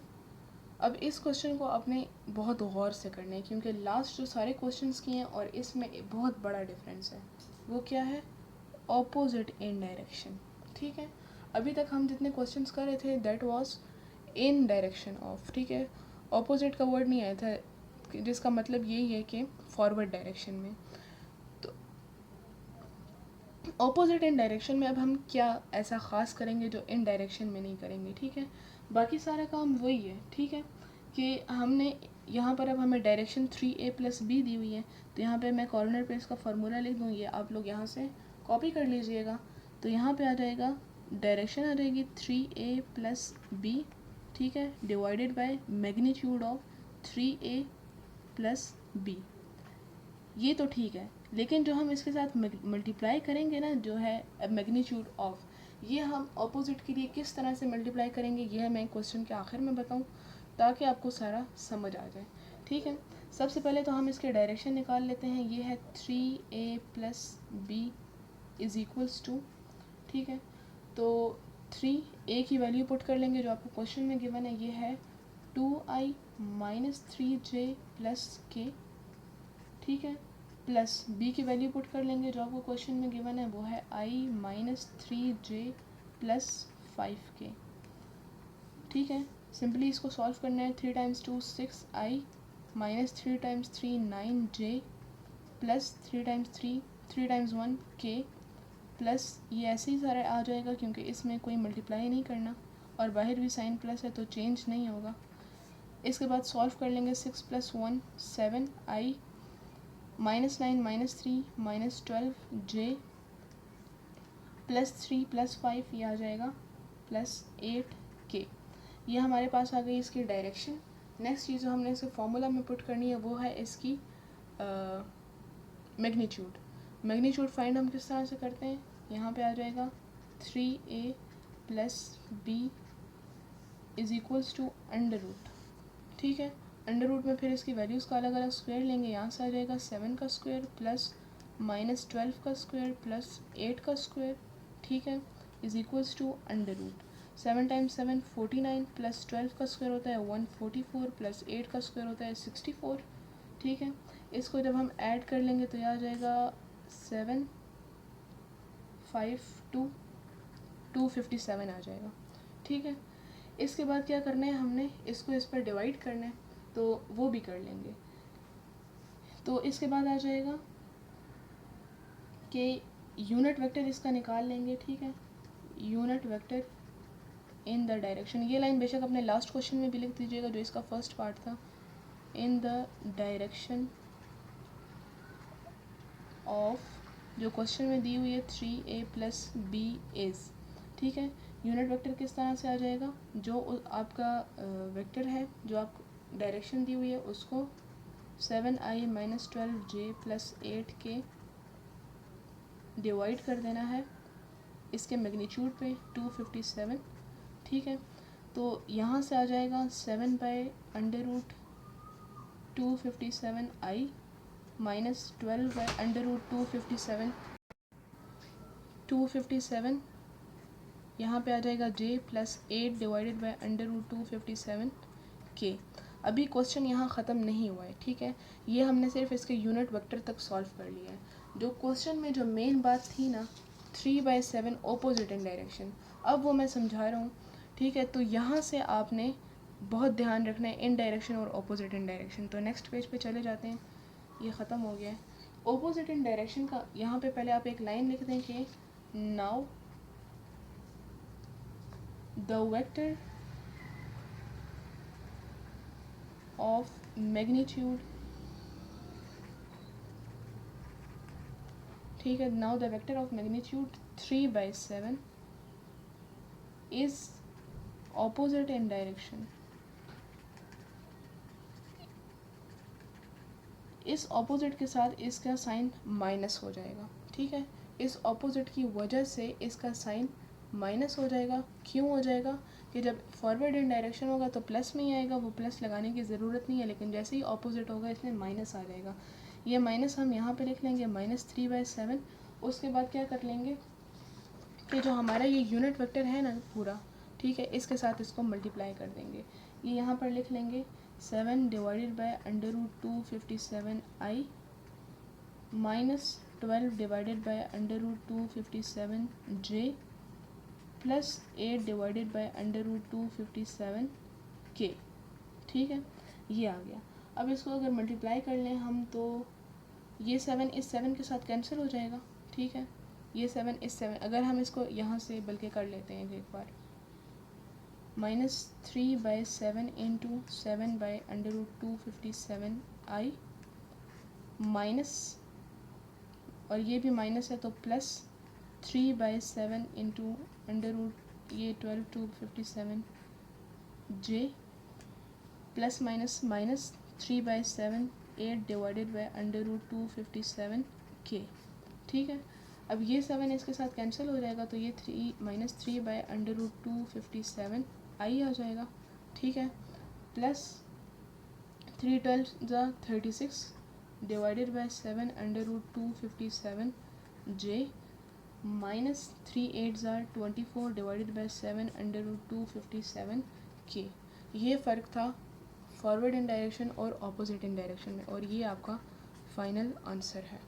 Speaker 1: अब इस क्वेश्चन को आपने बहुत गौर से करना है, क्योंकि लास्ट जो सारे क्वेश्चंस किए हैं और इसमें बहुत बड़ा डिफरेंस है। वो क्या है? ऑपोजिट इन डायरेक्शन, ठीक है। अभी तक हम जितने क्वेश्चंस कर रहे थे that was in direction of, ठीक है। ऑपोजिट का वर्ड नहीं आया था, जिसका मतलब यही है कि फॉरवर्ड डायरेक्शन में। तो ऑपोजिट इन डायरेक्शन में अब हम क्या ऐसा ख़ास करेंगे जो इन डायरेक्शन में नहीं करेंगे, ठीक है। बाकी सारा काम वही है, ठीक है, कि हमने यहाँ पर अब हमें direction 3a plus be the हुई है, तो यहाँ पे मैं कॉर्नर पे इसका फार्मूला लिख दूँ, ये आप लोग यहाँ से कॉपी कर लीजिएगा। तो यहाँ पे आ जाएगा, डायरेक्शन आ जाएगी 3a प्लस बी, ठीक है, divided by magnitude of 3a plus b. ये तो ठीक है, लेकिन जो हम इसके साथ मल्टीप्लाई करेंगे ना, जो है मैग्नीट्यूड ऑफ, ये हम ऑपोजिट के लिए किस तरह से मल्टीप्लाई करेंगे ये मैं क्वेश्चन के आखिर में बताऊं, ताकि आपको सारा समझ आ जाए, ठीक है। सबसे पहले तो हम इसके डायरेक्शन निकाल लेते हैं। ये है 3a plus b is equals to, ठीक है, तो 3a की वैल्यू पुट कर लेंगे जो आपको क्वेश्चन में गिवन है, ये है 2i माइनस 3j प्लस के, ठीक है, प्लस बी की वैल्यू पुट कर लेंगे जो आपको क्वेश्चन में गिवन है, वो है आई माइनस 3j प्लस 5k, ठीक है। सिंपली इसको सॉल्व करना है। 3 times 2 6i minus 3 times 3 9j plus 3 times 3 times 1k, plus ये ऐसे ही सारा आ जाएगा क्योंकि इसमें कोई मल्टीप्लाई नहीं करना, और बाहर भी साइन प्लस है तो चेंज नहीं होगा। इसके बाद सॉल्व कर लेंगे। 6 plus 1 7i minus 9 minus 3 minus 12j plus 3 plus 5, ये आ जाएगा प्लस 8k। ये हमारे पास आ गई इसकी डायरेक्शन। नेक्स्ट चीज़ जो हमने इसके फॉर्मूला में पुट करनी है वो है इसकी मैग्नीट्यूड। मैग्नीट्यूड फाइंड हम किस तरह से करते हैं, यहाँ पे आ जाएगा 3a plus b is equals to under root, ठीक है। अंडर रूट में फिर इसकी वैल्यूज़ का अलग अलग स्क्वायर लेंगे। यहाँ से आ जाएगा 7 का स्क्वायर प्लस माइनस 12 का स्क्वायर प्लस 8 का स्क्वायर, ठीक है, is equals to under root 7 times 7 49 plus 12 का स्क्वायर होता है 144 प्लस 8 का स्क्वायर होता है 64, ठीक है। इसको जब हम ऐड कर लेंगे तो यह आ जाएगा 7 5 2 257 आ जाएगा, ठीक है। इसके बाद क्या करना है, हमने इसको इस पर डिवाइड करना है, तो वो भी कर लेंगे। तो इसके बाद आ जाएगा कि यूनिट वेक्टर इसका निकाल लेंगे, ठीक है। Unit vector in the direction, ये लाइन बेशक अपने लास्ट क्वेश्चन में भी लिख दीजिएगा जो इसका फर्स्ट पार्ट था। इन द डायरेक्शन ऑफ, जो क्वेश्चन में दी हुई है 3a प्लस बी इज़, ठीक है। यूनिट वेक्टर किस तरह से आ जाएगा, जो आपका वेक्टर है, जो आप डायरेक्शन दी हुई है उसको 7i minus 12j plus 8k divide कर देना है इसके मैग्नीट्यूड पे 257, ठीक है। तो यहाँ से आ जाएगा 7 by under root 257i minus 12 by under root 257 यहाँ पे आ जाएगा j plus 8 divided by under root 257 k। अभी क्वेश्चन यहाँ ख़त्म नहीं हुआ है, ठीक है, ये हमने सिर्फ इसके यूनिट वेक्टर तक सॉल्व कर लिया है। जो क्वेश्चन में जो मेन बात थी ना 3/7 ऑपोजिट इन डायरेक्शन, अब वो मैं समझा रहा हूँ, ठीक है। तो यहाँ से आपने बहुत ध्यान रखना है इन डायरेक्शन और ऑपोजिट इन डायरेक्शन। तो नेक्स्ट पेज पे चले जाते हैं, ये ख़त्म हो गया है। ऑपोजिट इन डायरेक्शन का यहाँ पे पहले आप एक लाइन लिख दें कि now the vector of magnitude, ठीक है, now the vector of magnitude 3/7 is opposite in direction। इस ऑपोजिट के साथ इसका साइन माइनस हो जाएगा, ठीक है, इस ऑपोजिट की वजह से इसका साइन माइनस हो जाएगा। क्यों हो जाएगा कि जब फॉरवर्ड इन डायरेक्शन होगा तो प्लस में ही आएगा, वो प्लस लगाने की ज़रूरत नहीं है, लेकिन जैसे ही ऑपोजिट होगा इसमें माइनस आ जाएगा। ये माइनस हम यहाँ पे लिख लेंगे -3/7। उसके बाद क्या कर लेंगे कि जो हमारा ये यूनिट वेक्टर है ना पूरा, ठीक है, इसके साथ इसको मल्टीप्लाई कर देंगे। ये यहाँ पर लिख लेंगे 7 divided by under root 257i minus 12 divided by under root 257j plus 8 divided by under root 257k, ठीक है, ये आ गया। अब इसको अगर मल्टीप्लाई कर लें हम तो ये 7 इस 7 के साथ कैंसिल हो जाएगा, ठीक है, ये 7 इस 7, अगर हम इसको यहाँ से बल्कि कर लेते हैं एक बार, -3/7 into 7 by under root 257i minus, और ये भी माइनस है तो प्लस 3/7 इंटू अंडर रूट ये 12 257 j plus minus minus 3/7 8 divided by under root 257 k, ठीक है। अब ये 7 इसके साथ कैंसिल हो जाएगा तो ये 3 बाई अंडर रूट 257 i आ जाएगा, ठीक है, plus 3 12 36 divided by 7 under root 257 j minus 3 8 24 divided by 7 under root 257 k। ये फ़र्क था फॉरवर्ड इन डायरेक्शन और ऑपोजिट इन डायरेक्शन में, और ये आपका फाइनल आंसर है।